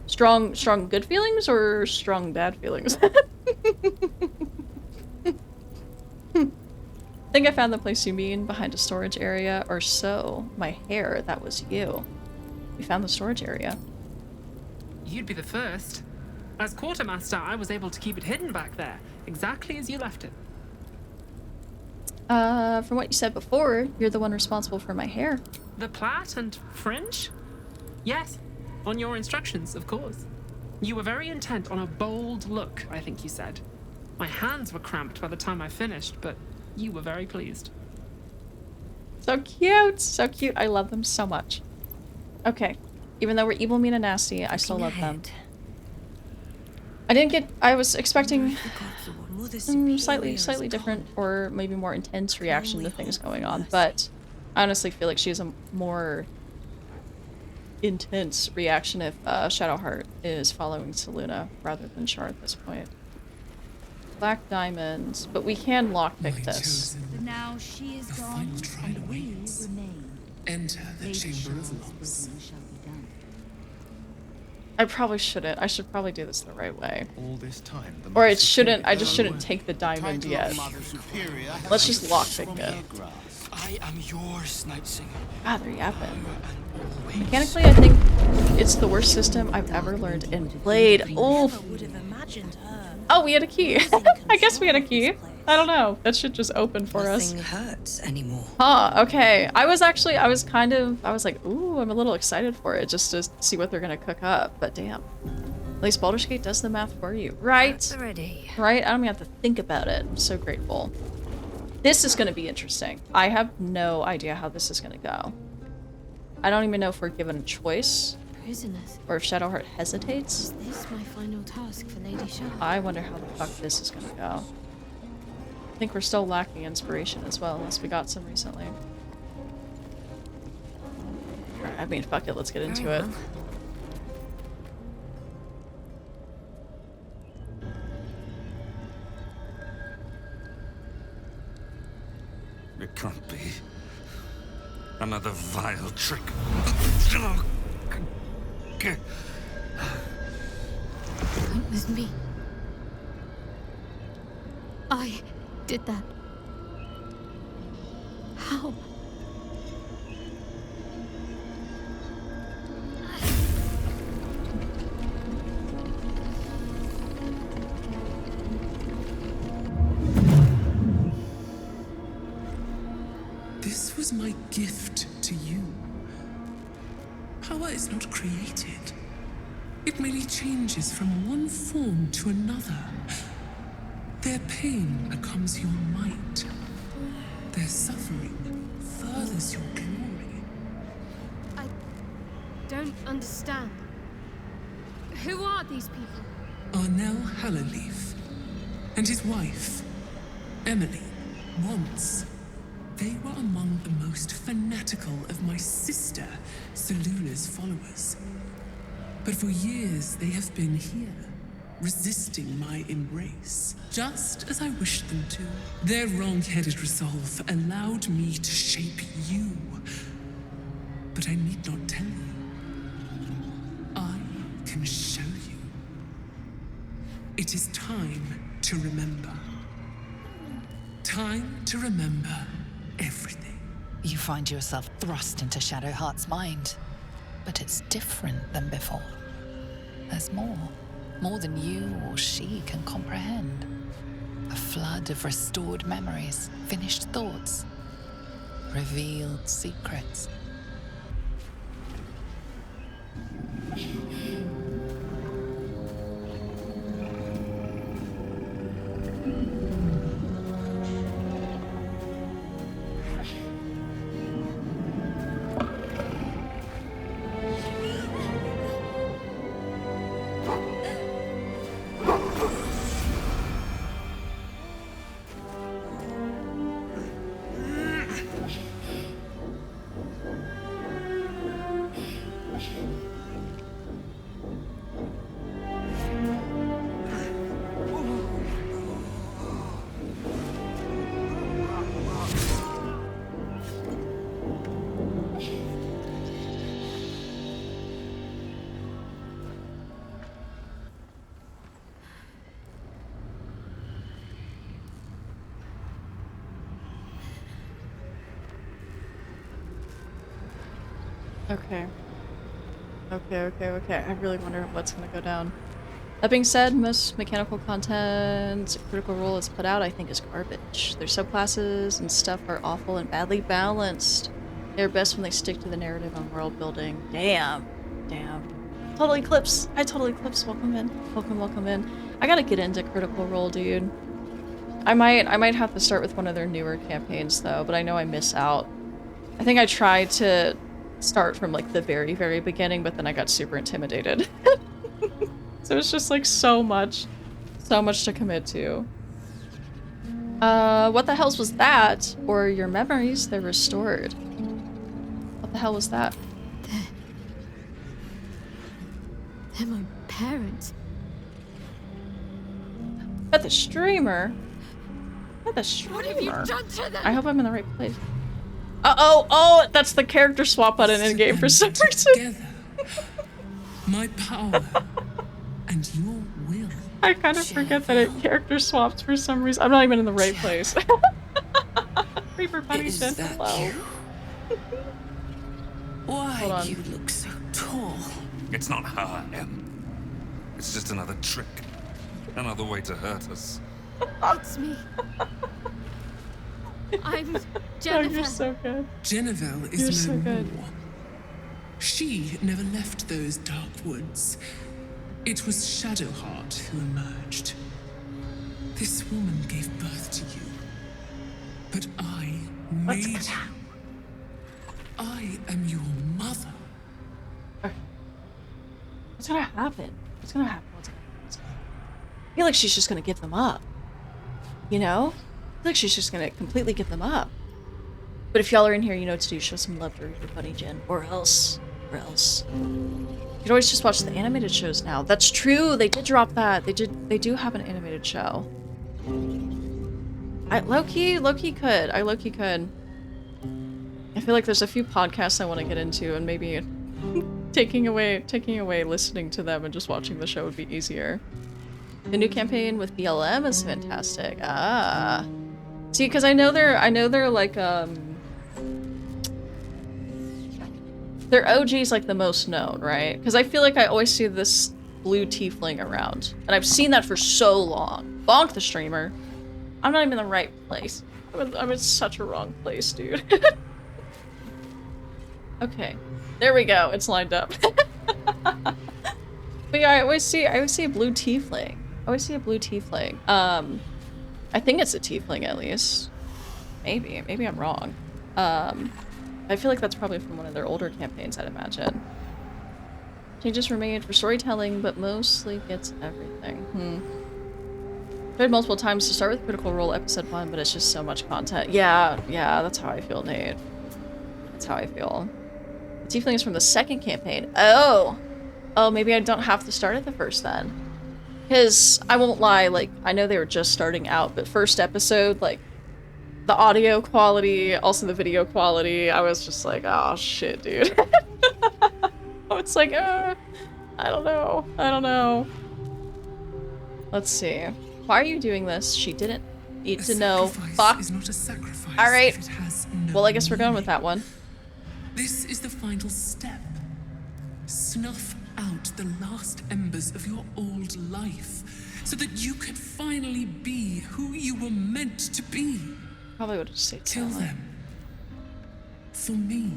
[SPEAKER 1] Strong good feelings or strong bad feelings? I think I found the place you mean, behind a storage area or so. My hair, that was you. We found the storage area.
[SPEAKER 17] You'd be the first. As quartermaster, I was able to keep it hidden back there, exactly as you left it.
[SPEAKER 1] From what you said before, you're the one responsible for my hair.
[SPEAKER 17] The plait and fringe? Yes, on your instructions, of course. You were very intent on a bold look, I think you said. My hands were cramped by the time I finished, but you were very pleased.
[SPEAKER 1] So cute! So cute. I love them so much. Okay. Even though we're evil, mean, and nasty, I still love them. I was expecting slightly different or maybe more intense reaction to things going on, but I honestly feel like she has a more intense reaction if Shadowheart is following Selûne rather than Shar at this point. Black diamonds, but we can lockpick this.
[SPEAKER 13] Now she is gone, and we remain.
[SPEAKER 4] Enter the Chamber of Locks.
[SPEAKER 1] I probably shouldn't. I should probably do this the right way.
[SPEAKER 16] All this time, the
[SPEAKER 1] Or it shouldn't. I just shouldn't take the diamond yet. Let's just lockpick it.
[SPEAKER 4] I am yours, Night Singer.
[SPEAKER 1] Ah, they're yapping. Mechanically, I think it's the worst system I've ever learned and played. Oh. Oh, we had a key. I guess we had a key. I don't know. That shit just opened for us.
[SPEAKER 14] Nothing hurts anymore.
[SPEAKER 1] Huh, okay. I was like, ooh, I'm a little excited for it just to see what they're gonna cook up, but damn. At least Baldur's Gate does the math for you, right?
[SPEAKER 14] Ready.
[SPEAKER 1] Right? I don't even have to think about it. I'm so grateful. This is gonna be interesting. I have no idea how this is gonna go. I don't even know if we're given a choice.
[SPEAKER 3] Prisoners.
[SPEAKER 1] Or if Shadowheart hesitates.
[SPEAKER 3] Is this my final task for Lady Shah?
[SPEAKER 1] I wonder how the fuck this is gonna go. I think we're still lacking inspiration as well, unless we got some recently. I mean, fuck it, let's get into it.
[SPEAKER 9] It can't be. Another vile trick.
[SPEAKER 3] It was me. I did that. How?
[SPEAKER 17] This was my gift to you. Power is not created. It merely changes from one form to another. Their pain becomes your might. Their suffering furthers your glory.
[SPEAKER 3] I don't understand. Who are these people?
[SPEAKER 17] Arnell Hallerleaf and his wife, Emily, once. They were among the most fanatical of my sister, Selula's followers. But for years they have been here, resisting my embrace, just as I wished them to. Their wrong-headed resolve allowed me to shape you. But I need not tell you. I can show you. It is time to remember. Time to remember everything.
[SPEAKER 11] You find yourself thrust into Shadowheart's mind, but it's different than before. There's more than you or she can comprehend. A flood of restored memories, finished thoughts, revealed secrets.
[SPEAKER 1] Okay. I really wonder what's gonna go down. That being said, most mechanical content Critical Role has put out, I think, is garbage. Their subclasses and stuff are awful and badly balanced. They're best when they stick to the narrative and world building. Damn. Total Eclipse. Hi, Total Eclipse. Welcome in. Welcome in. I gotta get into Critical Role, dude. I might have to start with one of their newer campaigns though, but I know I miss out. I think I tried to start from like the very, very beginning, but then I got super intimidated. So it's just like so much to commit to. What the hell was that? Or your memories, they're restored. What the hell was that?
[SPEAKER 3] They're my parents.
[SPEAKER 1] But the streamer?
[SPEAKER 3] What have you done to them?
[SPEAKER 1] I hope I'm in the right place. Oh, that's the character swap button in game for some reason.
[SPEAKER 7] my power, and your will.
[SPEAKER 1] I kind of forget that it character swaps for some reason. I'm not even in the right place. Reaper Bunny said hello.
[SPEAKER 7] Why do you look so tall?
[SPEAKER 20] It's not her, Em. It's just another trick. Another way to hurt us.
[SPEAKER 3] It's me. I'm Jennifer.
[SPEAKER 1] Oh, you're so good.
[SPEAKER 7] Jennifer is
[SPEAKER 1] You're
[SPEAKER 7] no
[SPEAKER 1] so good.
[SPEAKER 7] more. She never left those dark woods. It was Shadowheart who emerged. This woman gave birth to you. But I made you. I am your mother.
[SPEAKER 1] What's gonna happen? What's gonna happen? What's gonna happen? I feel like she's just gonna give them up. You know? I feel like she's just gonna completely give them up. But if y'all are in here, you know what to do. Show some love to your buddy Jen. Or else. You could always just watch the animated shows now. That's true. They did drop that. They do have an animated show. I low-key could. I low-key could. I feel like there's a few podcasts I want to get into, and maybe taking away listening to them and just watching the show would be easier. The new campaign with BLM is fantastic. Ah. See, because I know they're like their OG's like the most known, right? Because I feel like I always see this blue tiefling around. And I've seen that for so long. Bonk the streamer. I'm not even in the right place. I'm in such a wrong place, dude. Okay. There we go. It's lined up. But yeah, I always see a blue tiefling. I always see a blue tiefling. I think it's a tiefling at least. Maybe I'm wrong. I feel like that's probably from one of their older campaigns, I'd imagine. Changes were made for storytelling, but mostly gets everything. Tried multiple times to start with Critical Role Episode 1, but it's just so much content. Yeah, that's how I feel, Nate. That's how I feel. The tiefling is from the second campaign. Oh, maybe I don't have to start at the first then. Because, I won't lie, like, I know they were just starting out, but first episode, like, the audio quality, also the video quality, I was just like, oh shit, dude. It's like, I don't know. Let's see. Why are you doing this? She didn't need to know. Fuck.
[SPEAKER 7] Is not a sacrifice.
[SPEAKER 1] All right.
[SPEAKER 7] If it has no
[SPEAKER 1] Well, I guess we're going with that one.
[SPEAKER 7] This is the final step. Snuff out the last embers of your old life, so that you can finally be who you were meant to be.
[SPEAKER 1] Probably would have said
[SPEAKER 7] kill them. For me.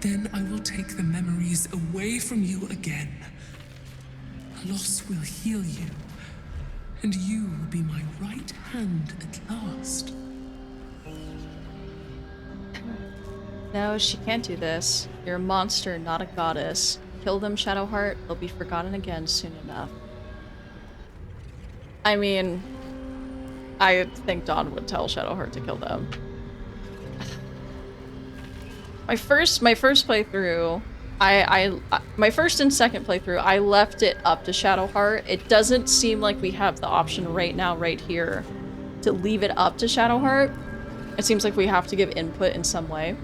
[SPEAKER 7] Then I will take the memories away from you again. Loss will heal you, and you will be my right hand at last.
[SPEAKER 1] No, she can't do this. You're a monster, not a goddess. Kill them, Shadowheart. They'll be forgotten again soon enough. I mean, I think Dawn would tell Shadowheart to kill them. My first playthrough, my first and second playthrough, I left it up to Shadowheart. It doesn't seem like we have the option right now, right here, to leave it up to Shadowheart. It seems like we have to give input in some way.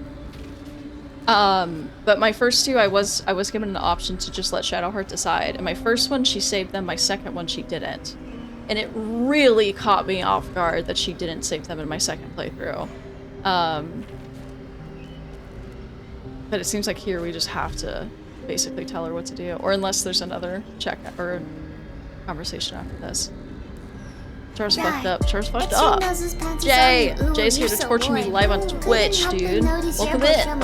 [SPEAKER 1] But my first two, I was given an option to just let Shadowheart decide. And my first one, she saved them. My second one, she didn't. And it really caught me off guard that she didn't save them in my second playthrough. But it seems like here we just have to basically tell her what to do. Or unless there's another check or conversation after this. Char's fucked up. Char's fucked up. Jay's here to torture me live on Twitch, dude. Welcome in.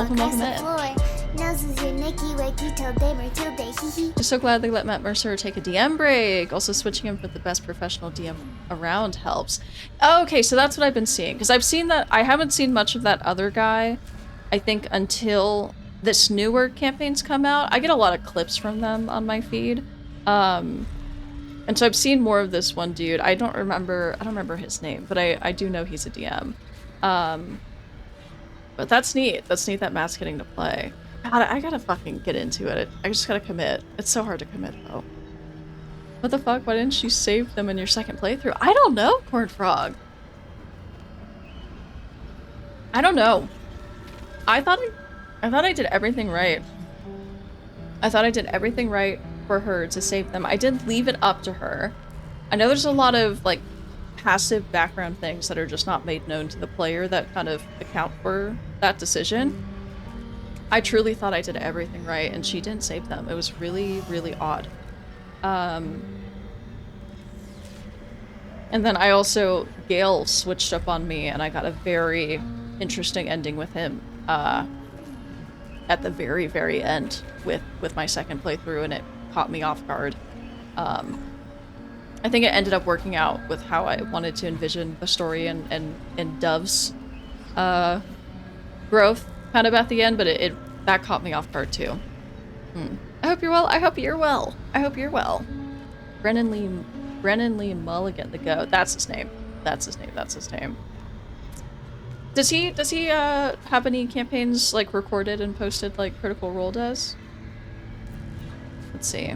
[SPEAKER 1] Just so glad they let Matt Mercer take a DM break. Also switching him for the best professional DM around helps. Oh, okay, so that's what I've been seeing. Because I've seen that. I haven't seen much of that other guy, I think, until this newer campaign's come out. I get a lot of clips from them on my feed. And so I've seen more of this one dude. I don't remember his name, but I do know he's a DM. But that's neat. That's neat that Matt's getting to play. God, I gotta fucking get into it. I just gotta commit. It's so hard to commit, though. What the fuck? Why didn't you save them in your second playthrough? I don't know, Corn Frog. I don't know. I thought I did everything right. I thought I did everything right for her to save them. I did leave it up to her. I know there's a lot of, like, passive background things that are just not made known to the player that kind of account for that decision. I truly thought I did everything right, and she didn't save them. It was really, really odd. And then I also, Gale switched up on me, and I got a very interesting ending with him at the very, very end with my second playthrough, and it caught me off guard. I think it ended up working out with how I wanted to envision the story and Dove's growth kind of at the end, but that caught me off guard too. I hope you're well. I hope you're well. I hope you're well. Brennan Lee Mulligan, the goat. That's his name. That's his name. That's his name. Does he have any campaigns like recorded and posted like Critical Role does? Let's see.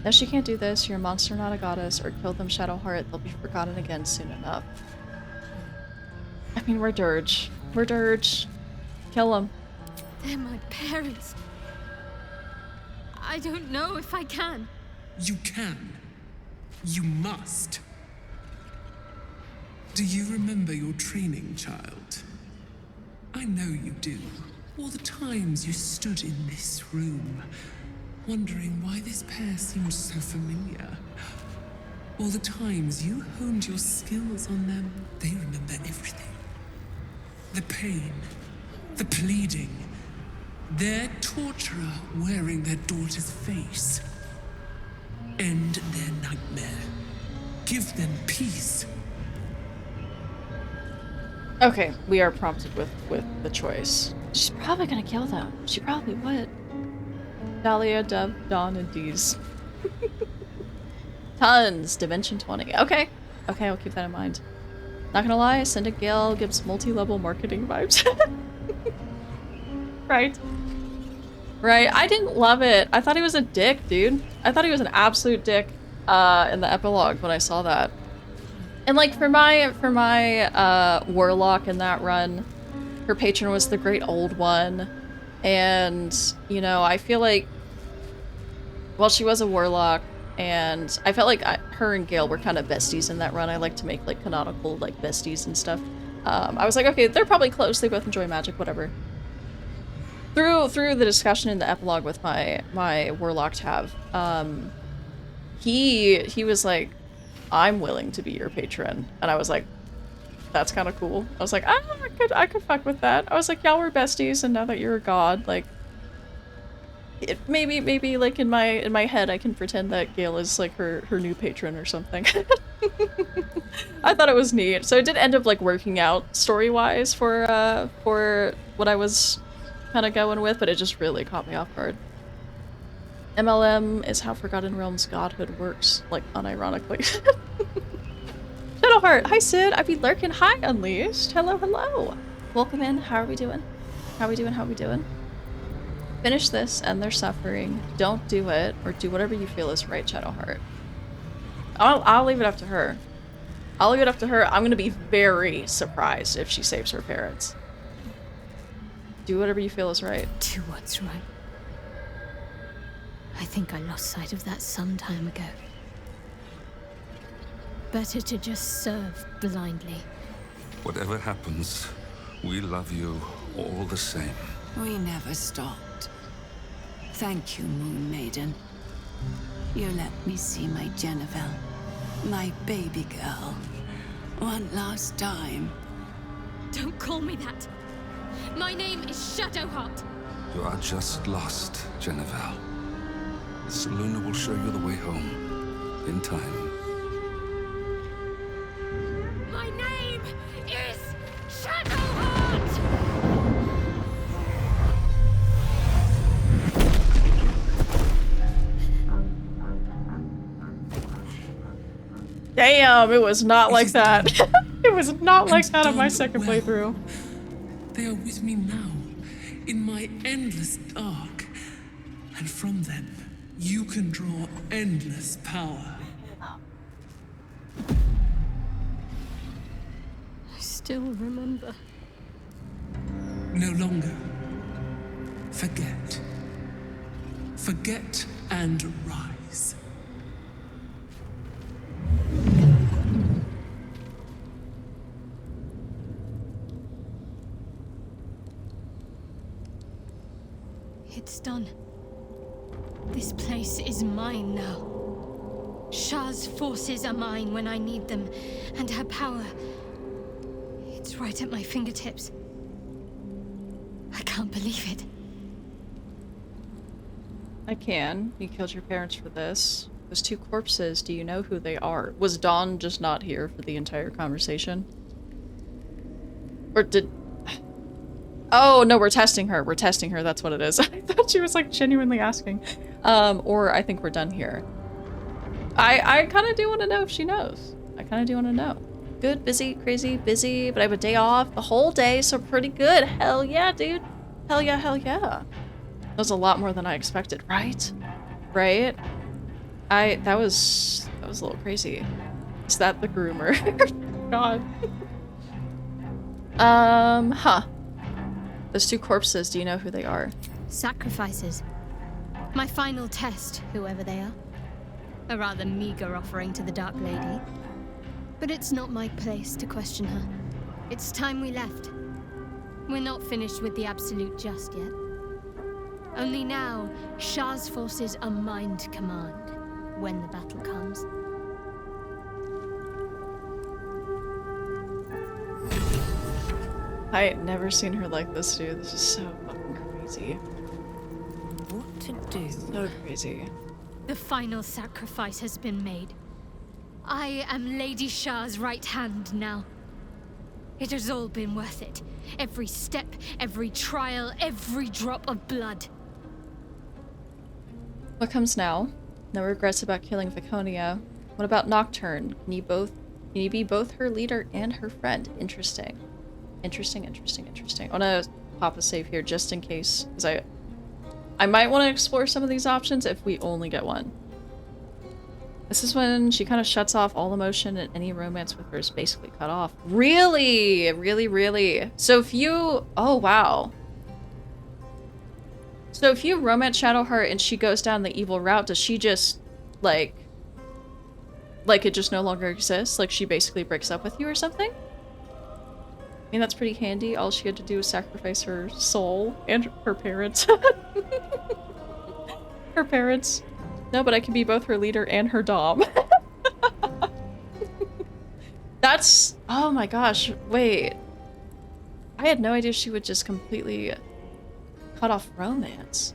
[SPEAKER 1] No, she can't do this. You're a monster, not a goddess. Or kill them, Shadowheart. They'll be forgotten again soon enough. I mean, we're Durge. We're Durge. Kill them.
[SPEAKER 3] They're my parents. I don't know if I can.
[SPEAKER 21] You can. You must. Do you remember your training, child? I know you do. All the times you stood in this room, wondering why this pair seemed so familiar. All the times you honed your skills on them, they remember everything. The pain, the pleading, their torturer wearing their daughter's face. End their nightmare. Give them peace.
[SPEAKER 1] Okay, we are prompted with the choice. She's probably gonna kill them. She probably would. Dahlia, Dove, Dawn, and Dees. Tons. Dimension 20. Okay. Okay, I'll keep that in mind. Not gonna lie, Syndic Gale gives multi-level marketing vibes. Right. Right. I didn't love it. I thought he was a dick, dude. I thought he was an absolute dick in the epilogue when I saw that. And like for my warlock in that run, her patron was the Great Old One. And, you know, I feel like, well, she was a warlock, and I felt like her and Gale were kind of besties in that run. I like to make like canonical like besties and stuff. I was like, okay, they're probably close. They both enjoy magic, whatever. Through the discussion in the epilogue with my warlock Tav, he was like, I'm willing to be your patron, and I was like, that's kind of cool. I was like, I could fuck with that. I was like, y'all were besties, and now that you're a god, like, maybe like in my head I can pretend that Gale is like her new patron or something. I thought it was neat. So it did end up like working out story-wise for what I was kind of going with, but it just really caught me off guard. MLM is how Forgotten Realms godhood works, like unironically. Shadowheart, hi Sid, I be lurking. Hi Unleashed, hello. Welcome in. How are we doing? How we doing? Finish this, end their suffering. Don't do it, or do whatever you feel is right, Shadowheart. I'll leave it up to her. I'll leave it up to her. I'm gonna be very surprised if she saves her parents. Do whatever you feel is right.
[SPEAKER 3] Do what's right. I think I lost sight of that some time ago. Better to just serve blindly.
[SPEAKER 20] Whatever happens, we love you all the same.
[SPEAKER 22] We never stopped. Thank you, Moon Maiden. You let me see my Jennifer, my baby girl, one last time.
[SPEAKER 3] Don't call me that. My name is Shadowheart.
[SPEAKER 20] You are just lost, Jennifer. Seluna will show you the way home, in time.
[SPEAKER 3] My name is Shadowheart!
[SPEAKER 1] Damn, it was not like that. It was not like that on my second playthrough.
[SPEAKER 21] They are with me now, in my endless dark. And from them, you can draw endless power.
[SPEAKER 3] I still remember.
[SPEAKER 21] No longer. Forget. Forget and rise.
[SPEAKER 3] It's done. This place is mine now. Shah's forces are mine when I need them, and her power, it's right at my fingertips. I can't believe it.
[SPEAKER 1] I can. You killed your parents for this. Those two corpses, do you know who they are? Was Dawn just not here for the entire conversation? Or did... Oh, no, we're testing her. We're testing her, that's what it is. I thought she was, like, genuinely asking. Or I think we're done here. I kind of do want to know if she knows. I kind of do want to know. Good, busy, crazy, busy, but I have a day off the whole day, so pretty good. Hell yeah, dude. Hell yeah, hell yeah. That was a lot more than I expected, right? Right? That was a little crazy. Is that the groomer? God. Huh. Those two corpses, do you know who they are?
[SPEAKER 3] Sacrifices. My final test, whoever they are. A rather meager offering to the Dark Lady. But it's not my place to question her. It's time we left. We're not finished with the Absolute just yet. Only now, Shah's forces are mine to command when the battle comes.
[SPEAKER 1] I had never seen her like this, dude. This is so fucking crazy.
[SPEAKER 14] What to do?
[SPEAKER 1] So crazy.
[SPEAKER 3] The final sacrifice has been made. I am Lady Shah's right hand now. It has all been worth it. Every step, every trial, every drop of blood.
[SPEAKER 1] What comes now? No regrets about killing Viconia. What about Nocturne? Can you be both her leader and her friend? Interesting. Interesting. I want to pop a save here just in case, because I might want to explore some of these options if we only get one. This is when she kind of shuts off all emotion and any romance with her is basically cut off. Really? Really? So if you... Oh, wow. So if you romance Shadowheart and she goes down the evil route, does she just, like it just no longer exists? Like she basically breaks up with you or something? I mean, that's pretty handy. All she had to do was sacrifice her soul and her parents. Her parents. No, but I can be both her leader and her dom. That's... Oh my gosh, wait. I had no idea she would just completely cut off romance.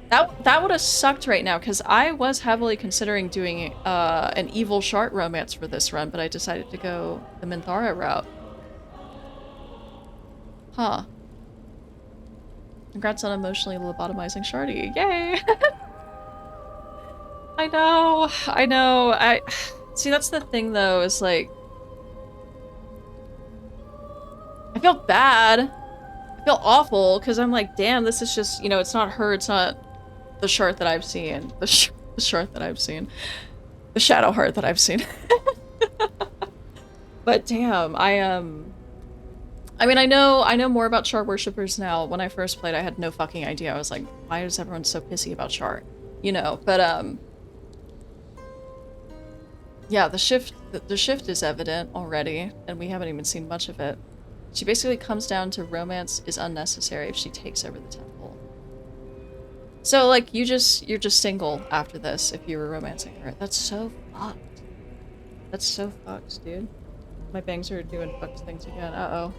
[SPEAKER 1] That would have sucked right now, because I was heavily considering doing an evil shart romance for this run, but I decided to go the Minthara route. Huh. Congrats on emotionally lobotomizing Shardy. Yay! I know. See, that's the thing though, is like... I feel bad. I feel awful, because I'm like, damn, this is just, you know, it's not her, it's not the shart that I've seen. The shart that I've seen. The Shadowheart that I've seen. But damn, I mean, I know more about Shard worshippers now. When I first played, I had no fucking idea. I was like, why is everyone so pissy about Shard? You know, but yeah, the shift is evident already, and we haven't even seen much of it. She basically comes down to romance is unnecessary if she takes over the temple. So like you're just single after this if you were romancing her. That's so fucked. That's so fucked, dude. My bangs are doing fucked things again. Uh-oh.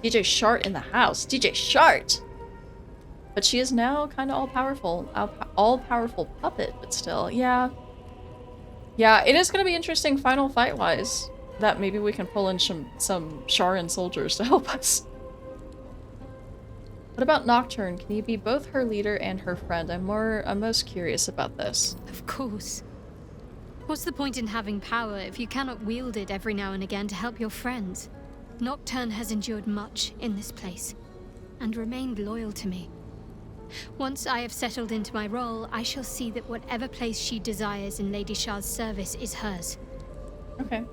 [SPEAKER 1] DJ Shart in the house. DJ Shart! But she is now kind of all-powerful puppet, but still, yeah. Yeah, it is going to be interesting final fight-wise that maybe we can pull in some Sharan soldiers to help us. What about Nocturne? Can you be both her leader and her friend? I'm most curious about this.
[SPEAKER 3] Of course. What's the point in having power if you cannot wield it every now and again to help your friends? Nocturne has endured much in this place, and remained loyal to me. Once I have settled into my role, I shall see that whatever place she desires in Lady Shah's service is hers.
[SPEAKER 1] Okay.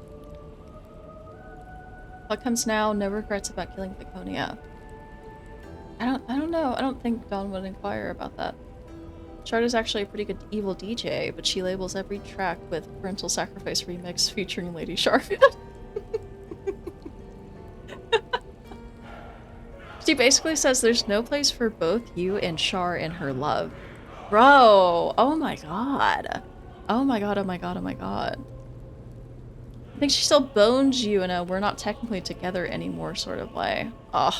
[SPEAKER 1] What comes now? No regrets about killing Viconia. I don't know. I don't think Dawn would inquire about that. Shard is actually a pretty good evil DJ, but she labels every track with Parental Sacrifice Remix featuring Lady Shard. She basically says there's no place for both you and Shar in her love. Bro, oh my god. Oh my god, oh my god, oh my god. I think she still bones you in a we're not technically together anymore sort of way. Ugh.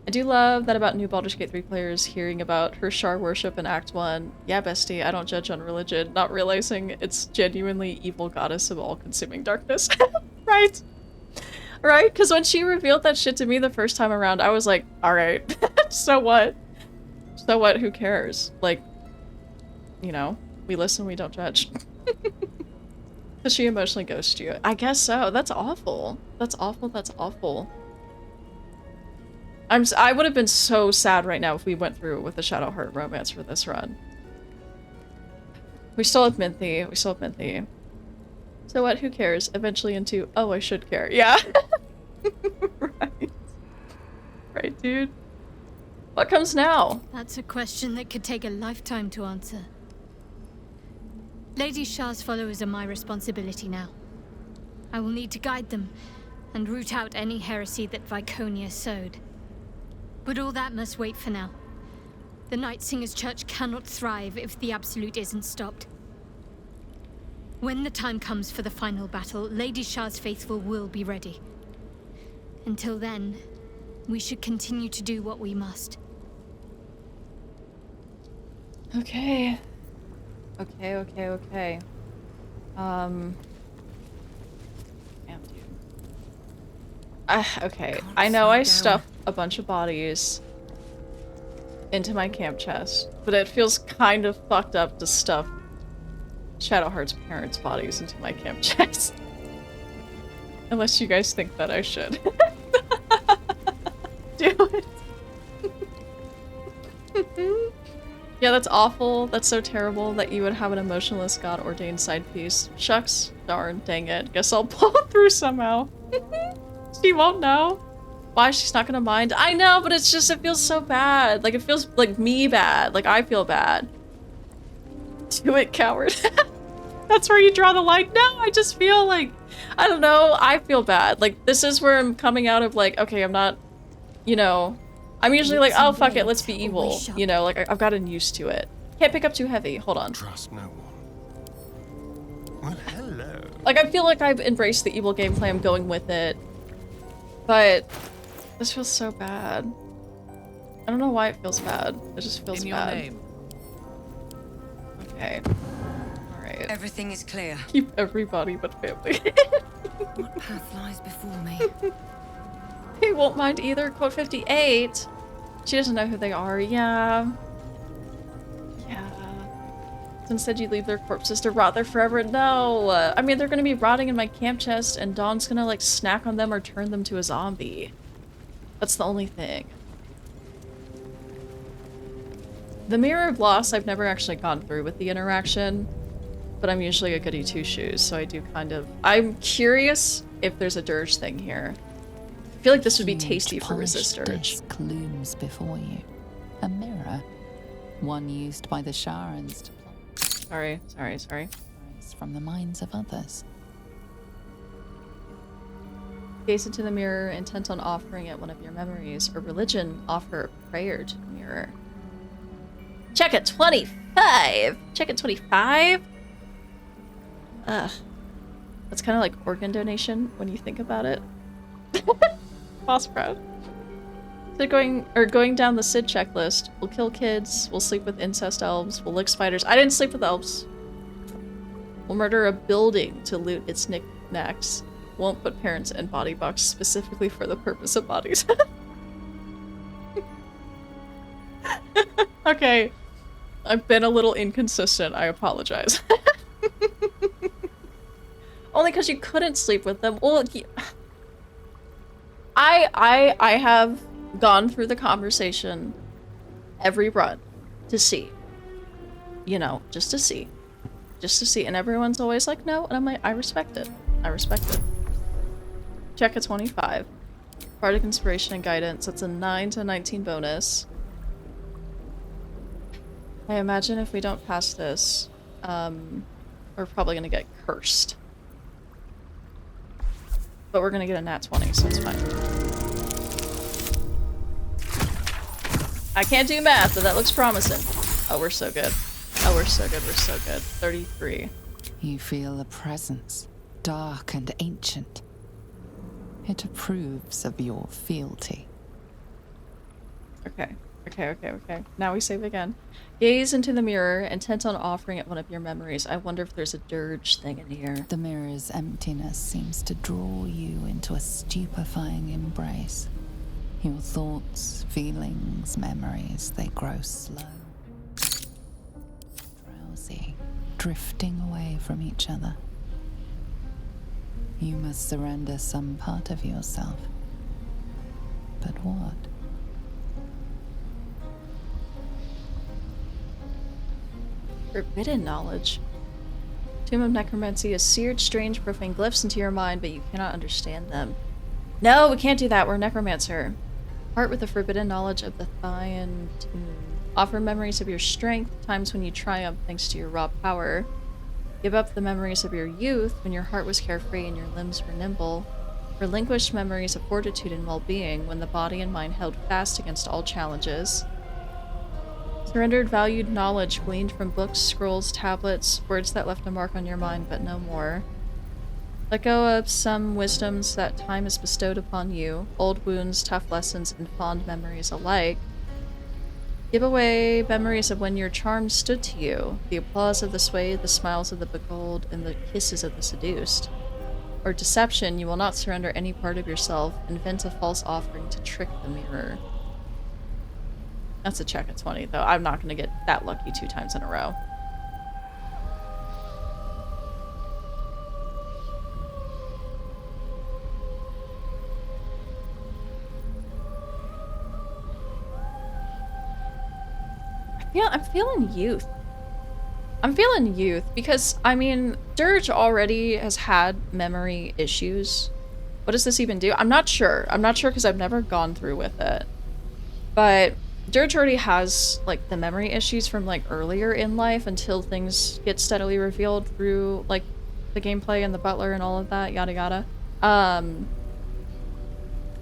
[SPEAKER 1] I do love that about new Baldur's Gate 3 players hearing about her Shar worship in Act 1. Yeah, bestie, I don't judge on religion, not realizing it's genuinely evil goddess of all-consuming darkness. Right? Right? Because when she revealed that shit to me the first time around, I was like, alright, so what? So what? Who cares? Like, you know, we listen, we don't judge. Does she emotionally ghost you? I guess so. That's awful. That's awful, that's awful. I would have been so sad right now if we went through with the Shadowheart romance for this run. We still have Minthy. We still have Minthy. So what? Who cares? Eventually into, oh, I should care. Yeah. Right. Right, dude. What comes now?
[SPEAKER 3] That's a question that could take a lifetime to answer. Lady Shah's followers are my responsibility now. I will need to guide them and root out any heresy that Viconia sowed. But all that must wait for now. The Night Singer's Church cannot thrive if the Absolute isn't stopped. When the time comes for the final battle, Lady Shah's faithful will be ready. Until then, we should continue to do what we must.
[SPEAKER 1] Okay. Okay. Damn, dude. Okay. I know I stuffed a bunch of bodies into my camp chest, but it feels kind of fucked up to stuff Shadowheart's parents' bodies into my camp chest. Unless you guys think that I should. Do it. Yeah, that's awful. That's so terrible that you would have an emotionless god-ordained side piece. Shucks. Darn. Dang it. Guess I'll pull it through somehow. She won't know. Why? She's not gonna mind. I know, but it's just, it feels so bad. Like, it feels like me bad. Like, I feel bad. Do it, coward. That's where you draw the line. No, I just feel like, I don't know, I feel bad. Like, this is where I'm coming out of like, okay, I'm not, you know, I'm usually like, oh, fuck it, let's be evil. You know, like, I've gotten used to it. Can't pick up too heavy. Hold on.
[SPEAKER 8] Trust no one. Well, hello.
[SPEAKER 1] Like, I feel like I've embraced the evil gameplay. I'm going with it. But this feels so bad. I don't know why it feels bad. It just feels bad.
[SPEAKER 18] Name.
[SPEAKER 1] Okay. Alright.
[SPEAKER 5] Everything is clear.
[SPEAKER 1] Keep everybody but family.
[SPEAKER 5] What path lies before me?
[SPEAKER 1] He won't mind either. Quote 58. She doesn't know who they are. Yeah. Instead you leave their corpses to rot there forever. No! I mean, they're gonna be rotting in my camp chest and Dawn's gonna like snack on them or turn them to a zombie. That's the only thing. The Mirror of Loss I've never actually gone through with the interaction, but I'm usually a goody two-shoes, so I do kind of... I'm curious if there's a Durge thing here. I feel like this would be tasty for Resist Durge.
[SPEAKER 11] Looms before you. A mirror. One used by the Sharans to
[SPEAKER 1] Sorry.
[SPEAKER 11] from the minds of others.
[SPEAKER 1] Gaze into the mirror, intent on offering it one of your memories, or religion, offer a prayer to the mirror. Check it, 25! Check it, 25? Ugh. That's kind of like organ donation when you think about it. Boss proud. So going down the Sid checklist. We'll kill kids, we'll sleep with incest elves, we'll lick spiders. I didn't sleep with elves. We'll murder a building to loot its knickknacks. Won't put parents in body box specifically for the purpose of bodies. Okay. I've been a little inconsistent, I apologize. Only because you couldn't sleep with them. Well, I have gone through the conversation every run to see. You know, just to see. Just to see. And everyone's always like, no. And I'm like, I respect it. I respect it. Check at 25. Bardic Inspiration and Guidance. That's a 9 to 19 bonus. I imagine if we don't pass this, we're probably gonna get cursed. But we're gonna get a nat 20, so it's fine. I can't do math, but that looks promising. Oh, we're so good. Oh, we're so good, we're so good. 33.
[SPEAKER 11] You feel a presence, dark and ancient. It approves of your fealty.
[SPEAKER 1] Okay. Okay. Now we save again. Gaze into the mirror, intent on offering it one of your memories. I wonder if there's a dirge thing in here.
[SPEAKER 11] The mirror's emptiness seems to draw you into a stupefying embrace. Your thoughts, feelings, memories, they grow slow, drowsy, drifting away from each other. You must surrender some part of yourself. But what?
[SPEAKER 1] Forbidden knowledge. Tomb of Necromancy has seared strange, profane glyphs into your mind, but you cannot understand them. No, we can't do that. We're Necromancer. Part with the forbidden knowledge of the Thyan tomb. Offer memories of your strength, times when you triumph thanks to your raw power. Give up the memories of your youth, when your heart was carefree and your limbs were nimble. Relinquish memories of fortitude and well-being, when the body and mind held fast against all challenges. Surrendered valued knowledge gleaned from books, scrolls, tablets, words that left a mark on your mind, but no more. Let go of some wisdoms that time has bestowed upon you, old wounds, tough lessons, and fond memories alike. Give away memories of when your charms stood to you, the applause of the swayed, the smiles of the beguiled, and the kisses of the seduced. Or deception, you will not surrender any part of yourself, invent a false offering to trick the mirror. That's a check at 20, though. I'm not going to get that lucky 2 times in a row. I'm feeling youth. I'm feeling youth because, I mean, Durge already has had memory issues. What does this even do? I'm not sure. I'm not sure because I've never gone through with it. But Durge already has, like, the memory issues from, like, earlier in life until things get steadily revealed through, like, the gameplay and the butler and all of that, yada yada. But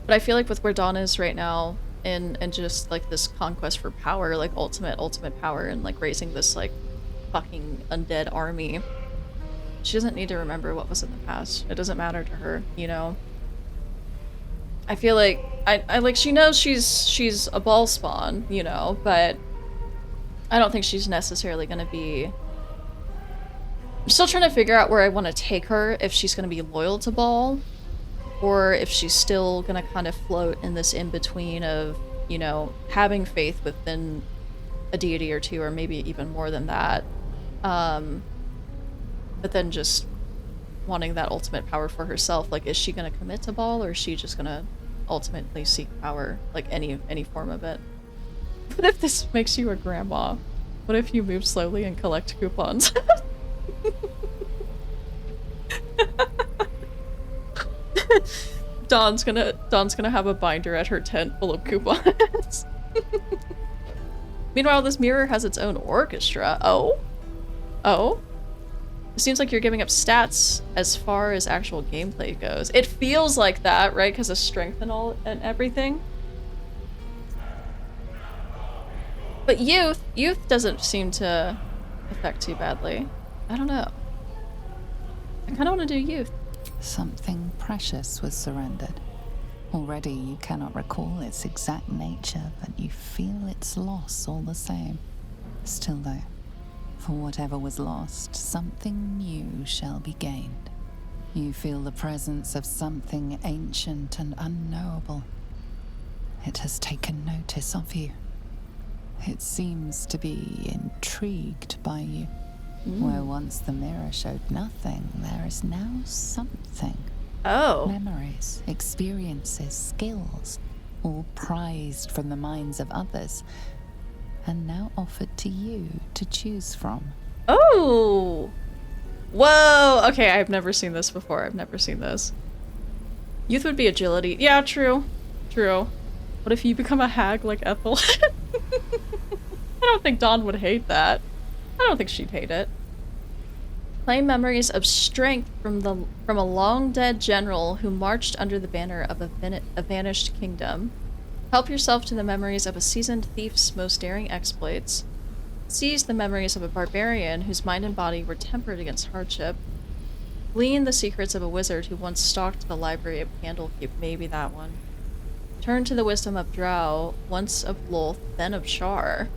[SPEAKER 1] I feel like with where Dawn is right now, and just, like, this conquest for power, like, ultimate power, and, like, raising this, like, fucking undead army, she doesn't need to remember what was in the past. It doesn't matter to her, you know? I feel like, I like, she knows she's a ball spawn, you know, but I don't think she's necessarily gonna be... I'm still trying to figure out where I want to take her, if she's gonna be loyal to Ball, or if she's still gonna kind of float in this in-between of, you know, having faith within a deity or two, or maybe even more than that. But then just wanting that ultimate power for herself. Like, is she gonna commit to Ball, or is she just gonna ultimately seek power? Like, any form of it. What if this makes you a grandma? What if you move slowly and collect coupons? Dawn's gonna have a binder at her tent full of coupons. Meanwhile, this mirror has its own orchestra. Oh? It seems like you're giving up stats as far as actual gameplay goes. It feels like that, right? Because of strength and all and everything. But youth doesn't seem to affect too badly. I don't know. I kind of want to do youth.
[SPEAKER 11] Something precious was surrendered. Already you cannot recall its exact nature, but you feel its loss all the same. Still though, for whatever was lost, something new shall be gained. You feel the presence of something ancient and unknowable. It has taken notice of you. It seems to be intrigued by you. Where once the mirror showed nothing, there is now something.
[SPEAKER 1] Oh.
[SPEAKER 11] Memories, experiences, skills, all prized from the minds of others, and now offered to you to choose from.
[SPEAKER 1] Oh! Whoa! Okay, I've never seen this before. I've never seen this. Youth would be agility. Yeah, true. True. What if you become a hag like Ethel? I don't think Dawn would hate that. I don't think she'd hate it. Claim memories of strength from a long-dead general who marched under the banner of a vanished kingdom. Help yourself to the memories of a seasoned thief's most daring exploits. Seize the memories of a barbarian whose mind and body were tempered against hardship. Glean the secrets of a wizard who once stalked the library of Candlekeep. Maybe that one. Turn to the wisdom of Drow, once of Lolth, then of Shar.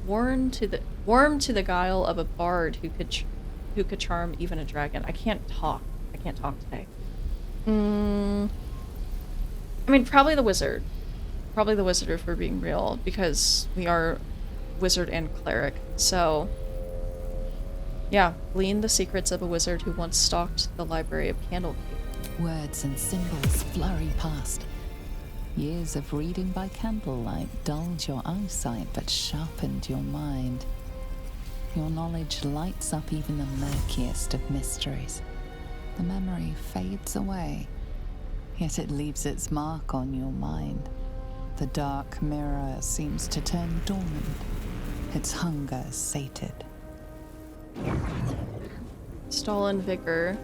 [SPEAKER 1] Warm to the guile of a bard who could charm even a dragon. I can't talk today. I mean, probably the wizard. Probably the wizard if we're being real, because we are wizard and cleric. So, yeah, glean the secrets of a wizard who once stalked the library of Candlekeep.
[SPEAKER 11] Words and symbols flurry past. Years of reading by candlelight dulled your eyesight but sharpened your mind. Your knowledge lights up even the murkiest of mysteries. The memory fades away, yet it leaves its mark on your mind. The dark mirror seems to turn dormant, its hunger sated.
[SPEAKER 1] Stolen vigor.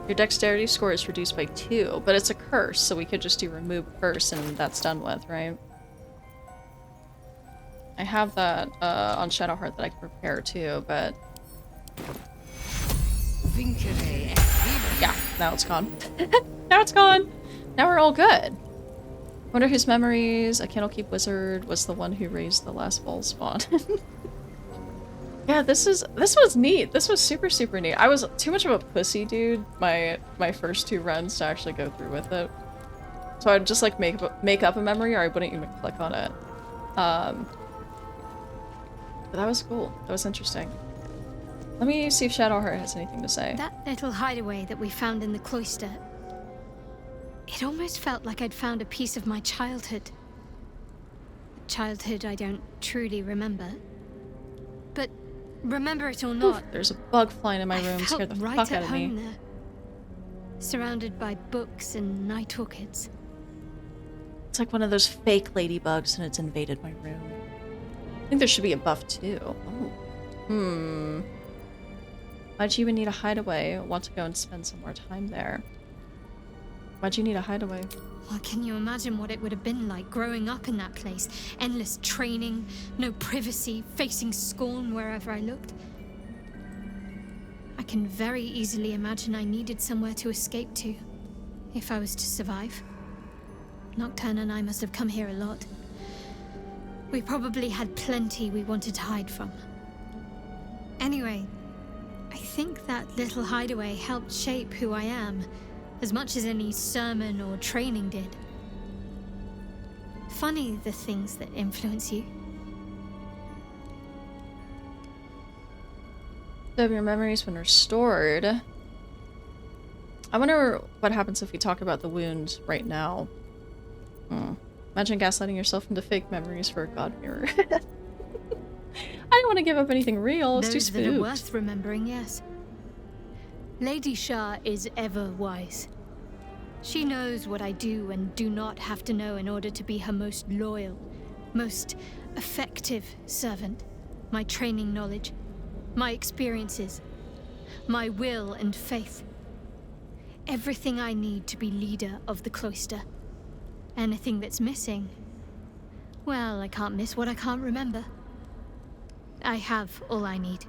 [SPEAKER 1] Your dexterity score is reduced by 2, but it's a curse, so we could just do remove curse and that's done with, right? I have that on Shadowheart that I can prepare too, but... yeah, now it's gone. Now it's gone! Now we're all good. Wonder whose memories a Candlekeep wizard was the one who raised the last ball spawn. Yeah, this was neat. This was super, super neat. I was too much of a pussy, dude, my first 2 runs to actually go through with it. So I'd just like make up a memory, or I wouldn't even click on it. But that was cool. That was interesting. Let me see if Shadowheart has anything to say.
[SPEAKER 3] That little hideaway that we found in the cloister, it almost felt like I'd found a piece of my childhood. A childhood I don't truly remember. But remember it or not,
[SPEAKER 1] there's a bug flying in my room. Scared the fuck out of me.
[SPEAKER 3] There, surrounded by books and night orchids.
[SPEAKER 1] It's like one of those fake ladybugs and it's invaded my room. I think there should be a buff too. Oh. Why'd you even need a hideaway? I want to go and spend some more time there. Why'd you need a hideaway?
[SPEAKER 3] Well, can you imagine what it would have been like growing up in that place? Endless training, no privacy, facing scorn wherever I looked. I can very easily imagine I needed somewhere to escape to, if I was to survive. Nocturne and I must have come here a lot. We probably had plenty we wanted to hide from. Anyway, I think that little hideaway helped shape who I am, as much as any sermon or training did. Funny the things that influence you.
[SPEAKER 1] So your memories been restored. I wonder what happens if we talk about the wound right now. Imagine gaslighting yourself into fake memories for a god mirror. I didn't want to give up anything real. It's too spooked.
[SPEAKER 3] Those that are worth remembering, yes. Lady Shar is ever wise. She knows what I do and do not have to know in order to be her most loyal, most effective servant. My training knowledge, my experiences, my will and faith. Everything I need to be leader of the cloister. Anything that's missing, well, I can't miss what I can't remember. I have all I need.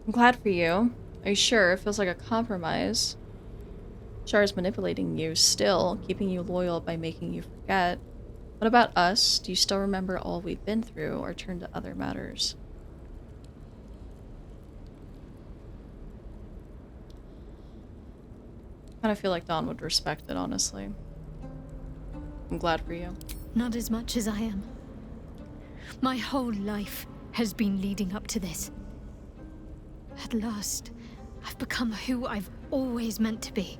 [SPEAKER 1] I'm glad for you. Are you sure? It feels like a compromise. Shar is manipulating you still, keeping you loyal by making you forget. What about us? Do you still remember all we've been through, or turn to other matters? I kind of feel like Dawn would respect it, honestly. I'm glad for you.
[SPEAKER 3] Not as much as I am. My whole life has been leading up to this. At last, I've become who I've always meant to be.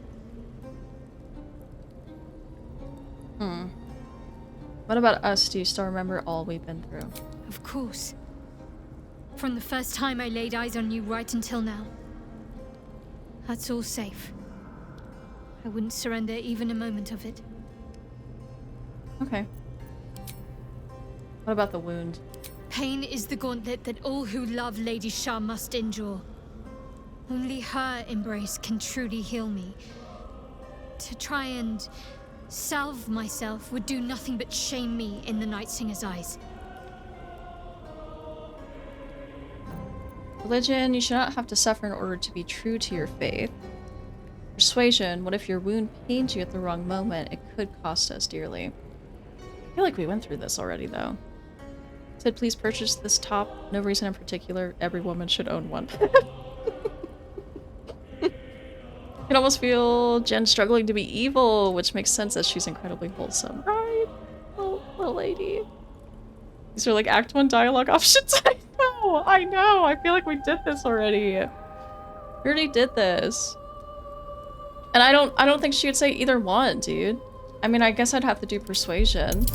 [SPEAKER 1] What about us? Do you still remember all we've been through?
[SPEAKER 3] Of course. From the first time I laid eyes on you right until now. That's all safe. I wouldn't surrender even a moment of it.
[SPEAKER 1] Okay. What about the wound?
[SPEAKER 3] Pain is the gauntlet that all who love Lady Shah must endure. Only her embrace can truly heal me. To try and salve myself would do nothing but shame me in the Night Singer's eyes.
[SPEAKER 1] Religion, you should not have to suffer in order to be true to your faith. Persuasion, what if your wound pains you at the wrong moment? It could cost us dearly. I feel like we went through this already, though. Said, please purchase this top. No reason in particular. Every woman should own one. You can almost feel Jen struggling to be evil, which makes sense as she's incredibly wholesome. Right? Little lady. These are like Act 1 dialogue options. I know. I feel like we did this already. We already did this. And I don't think she would say either one, dude. I mean, I guess I'd have to do persuasion.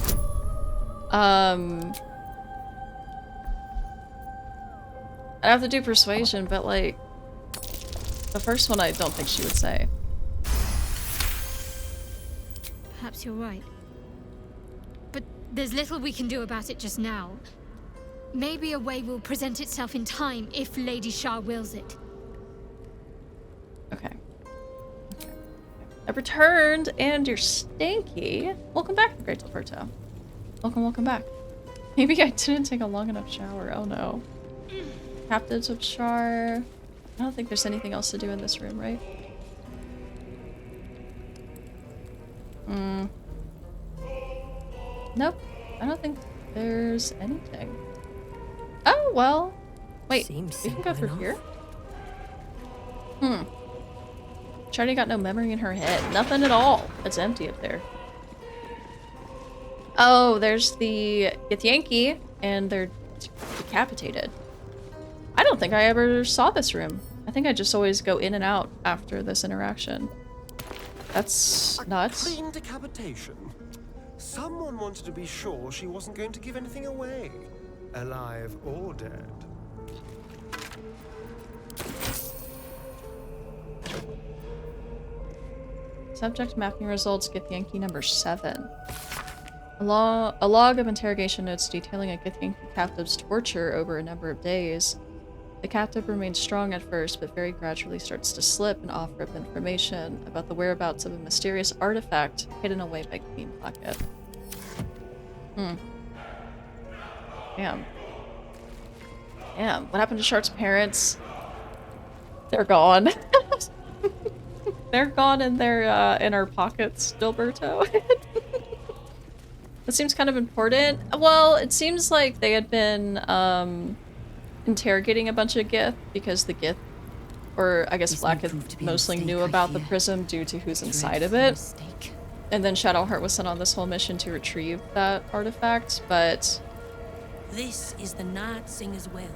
[SPEAKER 1] I'd have to do persuasion, but like the first one I don't think she would say.
[SPEAKER 3] Perhaps you're right. But there's little we can do about it just now. Maybe a way will present itself in time if Lady Shah wills it.
[SPEAKER 1] Okay. I've returned and you're stanky. Welcome back, Great Alberto. Welcome back. Maybe I didn't take a long enough shower. Oh no. Captives of Shar. I don't think there's anything else to do in this room, right? Nope. I don't think there's anything. Oh, well. Wait, we can go through here? Charlie got no memory in her head. Nothing at all. It's empty up there. Oh, there's the Githyanki, and they're decapitated. I don't think I ever saw this room. I think I just always go in and out after this interaction. That's nuts.
[SPEAKER 8] Clean decapitation. Someone wanted to be sure she wasn't going to give anything away, alive or dead.
[SPEAKER 1] Subject mapping results, Githyanki number 7. A log of interrogation notes detailing a Githyanki captive's torture over a number of days. The captive remains strong at first, but very gradually starts to slip and offer up information about the whereabouts of a mysterious artifact hidden away by Queen Pocket. Damn. What happened to Shark's parents? They're gone. They're gone and they're in our pockets, Dilberto. That seems kind of important. Well, it seems like they had been interrogating a bunch of Gith because the Gith, or I guess Blackhead mostly knew about the prism due to who's inside of it. And then Shadowheart was sent on this whole mission to retrieve that artifact, but...
[SPEAKER 6] This is the Night Singer's well.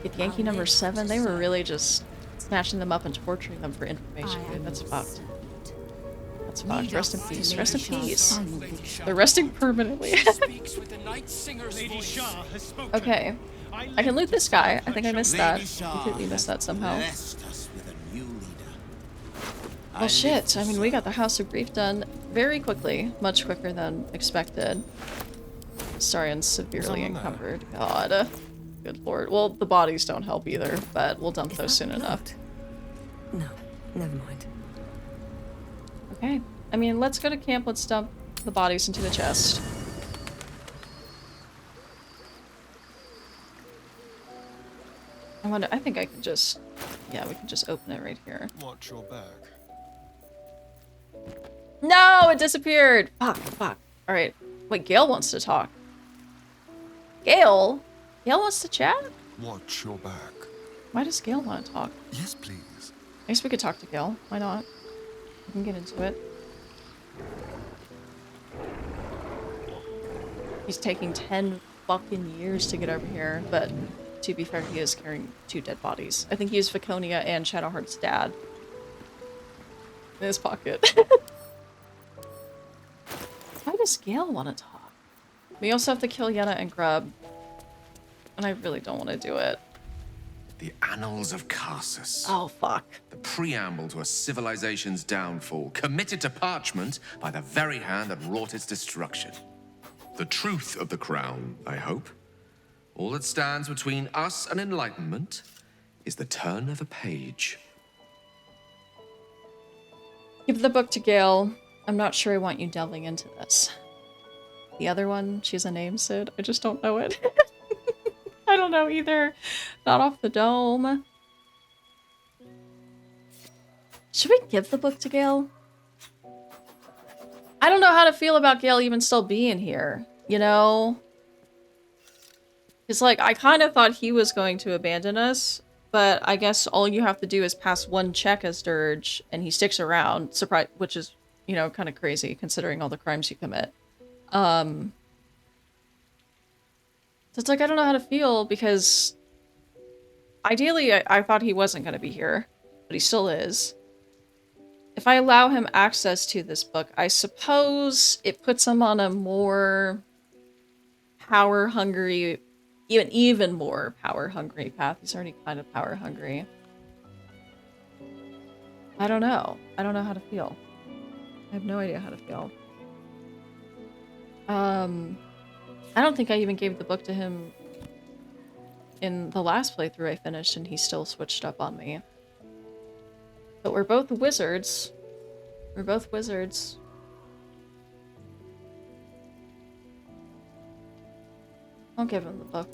[SPEAKER 1] Githyanki number 7, they were really just snatching them up and torturing them for information, dude. That's fucked. That's fucked. Rest in peace. Rest in peace. They're resting permanently. Okay. I can loot this guy. I think I missed that. Completely missed that somehow. Well, shit. I mean, we got the House of Grief done very quickly. Much quicker than expected. Sorry, I'm severely encumbered. God. Good lord. Well, the bodies don't help either, but we'll dump those soon enough.
[SPEAKER 6] No, never mind.
[SPEAKER 1] Okay. I mean, let's go to camp. Let's dump the bodies into the chest. I think I can just... Yeah, we can just open it right here.
[SPEAKER 8] Watch your back.
[SPEAKER 1] No! It disappeared! Fuck. Alright. Wait, Gale wants to talk. Gale? Gale wants to chat?
[SPEAKER 8] Watch your back.
[SPEAKER 1] Why does Gale want to talk?
[SPEAKER 8] Yes, please.
[SPEAKER 1] I guess we could talk to Gale. Why not? We can get into it. He's taking 10 fucking years to get over here, but to be fair, he is carrying 2 dead bodies. I think he used Viconia and Shadowheart's dad in his pocket. Why does Gale want to talk? We also have to kill Yenna and Grub, and I really don't want to do it.
[SPEAKER 2] The Annals of Karsus.
[SPEAKER 1] Oh, fuck.
[SPEAKER 2] The preamble to a civilization's downfall, committed to parchment by the very hand that wrought its destruction. The truth of the crown, I hope. All that stands between us and enlightenment is the turn of a page.
[SPEAKER 1] Give the book to Gale. I'm not sure I want you delving into this. The other one, she has a name, Sid. I just don't know it. I don't know either. Not off the dome. Should we give the book to Gale? I don't know how to feel about Gale even still being here, you know? It's like, I kind of thought he was going to abandon us, but I guess all you have to do is pass one check as Durge, and he sticks around, which is, you know, kind of crazy considering all the crimes you commit. So it's like, I don't know how to feel, because ideally I thought he wasn't going to be here, but he still is. If I allow him access to this book, I suppose it puts him on a more power-hungry, even more power-hungry path. He's already kind of power-hungry. I don't know. I don't know how to feel. I have no idea how to feel. I don't think I even gave the book to him in the last playthrough I finished, and he still switched up on me. But we're both wizards. We're both wizards. I'll give him the book.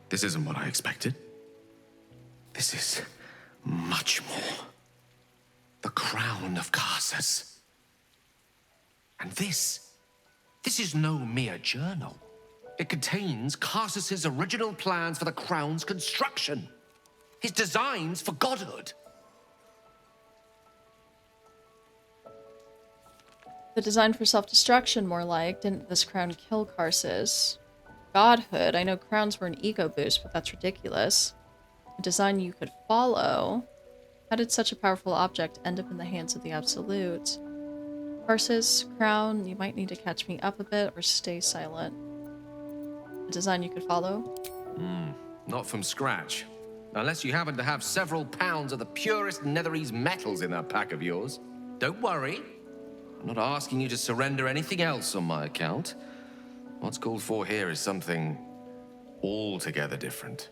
[SPEAKER 2] This isn't what I expected. This is much more. The crown of Karsus. And this is no mere journal. It contains Karsus's original plans for the crown's construction. His designs for godhood.
[SPEAKER 1] The design for self-destruction, more like. Didn't this crown kill Karsus? Godhood. I know crowns were an ego boost, but that's ridiculous. A design you could follow. How did such a powerful object end up in the hands of the Absolute? Karsus, crown, you might need to catch me up a bit or stay silent. A design you could follow?
[SPEAKER 2] Not from scratch. Unless you happen to have several pounds of the purest Netherese metals in that pack of yours. Don't worry. I'm not asking you to surrender anything else on my account. What's called for here is something altogether different.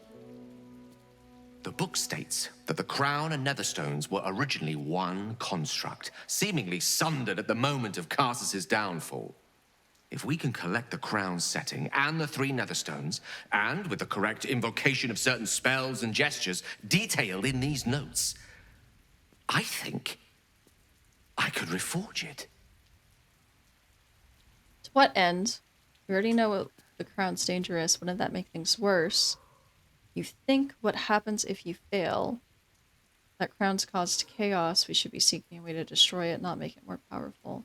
[SPEAKER 2] The book states that the crown and netherstones were originally one construct, seemingly sundered at the moment of Karsus's downfall. If we can collect the crown's setting and the 3 netherstones, and with the correct invocation of certain spells and gestures detailed in these notes, I think I could reforge it.
[SPEAKER 1] To what end? We already know the crown's dangerous. Wouldn't that make things worse? You think what happens if you fail? That crown's caused chaos. We should be seeking a way to destroy it, not make it more powerful.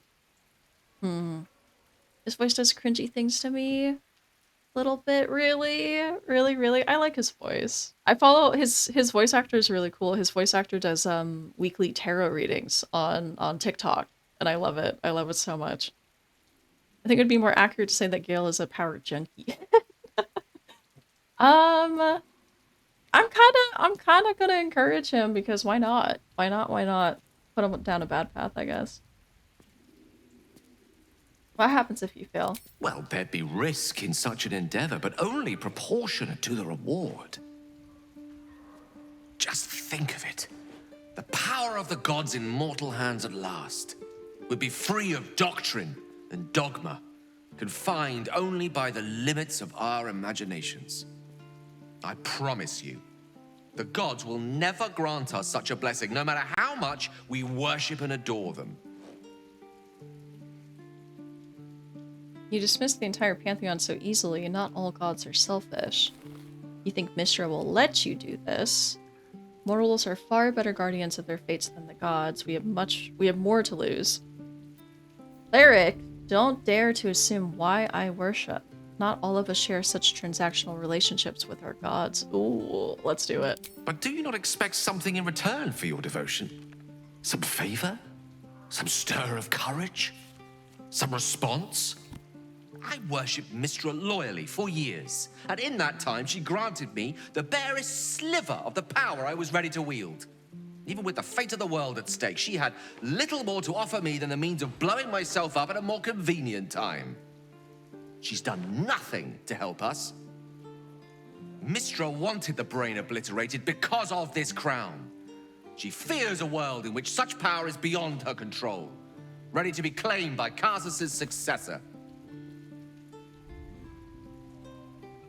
[SPEAKER 1] His voice does cringy things to me. A little bit, really. I like his voice. I follow his voice actor is really cool. His voice actor does weekly tarot readings on TikTok, and I love it. I love it so much. I think it'd be more accurate to say that Gale is a power junkie. I'm kind of gonna encourage him because why not? Why not put him down a bad path, I guess. What happens if you fail?
[SPEAKER 2] Well, there'd be risk in such an endeavor, but only proportionate to the reward. Just think of it. The power of the gods in mortal hands at last would be free of doctrine and dogma, confined only by the limits of our imaginations. I promise you, the gods will never grant us such a blessing, no matter how much we worship and adore them.
[SPEAKER 1] You dismiss the entire pantheon so easily, and not all gods are selfish. You think Mishra will let you do this? Mortals are far better guardians of their fates than the gods. We have more to lose. Cleric, don't dare to assume why I worship. Not all of us share such transactional relationships with our gods. Ooh, let's do it.
[SPEAKER 2] But do you not expect something in return for your devotion? Some favor? Some stir of courage? Some response? I worshipped Mistra loyally for years, and in that time she granted me the barest sliver of the power I was ready to wield. Even with the fate of the world at stake, she had little more to offer me than the means of blowing myself up at a more convenient time. She's done nothing to help us. Mistra wanted the brain obliterated because of this crown. She fears a world in which such power is beyond her control, ready to be claimed by Karsus's successor.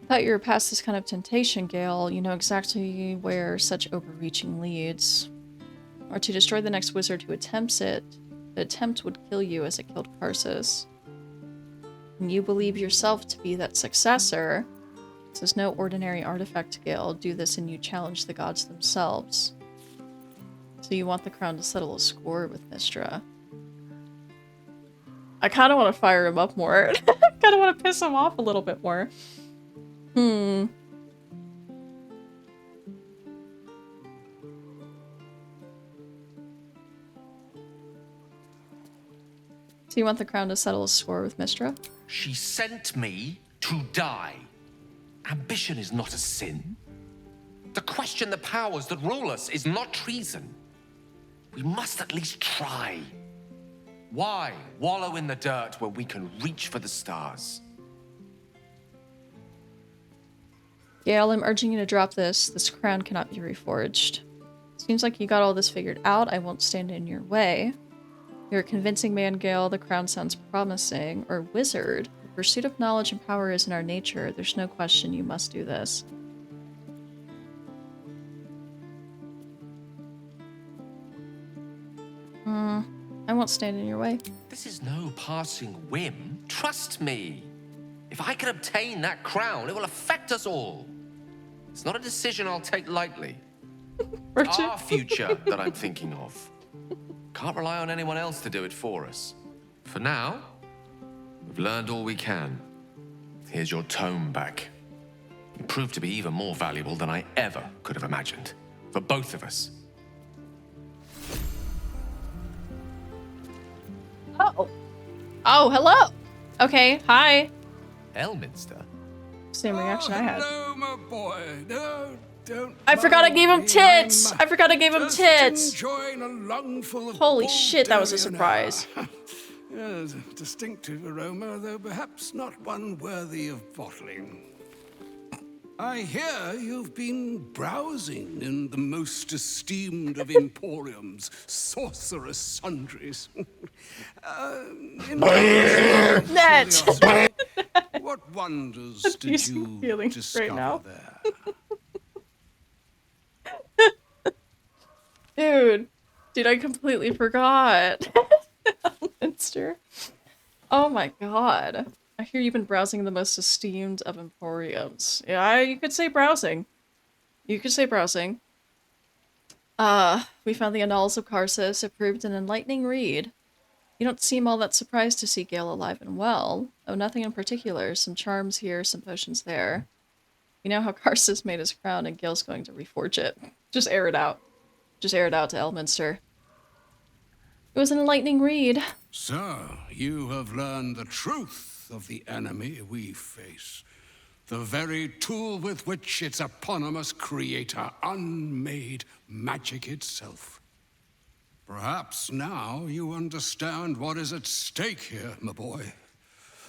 [SPEAKER 1] I thought you were past this kind of temptation, Gale. You know exactly where such overreaching leads. Or to destroy the next wizard who attempts it, the attempt would kill you as it killed Karsus. And you believe yourself to be that successor. This is no ordinary artifact, Gale. Do this and you challenge the gods themselves. So you want the crown to settle a score with Mistra. I kind of want to fire him up more. I kind of want to piss him off a little bit more. So you want the crown to settle a score with Mistra?
[SPEAKER 2] She sent me to die. Ambition is not a sin. To question the powers that rule us is not treason. We must at least try. Why wallow in the dirt where we can reach for the stars?
[SPEAKER 1] Gale, I'm urging you to drop this. This crown cannot be reforged. Seems like you got all this figured out. I won't stand in your way. You're a convincing man, Gale. The crown sounds promising. Or wizard. The pursuit of knowledge and power is in our nature. There's no question you must do this. I won't stand in your way.
[SPEAKER 2] This is no passing whim. Trust me. If I can obtain that crown, it will affect us all. It's not a decision I'll take lightly. It's our future that I'm thinking of. Can't rely on anyone else to do it for us. For now, we've learned all we can. Here's your tome back. It proved to be even more valuable than I ever could have imagined. For both of us.
[SPEAKER 1] Oh. Oh, hello. Okay, hi.
[SPEAKER 2] Elminster?
[SPEAKER 1] Same reaction I had.
[SPEAKER 4] Hello, my boy. No, don't.
[SPEAKER 1] I forgot I gave him tits. I forgot I gave him tits.
[SPEAKER 4] Enjoying a lungful of
[SPEAKER 1] Holy shit, that was a surprise.
[SPEAKER 4] Yes, a distinctive aroma, though perhaps not one worthy of bottling. I hear you've been browsing in the most esteemed of emporiums, sorcerous sundries. What wonders did you discover
[SPEAKER 1] right
[SPEAKER 4] there?
[SPEAKER 1] Dude, I completely forgot. Minster. Oh my god. I hear you've been browsing the most esteemed of emporiums. Yeah, you could say browsing. You could say browsing. We found the Annals of Karsus. It proved an enlightening read. You don't seem all that surprised to see Gale alive and well. Oh, nothing in particular. Some charms here, some potions there. You know how Karsus made his crown and Gale's going to reforge it. Just air it out. Just air it out to Elminster. It was an enlightening read.
[SPEAKER 4] So, you have learned the truth of the enemy we face. The very tool with which its eponymous creator unmade magic itself. Perhaps now you understand what is at stake here, my boy.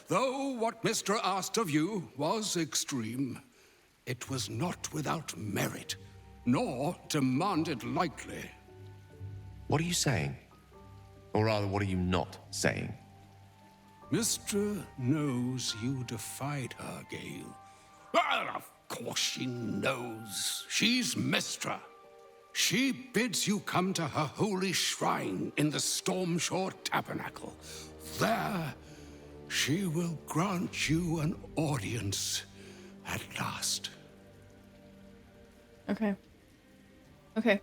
[SPEAKER 4] Though what Mr. asked of you was extreme, it was not without merit, nor demanded lightly.
[SPEAKER 2] What are you saying? Or rather, what are you not saying?
[SPEAKER 4] Mistra knows you defied her, Gale. Well, of course she knows. She's Mistra. She bids you come to her holy shrine in the Stormshore Tabernacle. There, she will grant you an audience at last.
[SPEAKER 1] Okay. Okay.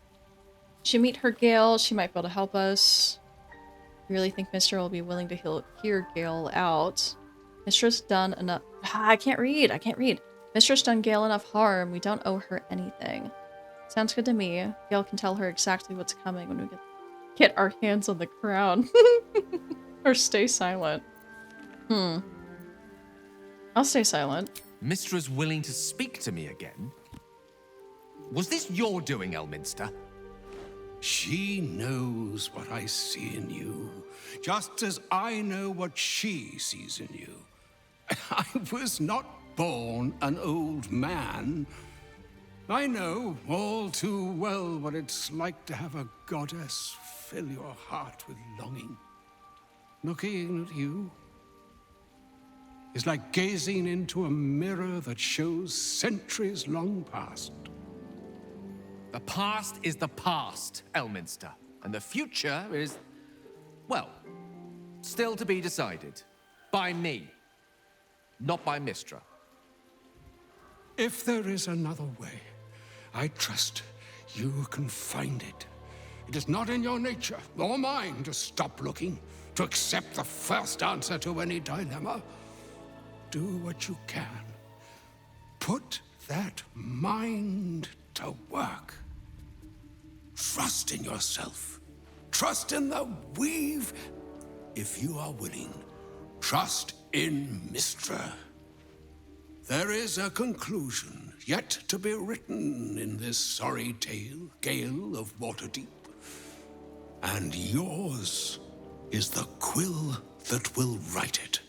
[SPEAKER 1] She meet her Gale. She might be able to help us. I really think Mistra will be willing to hear Gale out. Mistra's done enough. I can't read. Mistra's done Gale enough harm. We don't owe her anything. Sounds good to me. Gale can tell her exactly what's coming when we get Get our hands on the crown. Or stay silent. I'll stay silent.
[SPEAKER 2] Mistra's willing to speak to me again? Was this your doing, Elminster?
[SPEAKER 4] She knows what I see in you, just as I know what she sees in you. I was not born an old man. I know all too well what it's like to have a goddess fill your heart with longing. Looking at you is like gazing into a mirror that shows centuries long past.
[SPEAKER 2] The past is the past, Elminster. And the future is, well, still to be decided. By me. Not by Mistra.
[SPEAKER 4] If there is another way, I trust you can find it. It is not in your nature, or mine, to stop looking, to accept the first answer to any dilemma. Do what you can. Put that mind to work. Trust in yourself. Trust in the weave. If you are willing, trust in Mistra. There is a conclusion yet to be written in this sorry tale, Gale of Waterdeep. And yours is the quill that will write it.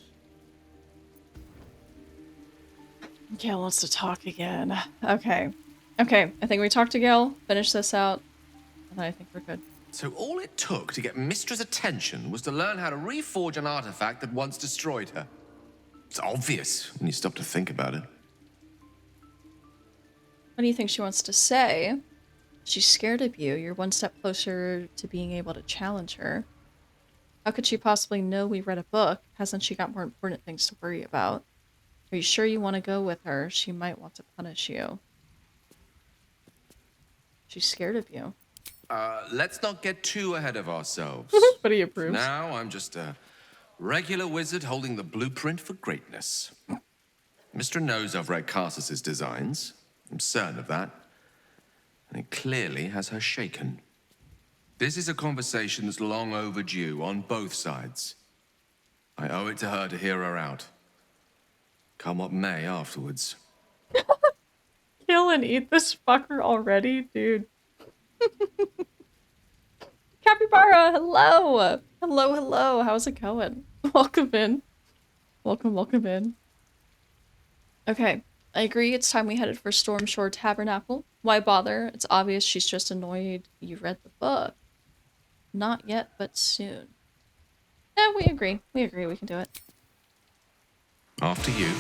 [SPEAKER 1] Gale wants to talk again. Okay. Okay, I think we talked to Gale, finish this out, and then I think we're good.
[SPEAKER 2] So all it took to get Mistra's attention was to learn how to reforge an artifact that once destroyed her. It's obvious when you stop to think about it.
[SPEAKER 1] What do you think she wants to say? She's scared of you. You're one step closer to being able to challenge her. How could she possibly know we read a book? Hasn't she got more important things to worry about? Are you sure you want to go with her? She might want to punish you. She's scared of you.
[SPEAKER 2] Let's not get too ahead of ourselves.
[SPEAKER 1] But he approves.
[SPEAKER 2] Now I'm just a regular wizard holding the blueprint for greatness. Mistra knows I've read Carsus's designs. I'm certain of that. And it clearly has her shaken. This is a conversation that's long overdue on both sides. I owe it to her to hear her out. Come what may afterwards.
[SPEAKER 1] Kill and eat this fucker already, dude. Capybara, hello! Hello, hello, how's it going? Welcome in. Welcome in. Okay, I agree, it's time we headed for Stormshore Tabernacle. Why bother? It's obvious she's just annoyed you read the book. Not yet, but soon. Yeah, we agree, we can do it.
[SPEAKER 2] After you.